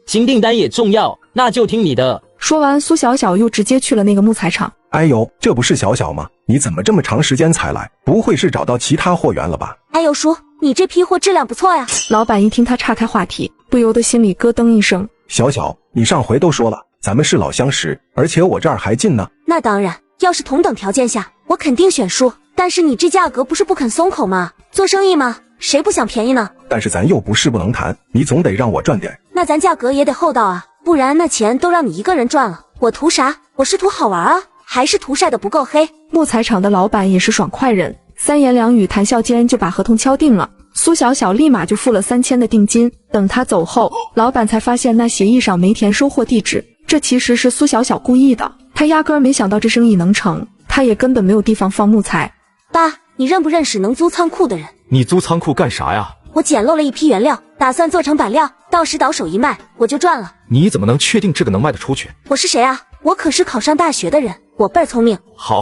新订单也重要，那就听你的。说完，苏小小又直接去了那个木材厂。哎呦，这不是小小吗？你怎么这么长时间才来？不会是找到其他货源了吧？哎呦叔，你这批货质量不错呀。老板一听他岔开话题，不由得心里咯噔一声。小小，你上回都说了，咱们是老相识，而且我这儿还近呢。那当然，要是同等条件下，我肯定选输。但是你这价格不是不肯松口吗？做生意嘛，谁不想便宜呢？但是咱又不是不能谈，你总得让我赚点。那咱价格也得厚道啊，不然那钱都让你一个人赚了，我图啥？我是图好玩啊，还是图晒得不够黑？木材厂的老板也是爽快人，3言2语谈笑间就把合同敲定了。苏小小立马就付了3000的定金。等他走后，老板才发现那协议上没填收货地址，这其实是苏小小故意的。他压根儿没想到这生意能成，他也根本没有地方放木材。爸，你认不认识能租仓库的人？你租仓库干啥呀？我捡漏了一批原料，打算做成板料，到时倒手一卖，我就赚了。你怎么能确定这个能卖得出去？我是谁啊？我可是考上大学的人，我倍儿聪明。好，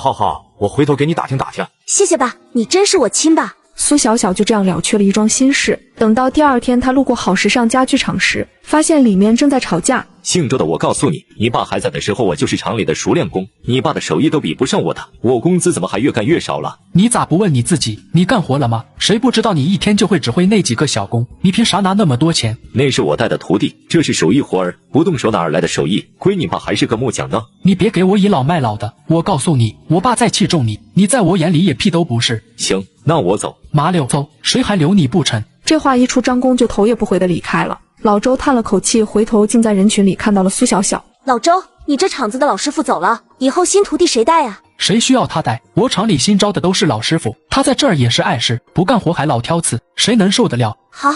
我回头给你打听打听。谢谢爸，你真是我亲爸。苏小小就这样了却了一桩心事。等到第2天，他路过好时尚家具厂时，发现里面正在吵架。姓周的，我告诉你，你爸还在的时候，我就是厂里的熟练工，你爸的手艺都比不上我的，我工资怎么还越干越少了？你咋不问你自己，你干活了吗？谁不知道你一天就会指挥那几个小工，你凭啥拿那么多钱？那是我带的徒弟，这是手艺活儿，不动手哪儿来的手艺？亏你爸还是个木匠呢！你别给我倚老卖老的，我告诉你，我爸再器重你，你在我眼里也屁都不是。行，那我走。麻溜走，谁还留你不成？这话一出，张工就头也不回的离开了。老周叹了口气，回头竟在人群里看到了苏小小。老周，你这厂子的老师傅走了，以后新徒弟谁带呀？谁需要他带？我厂里新招的都是老师傅，他在这儿也是碍事，不干活还老挑刺，谁能受得了？好，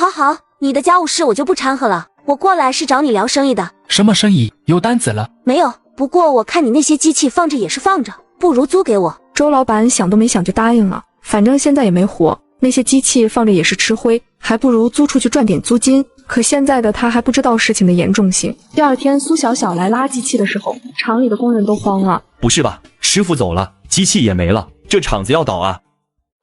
你的家务事我就不掺和了，我过来是找你聊生意的。什么生意？有单子了？没有，不过我看你那些机器放着也是放着，不如租给我。周老板想都没想就答应了，反正现在也没活，那些机器放着也是吃灰，还不如租出去赚点租金。可现在的他还不知道事情的严重性。第2天，苏小小来拉机器的时候，厂里的工人都慌了。不是吧，师傅走了，机器也没了，这厂子要倒啊！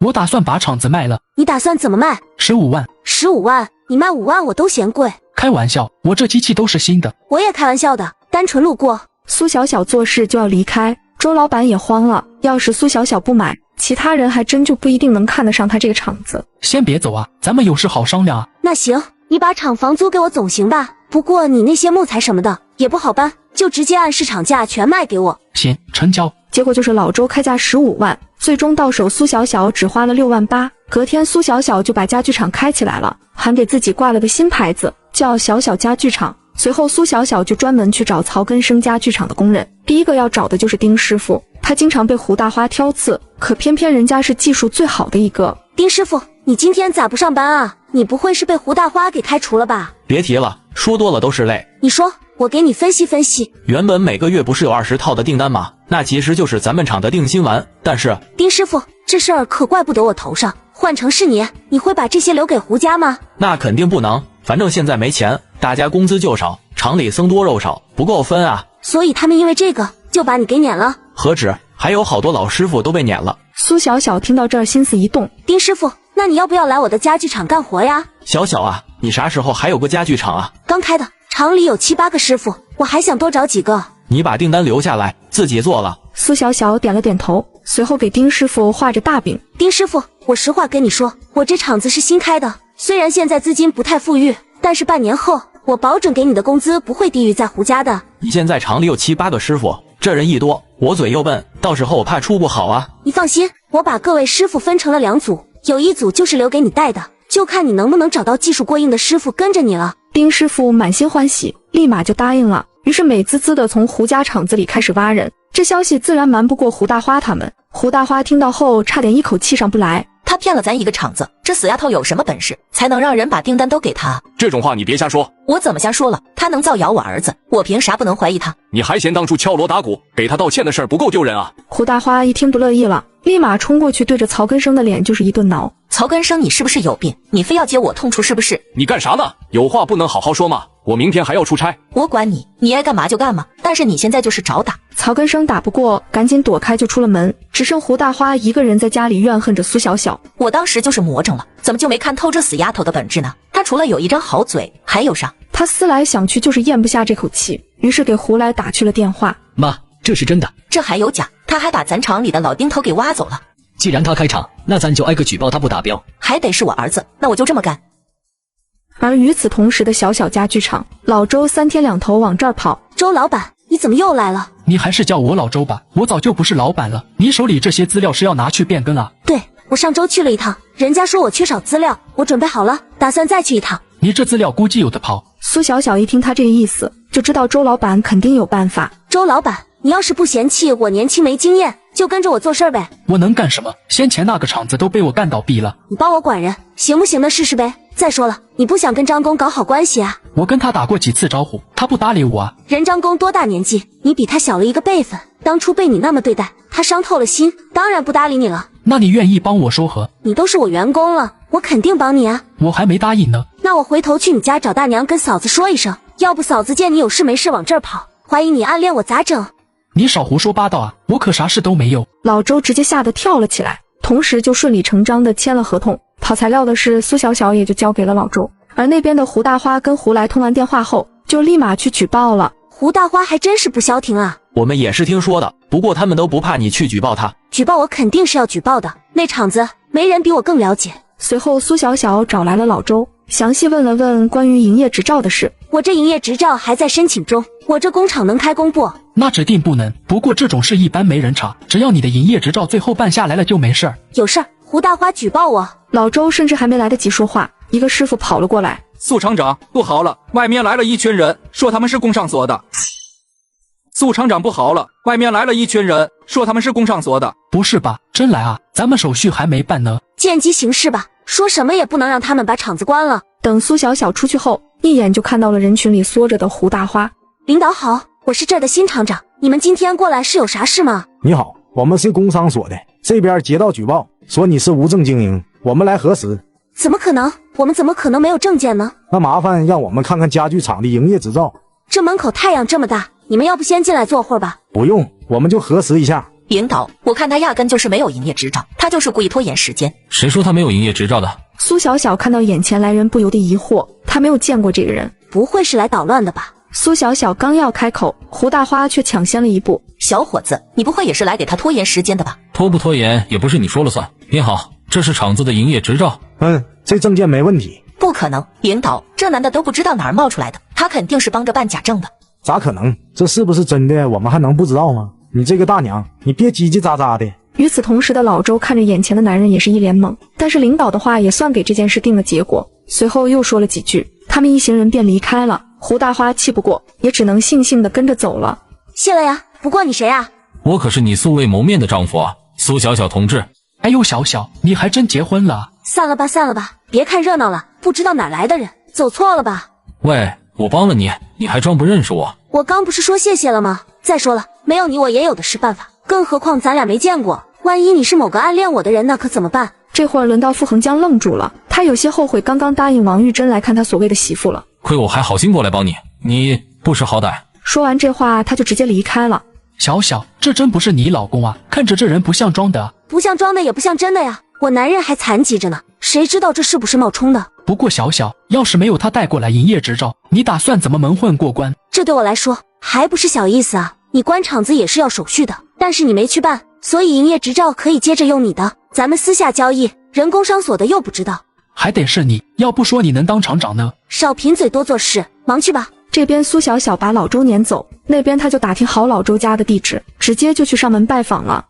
我打算把厂子卖了。你打算怎么卖？15万。15万？你卖5万我都嫌贵。开玩笑，我这机器都是新的。我也开玩笑的，单纯路过。苏小小做事就要离开，周老板也慌了，要是苏小小不买，其他人还真就不一定能看得上他这个厂子。先别走啊，咱们有事好商量啊。那行，你把厂房租给我总行吧？不过你那些木材什么的也不好搬，就直接按市场价全卖给我。行，成交。结果就是老周开价15万，最终到手苏小小只花了6万8。隔天苏小小就把家具厂开起来了，还给自己挂了个新牌子，叫小小家具厂。随后苏小小就专门去找曹根生家具厂的工人，第一个要找的就是丁师傅。他经常被胡大花挑刺，可偏偏人家是技术最好的一个。丁师傅，你今天咋不上班啊？你不会是被胡大花给开除了吧？别提了，说多了都是泪。你说，我给你分析分析。原本每个月不是有20套的订单吗？那其实就是咱们厂的定心丸。但是丁师傅，这事儿可怪不得我头上，换成是你，你会把这些留给胡家吗？那肯定不能，反正现在没钱，大家工资就少，厂里僧多肉少，不够分啊。所以他们因为这个就把你给撵了？何止，还有好多老师傅都被撵了。苏小小听到这儿心思一动，丁师傅，那你要不要来我的家具厂干活呀？小小啊，你啥时候还有个家具厂啊？刚开的，厂里有7、8个师傅，我还想多找几个。你把订单留下来，自己做了。苏小小点了点头，随后给丁师傅画着大饼。丁师傅，我实话跟你说，我这厂子是新开的，虽然现在资金不太富裕，但是半年后我保准给你的工资不会低于在胡家的。你现在厂里有7、8个师傅，这人一多，我嘴又笨，到时候我怕出不好啊。你放心，我把各位师傅分成了2组，有一组就是留给你带的，就看你能不能找到技术过硬的师傅跟着你了。丁师傅满心欢喜，立马就答应了。于是美滋滋的从胡家厂子里开始挖人，这消息自然瞒不过胡大花他们。胡大花听到后差点一口气上不来，他骗了咱一个厂子，这死丫头有什么本事才能让人把订单都给他？这种话你别瞎说。我怎么瞎说了？他能造谣我儿子，我凭啥不能怀疑他？你还嫌当初敲锣打鼓给他道歉的事儿不够丢人啊？胡大花一听不乐意了，立马冲过去对着曹根生的脸就是一顿挠。曹根生，你是不是有病？你非要揭我痛处是不是？你干啥呢？有话不能好好说吗？我明天还要出差。我管你，你爱干嘛就干嘛，但是你现在就是找打。曹根生打不过，赶紧躲开就出了门，只剩胡大花一个人在家里怨恨着苏小小。我当时就是魔怔了，怎么就没看透这死丫头的本质呢？她除了有一张好嘴，还有啥？他思来想去就是咽不下这口气，于是给胡来打去了电话。妈，这是真的？这还有假？他还把咱厂里的老丁头给挖走了。既然他开厂，那咱就挨个举报他不达标。还得是我儿子，那我就这么干。而与此同时的小小家具厂，老周3天2头往这儿跑。周老板，你怎么又来了？你还是叫我老周吧，我早就不是老板了。你手里这些资料是要拿去变更啊？对，我上周去了一趟，人家说我缺少资料，我准备好了，打算再去一趟。你这资料估计有的跑。苏小小一听他这个意思，就知道周老板肯定有办法。周老板，你要是不嫌弃我年轻没经验，就跟着我做事呗。我能干什么？先前那个厂子都被我干倒闭了。你帮我管人，行不行的试试呗。再说了，你不想跟张工搞好关系啊？我跟他打过几次招呼，他不搭理我啊。人张工多大年纪，你比他小了1个辈分，当初被你那么对待，他伤透了心，当然不搭理你了。那你愿意帮我说和？你都是我员工了，我肯定帮你啊。我还没答应呢。那我回头去你家找大娘跟嫂子说一声，要不嫂子见你有事没事往这儿跑，怀疑你暗恋我咋整？你少胡说八道啊，我可啥事都没有。老周直接吓得跳了起来，同时就顺理成章的签了合同。跑材料的事苏小小也就交给了老周，而那边的胡大花跟胡来通完电话后，就立马去举报了。胡大花还真是不消停啊。我们也是听说的，不过他们都不怕你去举报他。举报我肯定是要举报的，那厂子没人比我更了解。随后苏小小找来了老周，详细问了问关于营业执照的事。我这营业执照还在申请中，我这工厂能开工不？那指定不能，不过这种事一般没人查，只要你的营业执照最后办下来了就没事儿。有事儿，胡大花举报我。老周甚至还没来得及说话，一个师傅跑了过来。苏厂长，不好了，外面来了一群人，说他们是工商所的。苏厂长不好了，外面来了一群人，说他们是工商所的。不是吧？真来啊？咱们手续还没办呢。见机行事吧，说什么也不能让他们把厂子关了。等苏小小出去后，一眼就看到了人群里缩着的胡大花。领导好，我是这儿的新厂长，你们今天过来是有啥事吗？你好，我们是工商所的，这边接到举报，说你是无证经营，我们来核实。怎么可能？我们怎么可能没有证件呢？那麻烦让我们看看家具厂的营业执照。这门口太阳这么大，你们要不先进来坐会儿吧？不用，我们就核实一下。领导，我看他压根就是没有营业执照，他就是故意拖延时间。谁说他没有营业执照的？苏小小看到眼前来人不由得疑惑，他没有见过这个人，不会是来捣乱的吧？苏小小刚要开口，胡大花却抢先了一步。小伙子，你不会也是来给他拖延时间的吧？拖不拖延也不是你说了算。您好，这是厂子的营业执照。这证件没问题，不可能，领导，这男的都不知道哪儿冒出来的，他肯定是帮着办假证的。咋可能？这是不是真的？我们还能不知道吗？你这个大娘，你别叽叽喳喳的。与此同时的老周看着眼前的男人也是一脸懵，但是领导的话也算给这件事定了结果。随后又说了几句，他们一行人便离开了。胡大花气不过，也只能悻悻地跟着走了。谢了呀，不过你谁啊？我可是你素未谋面的丈夫啊，苏小小同志。哎呦，小小，你还真结婚了？散了吧，散了吧，别看热闹了，不知道哪来的人，走错了吧？喂，我帮了你，你还装不认识我？我刚不是说谢谢了吗？再说了，没有你我也有的是办法，更何况咱俩没见过，万一你是某个暗恋我的人，那可怎么办？这会儿轮到傅恒江愣住了，他有些后悔刚刚答应王玉珍来看他所谓的媳妇了。亏我还好心过来帮你，你不识好歹。说完这话，他就直接离开了。小小，这真不是你老公啊，看着这人不像装的。不像装的也不像真的呀，我男人还残疾着呢，谁知道这是不是冒充的？不过小小，要是没有他带过来营业执照，你打算怎么蒙混过关？这对我来说还不是小意思啊，你关厂子也是要手续的，但是你没去办，所以营业执照可以接着用你的，咱们私下交易，人工商所的又不知道。还得是你，要不说你能当厂长呢。少贫嘴多做事，忙去吧。这边苏小小把老周撵走，那边他就打听好老周家的地址，直接就去上门拜访了。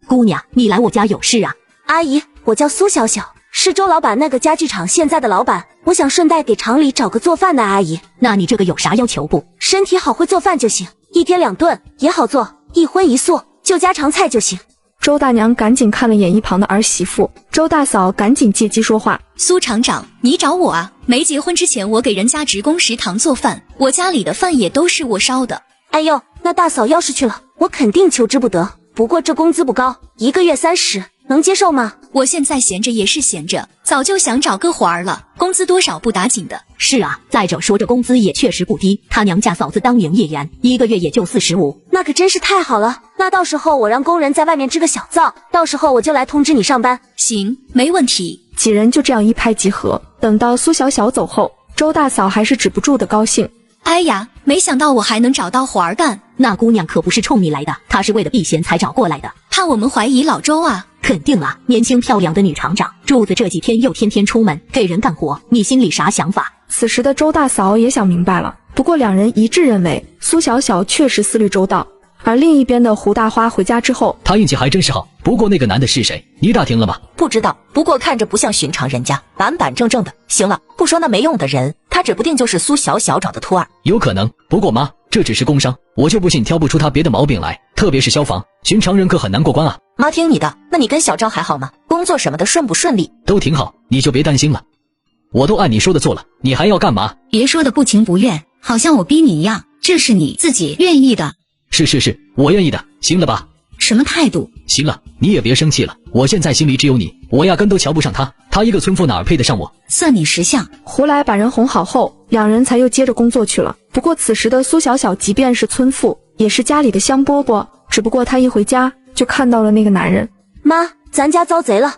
姑娘，你来我家有事啊？阿姨，我叫苏小小，是周老板那个家具厂现在的老板，我想顺带给厂里找个做饭的阿姨。那你这个有啥要求不？身体好，会做饭就行，1天2顿也好做，一荤一素就家常菜就行。周大娘赶紧看了眼一旁的儿媳妇，周大嫂赶紧借机说话。苏厂长，你找我啊？没结婚之前我给人家职工食堂做饭，我家里的饭也都是我烧的。哎呦，那大嫂要是去了，我肯定求之不得。不过这工资不高，1个月30，能接受吗？我现在闲着也是闲着，早就想找个活儿了，工资多少不打紧的。是啊，再者说这工资也确实不低，他娘家嫂子当营业员，1个月也就45，那可真是太好了。那到时候我让工人在外面支个小灶，到时候我就来通知你上班。行，没问题。几人就这样一拍即合。等到苏小小走后，周大嫂还是止不住的高兴。哎呀，没想到我还能找到活儿干。那姑娘可不是冲你来的，她是为了避嫌才找过来的。怕我们怀疑老周啊？肯定啊，年轻漂亮的女厂长，柱子这几天又天天出门给人干活，你心里啥想法？此时的周大嫂也想明白了，不过两人一致认为苏小小确实思虑周到。而另一边的胡大花回家之后，他运气还真是好。不过那个男的是谁？你打听了吗？不知道，不过看着不像寻常人家，板板正正的。行了，不说那没用的人，他指不定就是苏小小找的托儿。有可能，不过妈，这只是工伤，我就不信挑不出他别的毛病来。特别是消防，寻常人可很难过关啊。妈听你的，那你跟小赵还好吗？工作什么的顺不顺利？都挺好，你就别担心了。我都按你说的做了，你还要干嘛？别说的不情不愿，好像我逼你一样，这是你自己愿意的。是，我愿意的，行了吧？什么态度？行了，你也别生气了，我现在心里只有你，我压根都瞧不上他一个村妇哪儿配得上我？算你识相。胡来把人哄好后，两人才又接着工作去了。不过此时的苏小小即便是村妇，也是家里的香饽饽，只不过她一回家就看到了那个男人。妈，咱家遭贼了！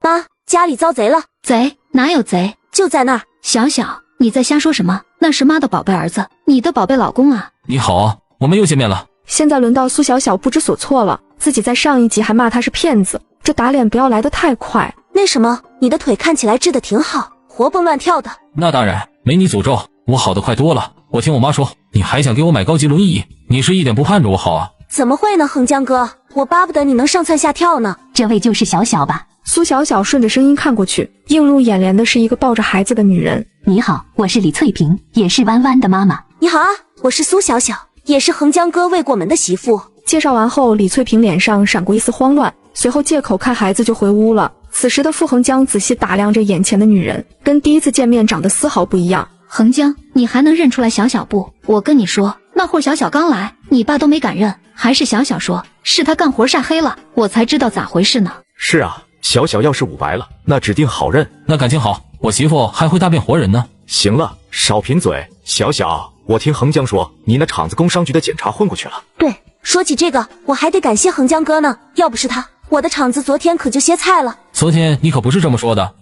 妈，家里遭贼了！贼？哪有贼？就在那儿。小小，你在瞎说什么？那是妈的宝贝儿子，你的宝贝老公啊！你好啊，我们又见面了。现在轮到苏小小不知所措了，自己在上一集还骂他是骗子，这打脸不要来得太快。那什么，你的腿看起来治得挺好，活蹦乱跳的。那当然，没你诅咒，我好得快多了。我听我妈说，你还想给我买高级轮椅，你是一点不盼着我好啊？怎么会呢，横江哥，我巴不得你能上蹿下跳呢。这位就是小小吧？苏小小顺着声音看过去，映入眼帘的是一个抱着孩子的女人。你好，我是李翠萍，也是弯弯的妈妈。你好啊，我是苏小小，也是横江哥未过门的媳妇。介绍完后，李翠萍脸上闪过一丝慌乱，随后借口看孩子就回屋了。此时的傅恒江仔细打量着眼前的女人，跟第一次见面长得丝毫不一样。恒江，你还能认出来小小不？我跟你说，那会儿小小刚来，你爸都没敢认，还是小小说是他干活晒黑了，我才知道咋回事呢。是啊，小小要是捂白了，那指定好认。那感情好，我媳妇还会大变活人呢。行了，少贫嘴。小小，我听横江说你那厂子工商局的检查混过去了。对，说起这个，我还得感谢横江哥呢，要不是他，我的厂子昨天可就歇菜了。昨天你可不是这么说的。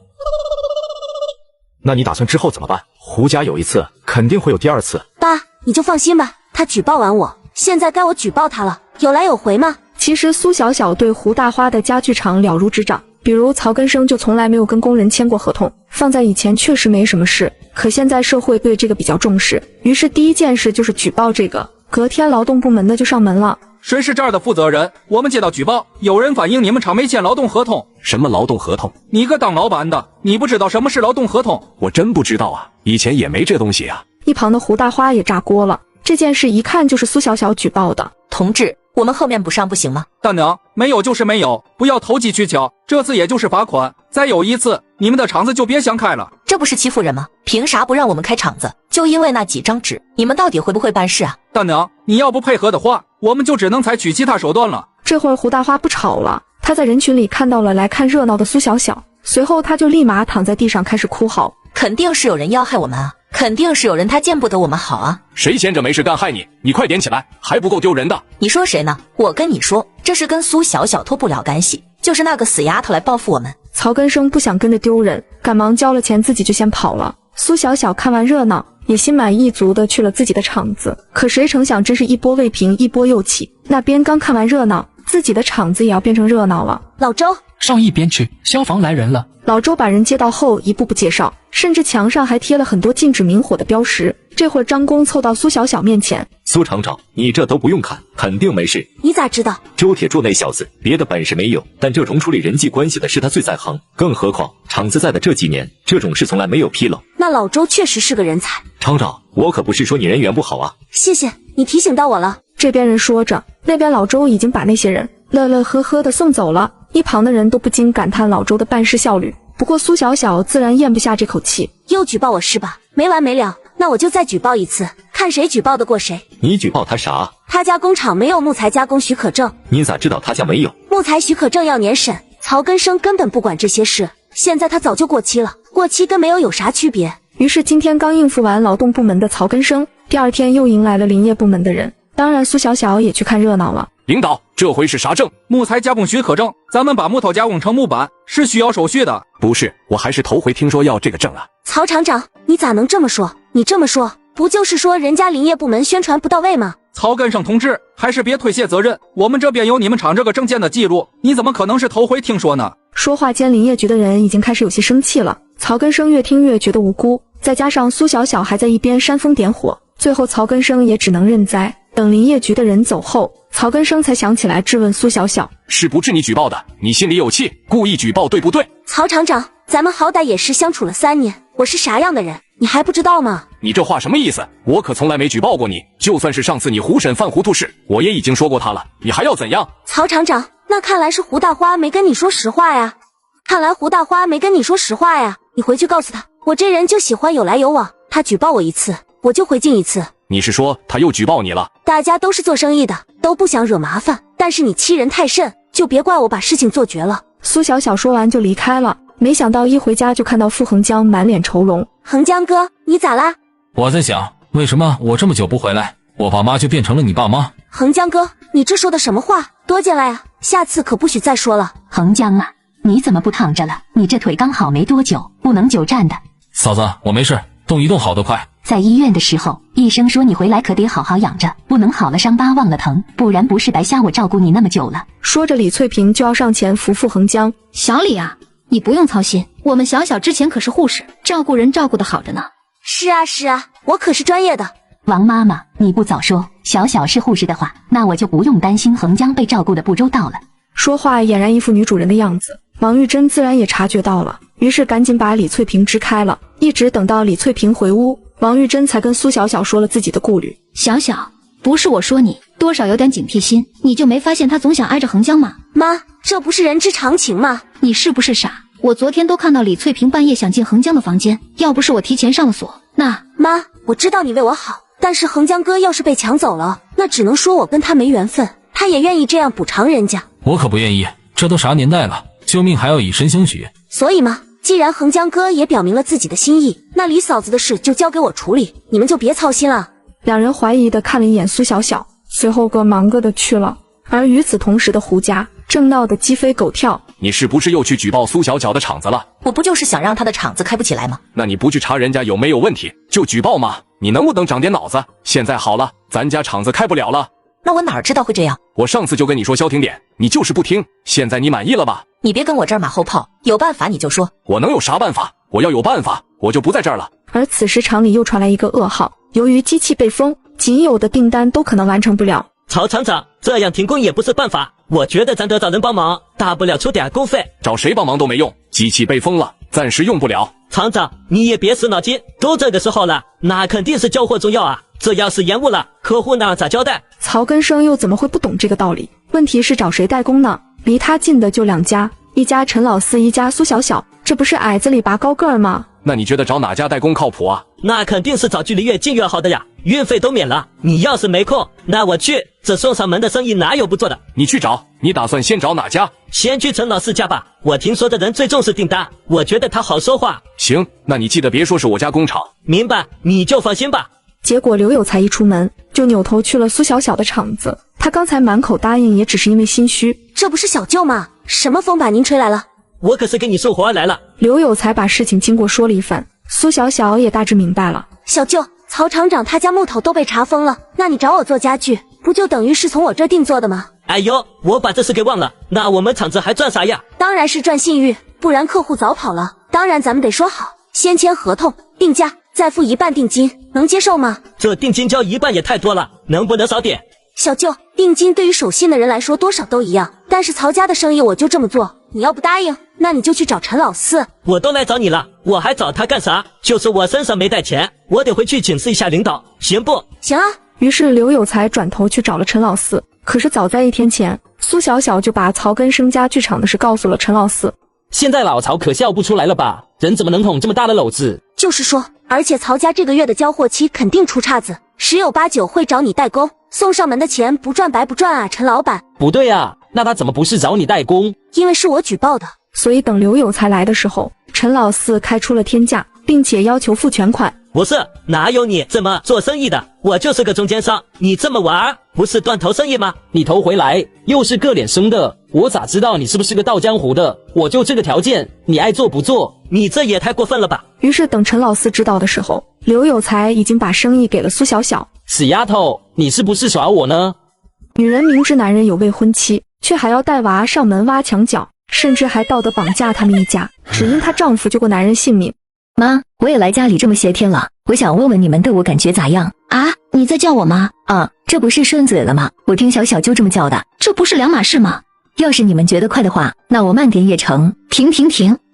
那你打算之后怎么办？胡家有一次，肯定会有第二次。爸，你就放心吧，他举报完我，现在该我举报他了，有来有回嘛。其实苏小小对胡大花的家具厂了如指掌，比如曹根生就从来没有跟工人签过合同，放在以前确实没什么事，可现在社会对这个比较重视，于是第一件事就是举报这个。隔天劳动部门的就上门了。谁是这儿的负责人？我们接到举报，有人反映你们厂没签劳动合同。什么劳动合同？你个当老板的，你不知道什么是劳动合同？我真不知道啊，以前也没这东西啊。一旁的胡大花也炸锅了，这件事一看就是苏小小举报的。同志，我们后面补上不行吗？大娘，没有就是没有，不要投机取巧，这次也就是罚款，再有一次，你们的厂子就别想开了。这不是欺负人吗？凭啥不让我们开厂子？就因为那几张纸，你们到底会不会办事啊？大娘，你要不配合的话，我们就只能采取其他手段了。这会儿胡大花不吵了，他在人群里看到了来看热闹的苏小小，随后他就立马躺在地上开始哭嚎。肯定是有人要害我们啊，肯定是有人他见不得我们好啊。谁闲着没事干害你？你快点起来，还不够丢人的。你说谁呢？我跟你说，这是跟苏小小脱不了干系，就是那个死丫头来报复我们。曹根生不想跟着丢人，赶忙交了钱自己就先跑了。苏小小看完热闹，也心满意足的去了自己的厂子，可谁成想真是一波未平一波又起，那边刚看完热闹，自己的厂子也要变成热闹了。老周，上一边去，消防来人了。老周把人接到后一步步介绍，甚至墙上还贴了很多禁止明火的标识。这会儿张工凑到苏小小面前，苏厂长，你这都不用看，肯定没事。你咋知道？周铁柱那小子别的本事没有，但这种处理人际关系的事他最在行，更何况厂子在的这几年，这种事从来没有纰漏。那老周确实是个人才。厂长，我可不是说你人缘不好啊。谢谢你提醒到我了。这边人说着，那边老周已经把那些人乐乐呵呵的送走了，一旁的人都不禁感叹老周的办事效率。不过苏小小自然咽不下这口气，又举报我是吧？没完没了，那我就再举报一次，看谁举报得过谁。你举报他啥？他家工厂没有木材加工许可证。你咋知道他家没有？木材许可证要年审，曹根生根本不管这些事，现在他早就过期了，过期跟没有啥区别。于是今天刚应付完劳动部门的曹根生，第二天又迎来了林业部门的人，当然苏小小也去看热闹了。领导，这回是啥证？木材加工许可证，咱们把木头加工成木板是需要手续的。不是，我还是头回听说要这个证啊。曹厂长，你咋能这么说？你这么说，不就是说人家林业部门宣传不到位吗？曹根生同志，还是别推卸责任，我们这边有你们厂这个证件的记录，你怎么可能是头回听说呢？说话间，林业局的人已经开始有些生气了。曹根生越听越觉得无辜，再加上苏小小还在一边煽风点火，最后曹根生也只能认栽。等林业局的人走后，曹根生才想起来质问苏小小，是不是你举报的？你心里有气，故意举报对不对？曹厂长，咱们好歹也是相处了3年，我是啥样的人你还不知道吗？你这话什么意思？我可从来没举报过你，就算是上次你胡审犯糊涂事，我也已经说过他了，你还要怎样？曹厂长，那看来是胡大花没跟你说实话呀。你回去告诉他，我这人就喜欢有来有往，他举报我一次，我就回敬一次。你是说他又举报你了？大家都是做生意的，都不想惹麻烦，但是你欺人太甚，就别怪我把事情做绝了。苏小小说完就离开了，没想到一回家就看到傅恒江满脸愁容。恒江哥，你咋啦？我在想，为什么我这么久不回来，我爸妈就变成了你爸妈？恒江哥，你这说的什么话？多进来啊，下次可不许再说了。恒江啊，你怎么不躺着了？你这腿刚好没多久，不能久站的。嫂子，我没事，动一动好得快。在医院的时候，医生说你回来可得好好养着，不能好了伤疤忘了疼，不然不是白瞎我照顾你那么久了。说着，李翠萍就要上前扶傅恒江。小李啊，你不用操心，我们小小之前可是护士，照顾人照顾得好着呢。是啊，我可是专业的。王妈妈，你不早说小小是护士的话，那我就不用担心恒江被照顾得不周到了。说话俨然一副女主人的样子，王玉珍自然也察觉到了，于是赶紧把李翠萍支开了。一直等到李翠萍回屋，王玉珍才跟苏小小说了自己的顾虑。小小，不是我说你，多少有点警惕心，你就没发现他总想挨着恒江吗？妈，这不是人之常情吗？你是不是傻？我昨天都看到李翠萍半夜想进恒江的房间，要不是我提前上了锁，那……妈，我知道你为我好，但是恒江哥要是被抢走了，那只能说我跟他没缘分，他也愿意这样补偿人家。我可不愿意，这都啥年代了，救命还要以身相许。所以嘛，既然恒江哥也表明了自己的心意，那李嫂子的事就交给我处理，你们就别操心了。两人怀疑的看了一眼苏小小，随后各忙各的去了。而与此同时的胡家正闹得鸡飞狗跳。你是不是又去举报苏小小的厂子了？我不就是想让他的厂子开不起来吗？那你不去查人家有没有问题，就举报吗？你能不能长点脑子？现在好了，咱家厂子开不了了。那我哪知道会这样？我上次就跟你说消停点，你就是不听，现在你满意了吧？你别跟我这儿马后炮，有办法你就说。我能有啥办法？我要有办法，我就不在这儿了。而此时厂里又传来一个噩耗，由于机器被封，仅有的订单都可能完成不了。曹厂长，这样停工也不是办法，我觉得咱得找人帮忙，大不了出点工费。找谁帮忙都没用，机器被封了，暂时用不了。厂长，你也别死脑筋，都这个时候了，那肯定是交货重要啊，这要是延误了，客户那咋交代？曹根生又怎么会不懂这个道理？问题是找谁代工呢？离他近的就2家，一家陈老四，一家苏小小，这不是矮子里拔高个儿吗？那你觉得找哪家代工靠谱啊？那肯定是找距离越近越好的呀，运费都免了。你要是没空，那我去，这送上门的生意哪有不做的？你去找，你打算先找哪家？先去陈老四家吧，我听说这人最重视订单，我觉得他好说话。行，那你记得别说是我家工厂。明白，你就放心吧。结果刘有才一出门就扭头去了苏小小的厂子，他刚才满口答应也只是因为心虚。这不是小舅吗？什么风把您吹来了？我可是给你送活来了。刘有才把事情经过说了一番，苏小小也大致明白了。小舅，曹厂长他家木头都被查封了，那你找我做家具，不就等于是从我这定做的吗？哎呦，我把这事给忘了，那我们厂子还赚啥呀？当然是赚信誉，不然客户早跑了。当然咱们得说好，先签合同，定价，再付1半定金，能接受吗？这定金交1半也太多了，能不能少点？小舅，定金对于守信的人来说多少都一样，但是曹家的生意我就这么做，你要不答应，那你就去找陈老四。我都来找你了，我还找他干啥？就是我身上没带钱，我得回去请示一下领导，行不？行啊。于是刘有才转头去找了陈老四，可是早在1天前，苏小小就把曹根生家具厂的事告诉了陈老四。现在老曹可笑不出来了吧？人怎么能捅这么大的篓子？就是说，而且曹家这个月的交货期肯定出岔子，十有八九会找你代工，送上门的钱不赚白不赚啊，陈老板。不对啊，那他怎么不是找你代工？因为是我举报的。所以等刘有才来的时候，陈老四开出了天价，并且要求付全款。不是，哪有你这么做生意的？我就是个中间商，你这么玩不是断头生意吗？你头回来又是个脸生的，我咋知道你是不是个倒江湖的？我就这个条件，你爱做不做？你这也太过分了吧！于是等陈老四知道的时候，刘有才已经把生意给了苏小小。死丫头，你是不是耍我呢？女人明知男人有未婚妻，却还要带娃上门挖墙脚，甚至还道德绑架他们一家，只因她丈夫救过男人性命。妈，我也来家里这么些天了，我想问问你们对我感觉咋样啊？你在叫我妈啊？这不是顺嘴了吗？我听小小就这么叫的，这不是两码事吗？要是你们觉得快的话，那我慢点也成。停！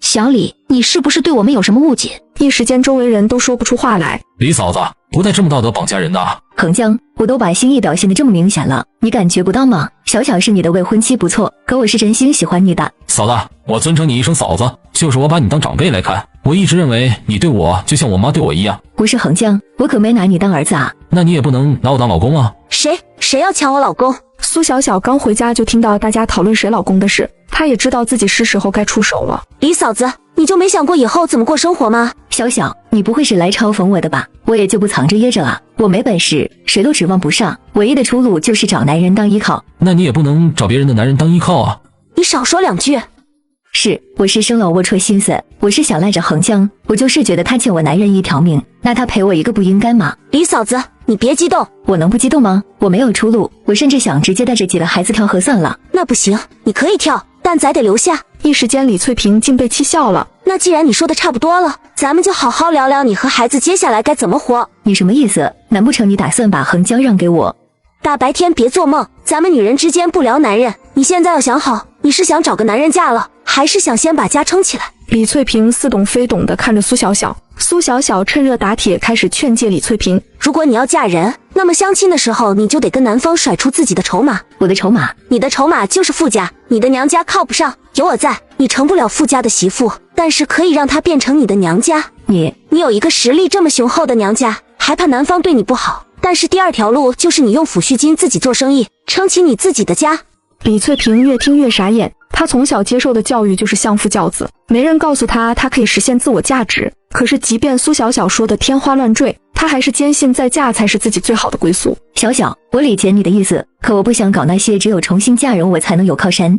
小李，你是不是对我们有什么误解？一时间周围人都说不出话来。李嫂子，不带这么道德绑架人的啊！恒江，我都把心意表现得这么明显了，你感觉不到吗？小小是你的未婚妻不错，可我是真心喜欢你的。嫂子，我尊称你一声嫂子，就是我把你当长辈来看。我一直认为你对我就像我妈对我一样。不是恒江，我可没拿你当儿子啊。那你也不能拿我当老公啊。谁要抢我老公？苏小小刚回家就听到大家讨论谁老公的事，她也知道自己是时候该出手了。李嫂子，你就没想过以后怎么过生活吗？小小，你不会是来嘲讽我的吧？我也就不藏着掖着啊，我没本事，谁都指望不上，唯一的出路就是找男人当依靠。那你也不能找别人的男人当依靠啊。你少说两句。我是生了龌龊心思，我是想赖着恒江，我就是觉得他欠我男人一条命，那他赔我一个不应该吗？李嫂子，你别激动。我能不激动吗？我没有出路，我甚至想直接带着几个孩子跳河算了。那不行，你可以跳，但咱得留下。一时间李翠萍竟被气笑了。那既然你说的差不多了，咱们就好好聊聊你和孩子接下来该怎么活。你什么意思？难不成你打算把恒江让给我？大白天别做梦，咱们女人之间不聊男人。你现在要想好，你是想找个男人嫁了，还是想先把家撑起来？李翠萍似懂非懂地看着苏小小，苏小小趁热打铁，开始劝诫李翠萍：如果你要嫁人，那么相亲的时候你就得跟男方甩出自己的筹码。我的筹码？你的筹码就是傅家，你的娘家靠不上，有我在，你成不了傅家的媳妇，但是可以让她变成你的娘家。你有一个实力这么雄厚的娘家，还怕男方对你不好？但是第二条路就是你用抚恤金自己做生意，撑起你自己的家。李翠萍越听越傻眼，她从小接受的教育就是相夫教子，没人告诉她可以实现自我价值。可是即便苏小小说的天花乱坠，她还是坚信再嫁才是自己最好的归宿。小小，我理解你的意思，可我不想搞那些只有重新嫁人我才能有靠山。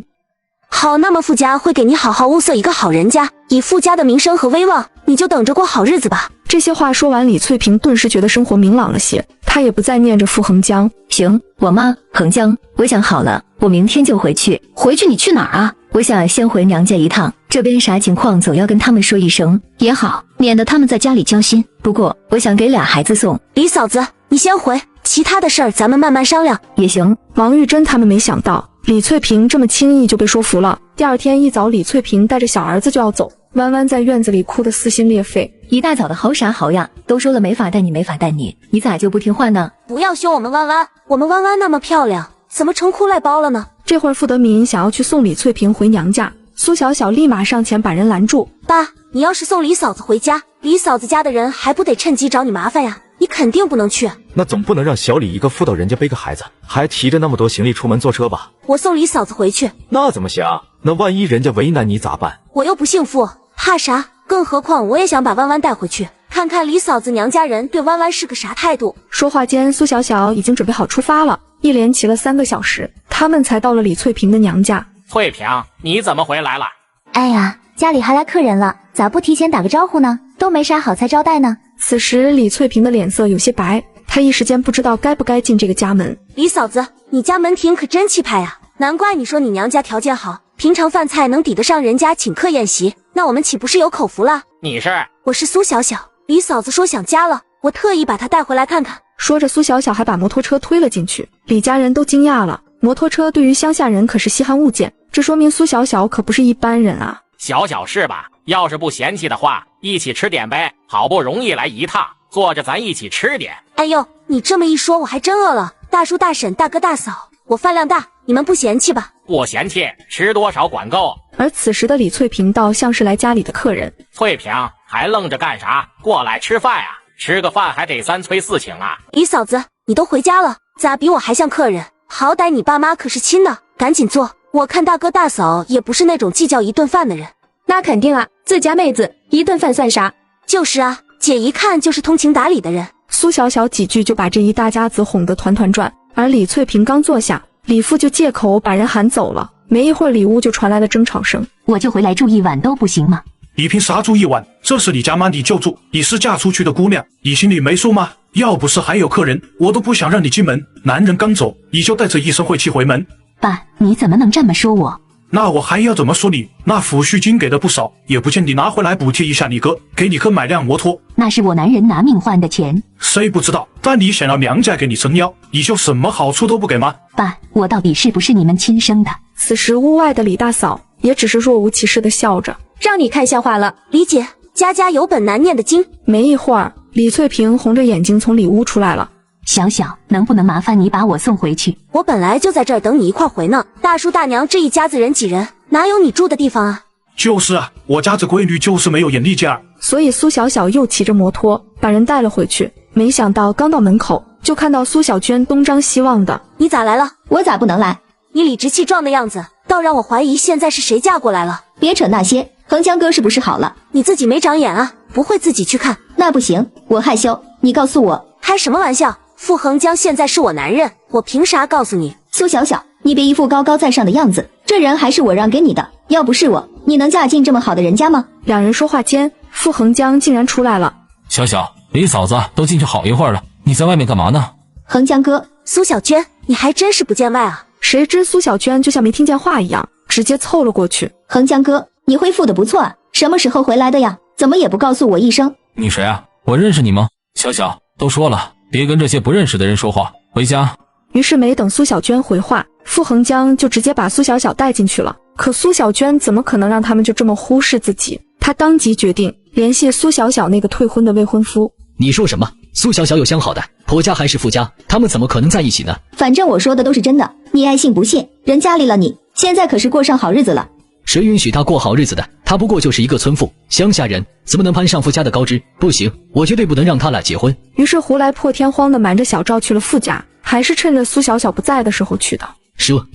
好，那么傅家会给你好好物色一个好人家，以傅家的名声和威望，你就等着过好日子吧。这些话说完，李翠萍顿时觉得生活明朗了些，她也不再念着傅恒江。行，我妈彭江，我想好了，我明天就回去。回去你去哪儿啊？我想先回娘家一趟，这边啥情况总要跟他们说一声。也好，免得他们在家里焦心。不过我想给俩孩子送。李嫂子，你先回，其他的事儿咱们慢慢商量。也行。王玉珍他们没想到李翠萍这么轻易就被说服了。第二天一早，李翠萍带着小儿子就要走，弯弯在院子里哭得撕心裂肺。一大早的嚎啥嚎呀？都说了没法带你，没法带你，你咋就不听话呢？不要凶我们弯弯，我们弯弯那么漂亮，怎么成哭赖包了呢？这会儿傅德民想要去送李翠萍回娘家，苏小小立马上前把人拦住。爸，你要是送李嫂子回家，李嫂子家的人还不得趁机找你麻烦呀？你肯定不能去。那总不能让小李一个妇道人家背个孩子，还提着那么多行李出门坐车吧？我送李嫂子回去。那怎么行？那万一人家为难你咋办？我又不姓傅，怕啥？更何况我也想把弯弯带回去，看看李嫂子娘家人对弯弯是个啥态度。说话间，苏小小已经准备好出发了，一连骑了3个小时，他们才到了李翠萍的娘家。翠萍，你怎么回来了？哎呀，家里还来客人了，咋不提前打个招呼呢？都没啥好菜招待呢。此时李翠萍的脸色有些白，她一时间不知道该不该进这个家门。李嫂子，你家门庭可真气派呀，难怪你说你娘家条件好，平常饭菜能抵得上人家请客宴席，那我们岂不是有口福了？你是？我是苏小小，李嫂子说想家了，我特意把她带回来看看。说着，苏小小还把摩托车推了进去。李家人都惊讶了，摩托车对于乡下人可是稀罕物件，这说明苏小小可不是一般人啊。小小事吧，要是不嫌弃的话，一起吃点呗，好不容易来一趟，坐着咱一起吃点。哎呦，你这么一说，我还真饿了。大叔大婶大哥大嫂，我饭量大，你们不嫌弃吧？不嫌弃，吃多少管够。而此时的李翠萍倒像是来家里的客人。翠萍，还愣着干啥？过来吃饭啊！吃个饭还得3催4请啊！李嫂子，你都回家了，咋比我还像客人？好歹你爸妈可是亲的，赶紧坐。我看大哥大嫂也不是那种计较一顿饭的人。那肯定啊，自家妹子一顿饭算啥？就是啊，姐一看就是通情达理的人。苏小小几句就把这一大家子哄得团团转，而李翠萍刚坐下，李父就借口把人喊走了。没一会儿，里屋就传来了争吵声。我就回来住一晚都不行吗？你凭啥住一晚？这是你家吗？你就住，你是嫁出去的姑娘，你心里没数吗？要不是还有客人，我都不想让你进门。男人刚走，你就带着一身晦气回门。爸，你怎么能这么说我？那我还要怎么说你？那抚恤金给的不少，也不见你拿回来补贴一下你哥，给你哥买辆摩托。那是我男人拿命换的钱。谁不知道？但你想要娘家给你撑腰，你就什么好处都不给吗？爸，我到底是不是你们亲生的？此时屋外的李大嫂也只是若无其事地笑着，让你看笑话了。李姐，家家有本难念的经。没一会儿，李翠萍红着眼睛从里屋出来了。小小，能不能麻烦你把我送回去？我本来就在这儿等你一块回呢。大叔大娘这一家子人几人，哪有你住的地方啊？就是啊，我家这闺女就是没有眼力劲儿。所以苏小小又骑着摩托把人带了回去。没想到刚到门口，就看到苏小娟东张西望的。你咋来了？我咋不能来？你理直气壮的样子，倒让我怀疑现在是谁嫁过来了。别扯那些，横江哥是不是好了？你自己没长眼啊，不会自己去看？那不行，我害羞。你告诉我。开什么玩笑？傅横江现在是我男人，我凭啥告诉你？苏小小，你别一副高高在上的样子，这人还是我让给你的，要不是我，你能嫁进这么好的人家吗？两人说话间，傅横江竟然出来了。小小，李嫂子都进去好一会儿了，你在外面干嘛呢？横江哥，苏小娟，你还真是不见外啊！谁知苏小娟就像没听见话一样，直接凑了过去。横江哥，你恢复的不错啊，什么时候回来的呀？怎么也不告诉我一声？你谁啊？我认识你吗？小小，都说了，别跟这些不认识的人说话，回家。于是没等苏小娟回话，傅横江就直接把苏小小带进去了。可苏小娟怎么可能让他们就这么忽视自己？她当即决定联系苏小小那个退婚的未婚夫。你说什么？苏小小有相好的，婆家还是夫家，他们怎么可能在一起呢？反正我说的都是真的，你爱信不信，人家离了你，现在可是过上好日子了。谁允许他过好日子的？他不过就是一个村妇，乡下人怎么能攀上夫家的高枝？不行，我绝对不能让他俩结婚。于是胡来破天荒的瞒着小赵去了傅家，还是趁着苏小小不在的时候去的。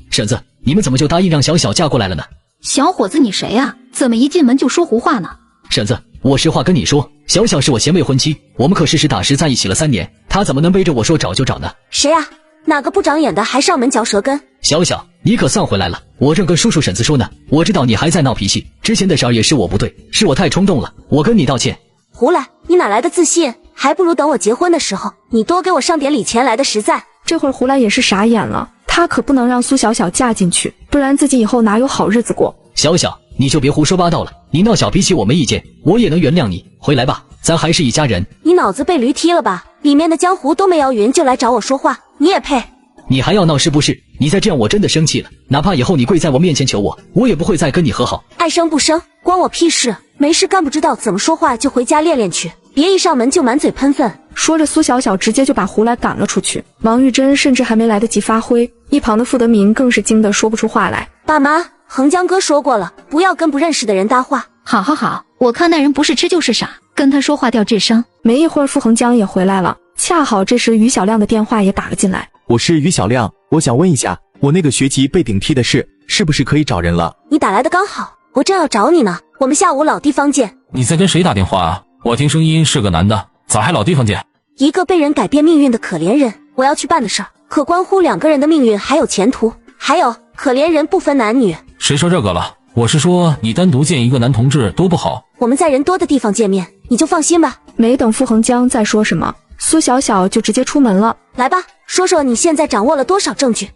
婶子，你们怎么就答应让小小嫁过来了呢？小伙子，你谁呀？怎么一进门就说胡话呢？婶子，我实话跟你说，小小是我前未婚妻，我们可是实打实在一起了3年，她怎么能背着我说找就找呢？谁啊？哪个不长眼的还上门嚼舌根？小小，你可算回来了，我正跟叔叔婶子说呢，我知道你还在闹脾气，之前的事儿也是我不对，是我太冲动了，我跟你道歉。胡来，你哪来的自信？还不如等我结婚的时候，你多给我上点礼钱来的实在。这会儿胡来也是傻眼了，他可不能让苏小小嫁进去，不然自己以后哪有好日子过。小小，你就别胡说八道了，你闹小脾气我没意见，我也能原谅你。回来吧，咱还是一家人。你脑子被驴踢了吧？里面的江湖都没摇匀就来找我说话，你也配？你还要闹是不是？你再这样我真的生气了，哪怕以后你跪在我面前求我，我也不会再跟你和好。爱生不生关我屁事，没事干不知道怎么说话就回家练练去，别一上门就满嘴喷粪。说着苏小小直接就把胡来赶了出去，王玉珍甚至还没来得及发挥，一旁的傅德明更是惊得说不出话来。爸妈，横江哥说过了，不要跟不认识的人搭话。好好好，我看那人不是痴就是傻，跟他说话掉智商。没一会儿傅恒江也回来了，恰好这时于小亮的电话也打了进来。我是于小亮，我想问一下，我那个学籍被顶替的事是不是可以找人了？你打来的刚好，我正要找你呢，我们下午老地方见。你在跟谁打电话啊？我听声音是个男的，咋还老地方见？一个被人改变命运的可怜人，我要去办的事儿，可关乎两个人的命运还有前途。还有，可怜人不分男女。谁说这个了？我是说你单独见一个男同志多不好。我们在人多的地方见面，你就放心吧。没等傅恒江再说什么，苏小小就直接出门了。来吧，说说你现在掌握了多少证据。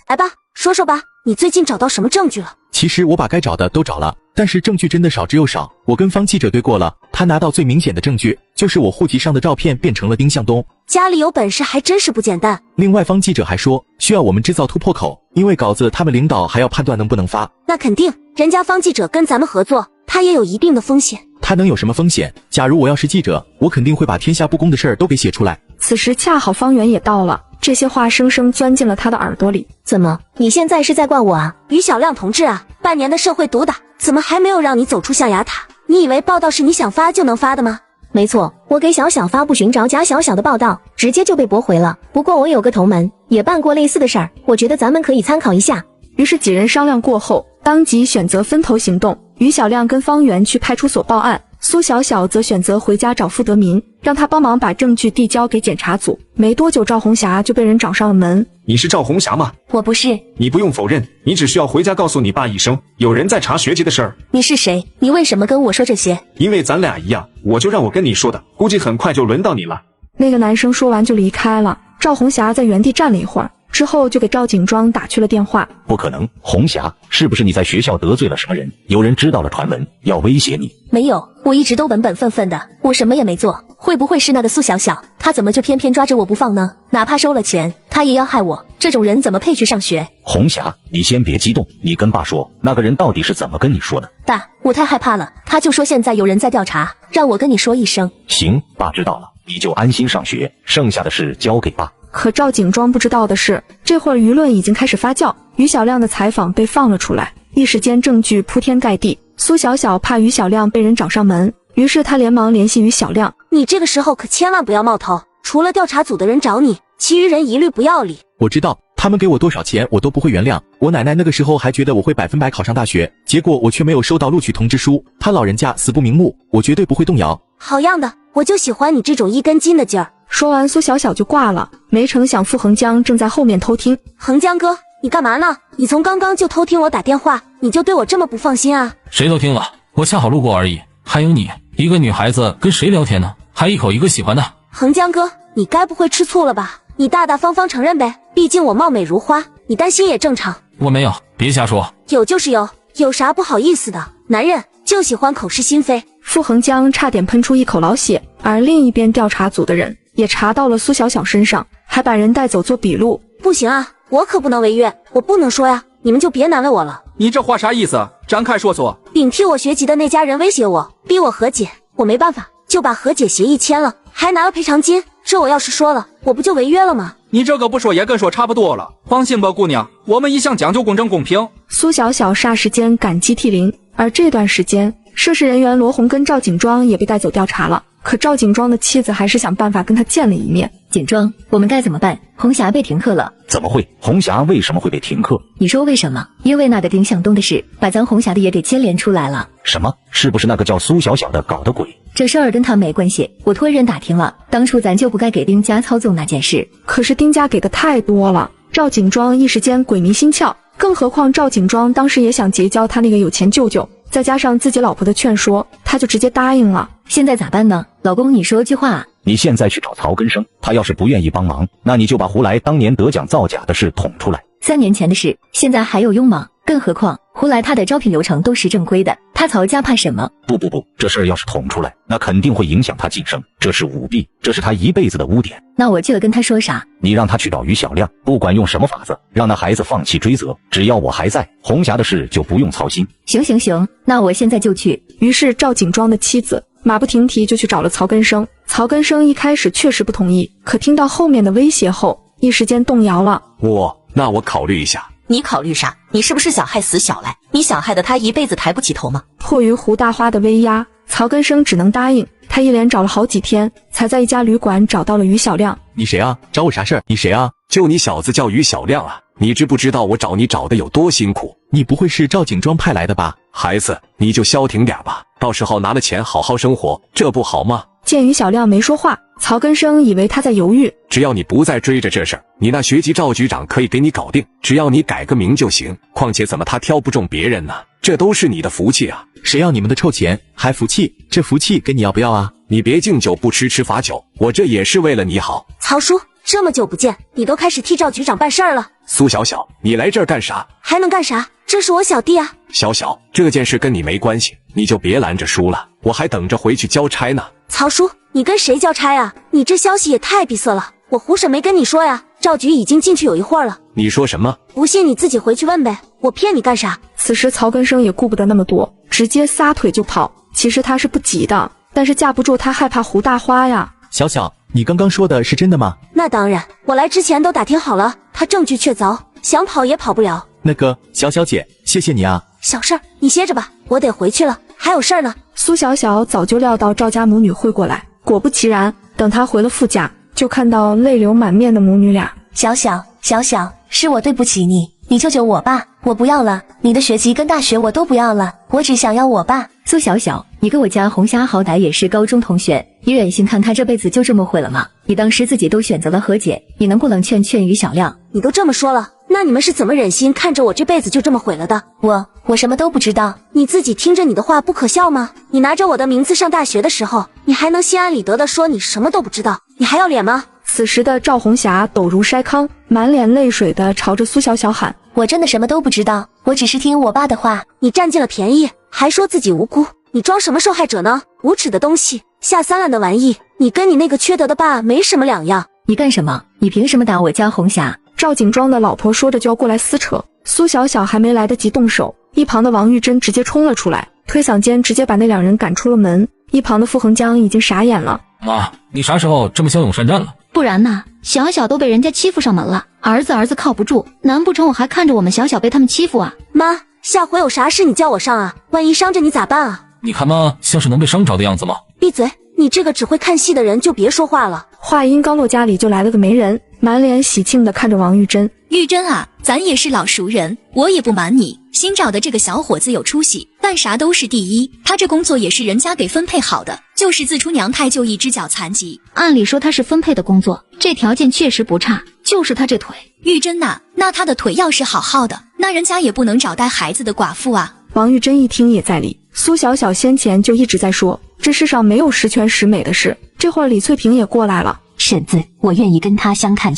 来吧，说说吧，你最近找到什么证据了？其实我把该找的都找了，但是证据真的少之又少。我跟方记者对过了，他拿到最明显的证据就是我户籍上的照片变成了丁向东。家里有本事还真是不简单。另外方记者还说需要我们制造突破口，因为稿子他们领导还要判断能不能发。那肯定，人家方记者跟咱们合作，他也有一定的风险。他能有什么风险？假如我要是记者，我肯定会把天下不公的事儿都给写出来。此时恰好方圆也到了，这些话生生钻进了他的耳朵里。怎么，你现在是在怪我啊？于小亮同志啊，半年的社会毒打，怎么还没有让你走出象牙塔？你以为报道是你想发就能发的吗？没错，我给小小发布寻找贾小小的报道，直接就被驳回了。不过我有个同门也办过类似的事儿，我觉得咱们可以参考一下。于是几人商量过后，当即选择分头行动。于小亮跟方圆去派出所报案，苏小小则选择回家找傅德民，让他帮忙把证据递交给检察组。没多久，赵红霞就被人找上了门。你是赵红霞吗？我不是。你不用否认，你只需要回家告诉你爸一声，有人在查学籍的事儿。你是谁？你为什么跟我说这些？因为咱俩一样，我就让我跟你说的，估计很快就轮到你了。那个男生说完就离开了。赵红霞在原地站了一会儿，之后就给赵景庄打去了电话。不可能，红霞，是不是你在学校得罪了什么人？有人知道了传闻，要威胁你？没有，我一直都本本分分的，我什么也没做。会不会是那个苏小小？她怎么就偏偏抓着我不放呢？哪怕收了钱，她也要害我。这种人怎么配去上学？红霞，你先别激动，你跟爸说，那个人到底是怎么跟你说的？爸，我太害怕了，他就说现在有人在调查，让我跟你说一声。行，爸知道了，你就安心上学，剩下的事交给爸。可赵景庄不知道的是，这会儿舆论已经开始发酵，于小亮的采访被放了出来，一时间证据铺天盖地。苏小小怕于小亮被人找上门，于是他连忙联系于小亮。你这个时候可千万不要冒头，除了调查组的人找你，其余人一律不要理。我知道，他们给我多少钱我都不会原谅。我奶奶那个时候还觉得我会100%考上大学，结果我却没有收到录取通知书。她老人家死不瞑目，我绝对不会动摇。好样的，我就喜欢你这种一根筋的劲儿。说完苏小小就挂了，没成想傅恒江正在后面偷听。恒江哥，你干嘛呢？你从刚刚就偷听我打电话，你就对我这么不放心啊？谁都听了，我恰好路过而已。还有你，一个女孩子跟谁聊天呢？还一口一个喜欢的。恒江哥，你该不会吃醋了吧？你大大方方承认呗，毕竟我貌美如花，你担心也正常。我没有，别瞎说。有就是有，有啥不好意思的？男人就喜欢口是心非。傅恒江差点喷出一口老血，而另一边调查组的人也查到了苏小小身上，还把人带走做笔录。不行啊，我可不能违约，我不能说呀，你们就别难为我了。你这话啥意思？展开说说。顶替我学籍的那家人威胁我，逼我和解，我没办法，就把和解协议签了，还拿了赔偿金。这我要是说了，我不就违约了吗？你这个不说也跟说差不多了。放心吧，姑娘，我们一向讲究公正公平。苏小小霎时间感激涕零。而这段时间，涉事人员罗红跟赵景庄也被带走调查了。可赵景庄的妻子还是想办法跟他见了一面。景庄，我们该怎么办？红霞被停课了。怎么会？红霞为什么会被停课？你说为什么？因为那个丁向东的事，把咱红霞的也给牵连出来了。什么？是不是那个叫苏小小的搞的鬼？这事儿跟他没关系，我托人打听了，当初咱就不该给丁家操纵那件事。可是丁家给的太多了，赵景庄一时间鬼迷心窍，更何况赵景庄当时也想结交他那个有钱舅舅，再加上自己老婆的劝说，他就直接答应了。现在咋办呢？老公，你说句话。你现在去找曹根生，他要是不愿意帮忙，那你就把胡来当年得奖造假的事捅出来。3年前的事，现在还有用吗？更何况胡来他的招聘流程都是正规的，他曹家怕什么？不，这事儿要是捅出来，那肯定会影响他晋升，这是舞弊，这是他一辈子的污点。那我就跟他说啥？你让他去找于小亮，不管用什么法子，让那孩子放弃追责，只要我还在，红霞的事就不用操心。行，那我现在就去。于是赵景庄的妻子马不停蹄就去找了曹根生。曹根生一开始确实不同意，可听到后面的威胁后，一时间动摇了。那我考虑一下。你考虑啥？你是不是想害死小来？你想害得他一辈子抬不起头吗？迫于胡大花的威压，曹根生只能答应。他一连找了好几天，才在一家旅馆找到了于小亮。你谁啊？找我啥事儿？你谁啊？就你小子叫于小亮啊？你知不知道我找你找的有多辛苦？你不会是赵景庄派来的吧？孩子，你就消停点吧，到时候拿了钱好好生活，这不好吗？见于小亮没说话，曹根生以为他在犹豫。只要你不再追着这事儿，你那学籍赵局长可以给你搞定，只要你改个名就行。况且怎么他挑不中别人呢？这都是你的福气啊！谁要你们的臭钱？还福气？这福气给你要不要啊？你别敬酒不吃吃罚酒，我这也是为了你好。曹叔，这么久不见，你都开始替赵局长办事儿了。苏小小，你来这儿干啥？还能干啥？这是我小弟啊。小小，这件事跟你没关系，你就别拦着叔了，我还等着回去交差呢。曹叔，你跟谁交差啊？你这消息也太闭塞了，我胡婶没跟你说呀。赵局已经进去有一会儿了。你说什么？不信你自己回去问呗，我骗你干啥？此时曹根生也顾不得那么多，直接撒腿就跑。其实他是不急的，但是架不住他害怕胡大花呀。小小，你刚刚说的是真的吗？那当然，我来之前都打听好了，他证据确凿，想跑也跑不了。那个小小姐，谢谢你啊。小事儿，你歇着吧，我得回去了，还有事儿呢。苏小小早就料到赵家母女会过来，果不其然，等她回了傅家，就看到泪流满面的母女俩。小小，是我对不起你，你救救我吧，我不要了，你的学籍跟大学我都不要了，我只想要我爸。苏小小，你跟我家红霞好歹也是高中同学，你忍心看他这辈子就这么毁了吗？你当时自己都选择了和解，你能不能劝于小亮？你都这么说了，那你们是怎么忍心看着我这辈子就这么毁了的？我什么都不知道。你自己听着你的话不可笑吗？你拿着我的名字上大学的时候，你还能心安理得的说你什么都不知道，你还要脸吗？此时的赵红霞抖如筛糠，满脸泪水的朝着苏小小喊：我真的什么都不知道，我只是听我爸的话。你占尽了便宜，还说自己无辜，你装什么受害者呢？无耻的东西，下三滥的玩意，你跟你那个缺德的爸没什么两样。你干什么？你凭什么打我家红霞？赵景庄的老婆说着就要过来撕扯，苏小小还没来得及动手，一旁的王玉珍直接冲了出来，推搡间直接把那两人赶出了门。一旁的傅恒江已经傻眼了。妈，你啥时候这么骁勇善战了？不然呢？小小都被人家欺负上门了，儿子靠不住，难不成我还看着我们小小被他们欺负啊？妈，下回有啥事你叫我上啊，万一伤着你咋办啊？你看妈像是能被伤着的样子吗？闭嘴，你这个只会看戏的人就别说话了。话音刚落，家里就来了个媒人，满脸喜庆的看着王玉珍。玉珍啊，咱也是老熟人，我也不瞒你，新找的这个小伙子有出息，干啥都是第一，他这工作也是人家给分配好的，就是自出娘胎就一只脚残疾。按理说他是分配的工作，这条件确实不差，就是他这腿。玉珍呐，那他的腿要是好好的，那人家也不能找带孩子的寡妇啊。王玉珍一听也在理，苏小小先前就一直在说，这世上没有十全十美的事，这会儿李翠萍也过来了。婶子，我愿意跟他相看，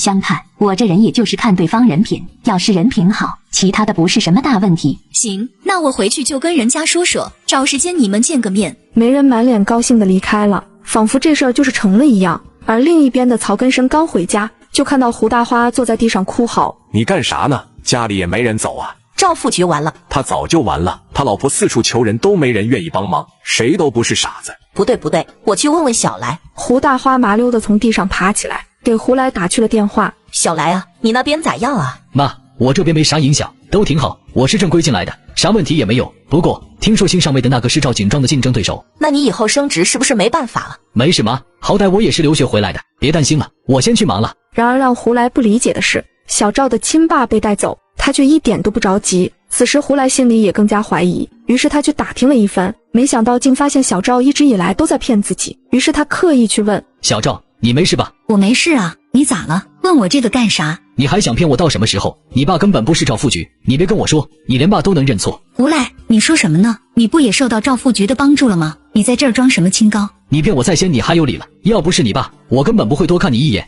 我这人也就是看对方人品，要是人品好，其他的不是什么大问题。行，那我回去就跟人家说，找时间你们见个面。媒人满脸高兴的离开了，仿佛这事儿就是成了一样。而另一边的曹根生刚回家，就看到胡大花坐在地上哭嚎。你干啥呢？家里也没人走啊。赵副局完了，他早就完了，他老婆四处求人都没人愿意帮忙，谁都不是傻子。不对，我去问问小来。胡大花麻溜的从地上爬起来，给胡来打去了电话。小来啊，你那边咋样啊？妈，我这边没啥影响，都挺好，我是正规进来的，啥问题也没有。不过听说新上位的那个是赵景庄的竞争对手，那你以后升职是不是没办法了？没事妈，好歹我也是留学回来的，别担心了，我先去忙了。然而让胡来不理解的是，小赵的亲爸被带走，他却一点都不着急。此时胡来心里也更加怀疑，于是他去打听了一番，没想到竟发现小赵一直以来都在骗自己。于是他刻意去问小赵，你没事吧？我没事啊，你咋了？问我这个干啥？你还想骗我到什么时候？你爸根本不是赵副局，你别跟我说你连爸都能认错。胡来，你说什么呢？你不也受到赵副局的帮助了吗？你在这儿装什么清高？你骗我在先，你还有理了？要不是你爸，我根本不会多看你一眼。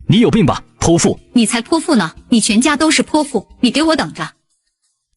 你有病吧，泼妇！你才泼妇呢！你全家都是泼妇！你给我等着！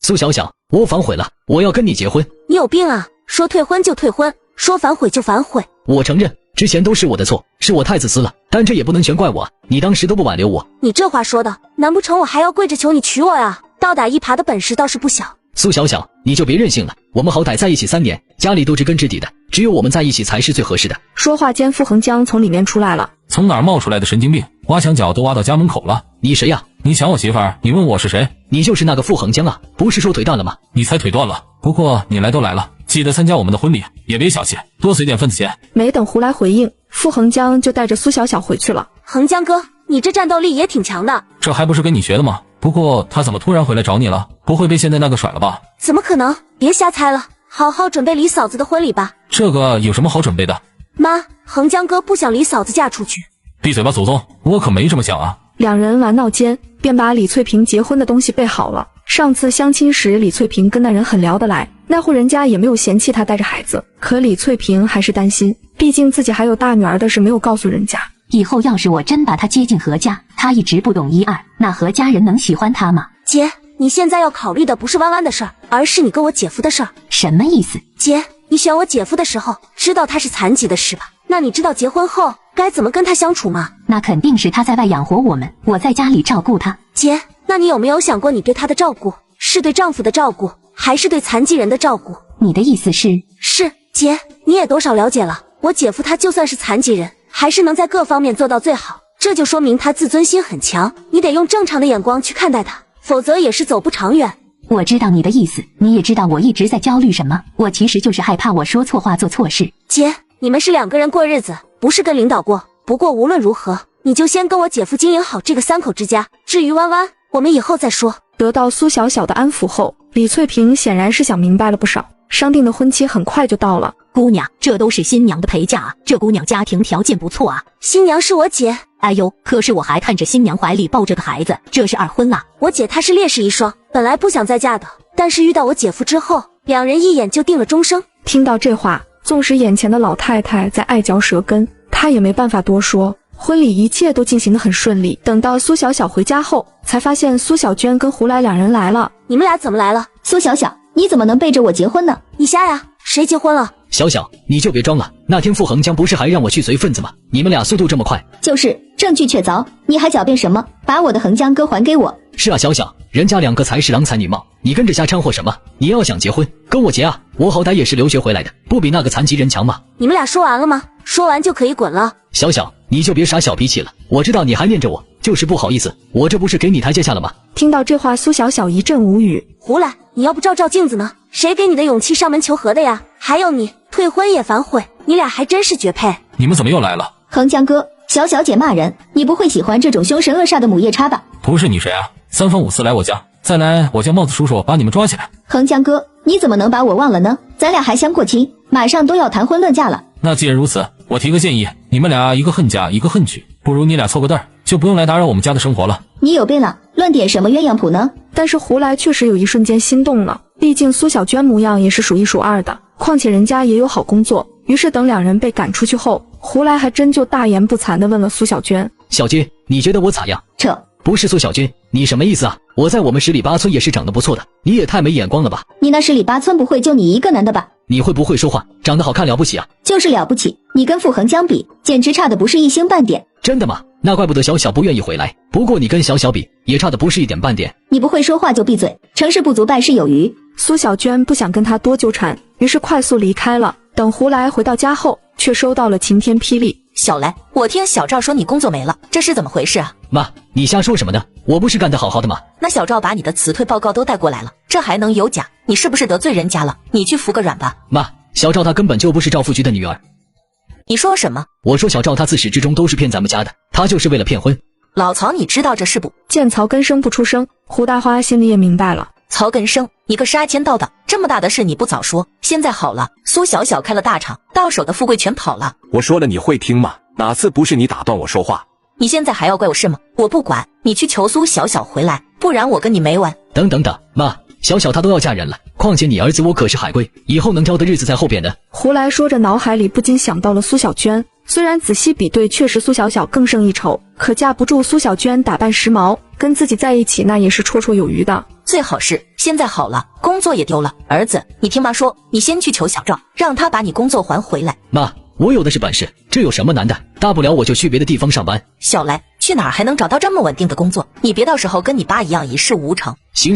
苏小小，我反悔了，我要跟你结婚。你有病啊！说退婚就退婚，说反悔就反悔。我承认，之前都是我的错，是我太自私了，但这也不能全怪我，你当时都不挽留我。你这话说的，难不成我还要跪着求你娶我呀？倒打一耙的本事倒是不小。苏小小，你就别任性了，我们好歹在一起3年，家里都知根知底的，只有我们在一起才是最合适的。说话间，傅恒江从里面出来了。从哪儿冒出来的神经病？挖墙脚都挖到家门口了。你谁呀？你抢我媳妇儿？你问我是谁？你就是那个傅恒江啊，不是说腿断了吗？你才腿断了。不过你来都来了，记得参加我们的婚礼，也别小气，多随点份子钱。没等胡来回应，傅恒江就带着苏小小回去了。恒江哥，你这战斗力也挺强的。这还不是跟你学的吗？不过他怎么突然回来找你了？不会被现在那个甩了吧？怎么可能？别瞎猜了，好好准备李嫂子的婚礼吧。这个有什么好准备的？妈，恒江哥不想李嫂子嫁出去。闭嘴吧，祖宗！我可没这么想啊。两人玩闹间，便把李翠萍结婚的东西备好了。上次相亲时，李翠萍跟那人很聊得来，那户人家也没有嫌弃她带着孩子。可李翠萍还是担心，毕竟自己还有大女儿的事没有告诉人家。以后要是我真把她接进何家，她一直不懂一二，那何家人能喜欢她吗？姐，你现在要考虑的不是弯弯的事儿，而是你跟我姐夫的事儿。什么意思？姐，你选我姐夫的时候，知道他是残疾的是吧？那你知道结婚后该怎么跟他相处吗？那肯定是他在外养活我们，我在家里照顾他。姐，那你有没有想过，你对他的照顾是对丈夫的照顾，还是对残疾人的照顾？你的意思是？是，姐，你也多少了解了，我姐夫他就算是残疾人，还是能在各方面做到最好，这就说明他自尊心很强，你得用正常的眼光去看待他，否则也是走不长远。我知道你的意思，你也知道我一直在焦虑什么，我其实就是害怕我说错话做错事。姐，你们是2个人过日子，不是跟领导过。不过无论如何，你就先跟我姐夫经营好这个3口之家，至于弯弯，我们以后再说。得到苏小小的安抚后，李翠萍显然是想明白了不少。商定的婚期很快就到了。姑娘，这都是新娘的陪嫁啊，这姑娘家庭条件不错啊。新娘是我姐。哎呦，可是我还看着新娘怀里抱着个孩子，这是2婚啦。我姐她是烈士一双，本来不想再嫁的，但是遇到我姐夫之后，2人一眼就定了终生。听到这话，纵使眼前的老太太在爱嚼舌根，她也没办法多说。婚礼一切都进行得很顺利。等到苏小小回家后，才发现苏小娟跟胡来2人来了。你们俩怎么来了？苏小小，你怎么能背着我结婚呢？你瞎呀？谁结婚了？小小，你就别装了。那天傅恒江不是还让我去随份子吗？你们俩速度这么快。就是证据确凿，你还狡辩什么？把我的恒江哥还给我。是啊，小小，人家2个才是郎才女貌，你跟着瞎掺和什么？你要想结婚，跟我结啊！我好歹也是留学回来的，不比那个残疾人强吗？你们俩说完了吗？说完就可以滚了。小小，你就别耍小脾气了，我知道你还念着我，就是不好意思，我这不是给你台阶下了吗？听到这话，苏小小一阵无语。胡来，你要不照照镜子呢？谁给你的勇气上门求和的呀？还有你退婚也反悔，你俩还真是绝配。你们怎么又来了？恒江哥，小小姐骂人，你不会喜欢这种凶神恶煞的母夜叉吧？不是你谁啊？3番5次来我家，再来我叫帽子叔叔把你们抓起来。恒江哥，你怎么能把我忘了呢？咱俩还相过亲，马上都要谈婚论嫁了。那既然如此，我提个建议，你们俩一个恨嫁，一个恨娶，不如你俩凑个对儿，就不用来打扰我们家的生活了。你有病了，论点什么鸳鸯谱呢？但是胡来确实有一瞬间心动了，毕竟苏小娟模样也是数1数2的，况且人家也有好工作。于是等2人被赶出去后，胡来还真就大言不惭地问了苏小娟：小娟，你觉得我咋样？这不是苏小娟，你什么意思啊？我在我们10里8村也是长得不错的，你也太没眼光了吧？你那10里8村不会就你一个男的吧？你会不会说话？长得好看了不起啊？就是了不起，你跟傅恒江比，简直差的不是一星半点。真的吗？那怪不得小小不愿意回来。不过你跟小小比，也差的不是一点半点。你不会说话就闭嘴，成事不足败事有余。苏小娟不想跟他多纠缠，于是快速离开了。等胡来回到家后，却收到了晴天霹雳。小来，我听小赵说你工作没了，这是怎么回事啊？妈，你瞎说什么呢？我不是干得好好的吗？那小赵把你的辞退报告都带过来了，这还能有假？你是不是得罪人家了？你去服个软吧。妈，小赵他根本就不是赵副局的女儿。你说什么？我说小赵他自始至终都是骗咱们家的，他就是为了骗婚。老曹，你知道这事不？见曹根生不出声，胡大花心里也明白了。曹根生，你个杀千刀的，这么大的事你不早说，现在好了，苏小小开了大厂，到手的富贵全跑了。我说了你会听吗？哪次不是你打断我说话？你现在还要怪我是吗？我不管，你去求苏小小回来，不然我跟你没完。等，妈，小小她都要嫁人了，况且你儿子我可是海归，以后能挑的日子在后边呢。胡来说着，脑海里不禁想到了苏小娟。虽然仔细比对，确实苏小小更胜一筹，可架不住苏小娟打扮时髦，跟自己在一起那也是绰绰有余的。最好是现在好了，工作也丢了。儿子，你听妈说，你先去求小赵，让他把你工作还回来。妈，我有的是本事，这有什么难的？大不了我就去别的地方上班。小来，去哪儿还能找到这么稳定的工作？你别到时候跟你爸一样一事无成。行，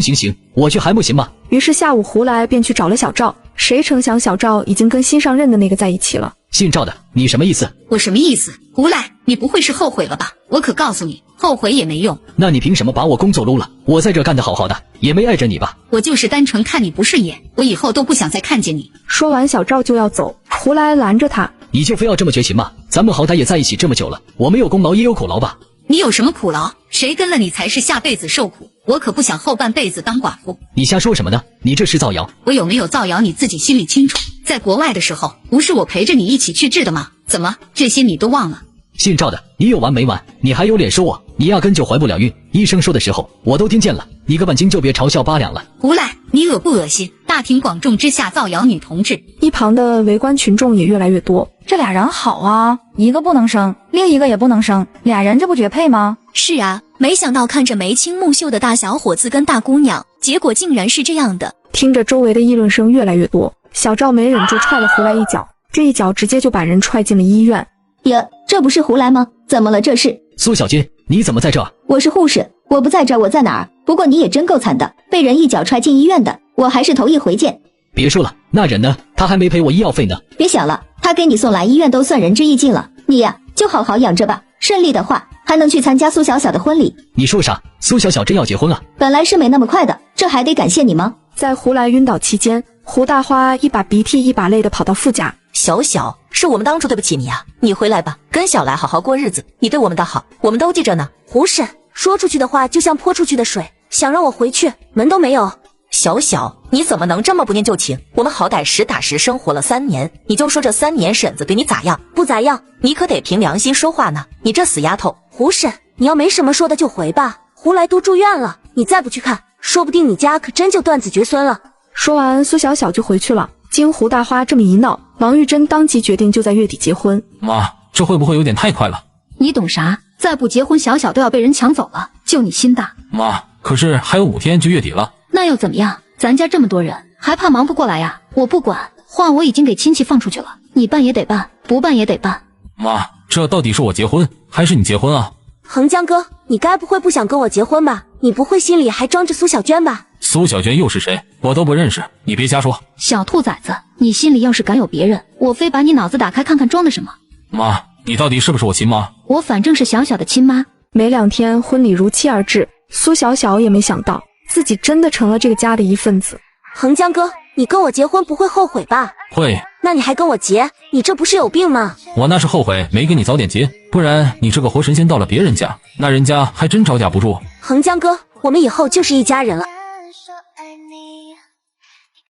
我去还不行吗？于是下午胡来便去找了小赵，谁成想小赵已经跟新上任的那个在一起了。姓赵的，你什么意思？我什么意思？胡来，你不会是后悔了吧？我可告诉你，后悔也没用。那你凭什么把我工作撸了？我在这干得好好的，也没碍着你吧？我就是单纯看你不顺眼，我以后都不想再看见你。说完，小赵就要走，胡来拦着他。你就非要这么绝情吗？咱们好歹也在一起这么久了，我没有功劳也有苦劳吧？你有什么苦劳？谁跟了你才是下辈子受苦，我可不想后半辈子当寡妇。你瞎说什么呢？你这是造谣。我有没有造谣你自己心里清楚。在国外的时候，不是我陪着你一起去治的吗？怎么这些你都忘了？姓赵的，你有完没完？你还有脸说我？你压根就怀不了孕，医生说的时候我都听见了，你个半斤就别嘲笑8两了。胡来，你恶不恶心？大庭广众之下造谣女同志。一旁的围观群众也越来越多。这俩人好啊，一个不能生，另一个也不能生，俩人这不绝配吗？是啊，没想到看着眉清目秀的大小伙子跟大姑娘，结果竟然是这样的。听着周围的议论声越来越多，小赵没忍住踹了胡来一脚，这一脚直接就把人踹进了医院。呀，这不是胡来吗？怎么了这是？苏小军，你怎么在这？我是护士，我不在这我在哪儿？不过你也真够惨的，被人一脚踹进医院的，我还是头一回见。别说了，那人呢？他还没赔我医药费呢。别想了，他给你送来医院都算仁至义尽了，你呀就好好养着吧，顺利的话还能去参加苏小小的婚礼。你说啥？苏小小真要结婚啊？本来是没那么快的，这还得感谢你吗？在胡来晕倒期间，胡大花一把鼻涕一把泪的跑到副驾。小小，是我们当初对不起你啊，你回来吧，跟小来好好过日子，你对我们的好我们都记着呢。胡婶，说出去的话就像泼出去的水，想让我回去门都没有。小小，你怎么能这么不念旧情？我们好歹实打实生活了3年，你就说这3年婶子对你咋样？不咋样，你可得凭良心说话呢，你这死丫头。胡婶，你要没什么说的就回吧，胡来都住院了，你再不去看，说不定你家可真就断子绝孙了。说完，苏小小就回去了。经胡大花这么一闹，王玉珍当即决定就在月底结婚。妈，这会不会有点太快了？你懂啥？再不结婚，小小都要被人抢走了，就你心大。妈，可是还有5天就月底了。那又怎么样？咱家这么多人，还怕忙不过来呀？我不管，话我已经给亲戚放出去了，你办也得办，不办也得办。妈，这到底是我结婚还是你结婚啊？横江哥，你该不会不想跟我结婚吧？你不会心里还装着苏小娟吧？苏小娟又是谁？我都不认识，你别瞎说。小兔崽子，你心里要是敢有别人，我非把你脑子打开看看装的什么。妈，你到底是不是我亲妈？我反正是小小的亲妈。没2天，婚礼如期而至。苏小小也没想到自己真的成了这个家的一份子。横江哥，你跟我结婚不会后悔吧？会。那你还跟我结？你这不是有病吗？我那是后悔没跟你早点结，不然你这个活神仙到了别人家，那人家还真招架不住。横江哥，我们以后就是一家人了。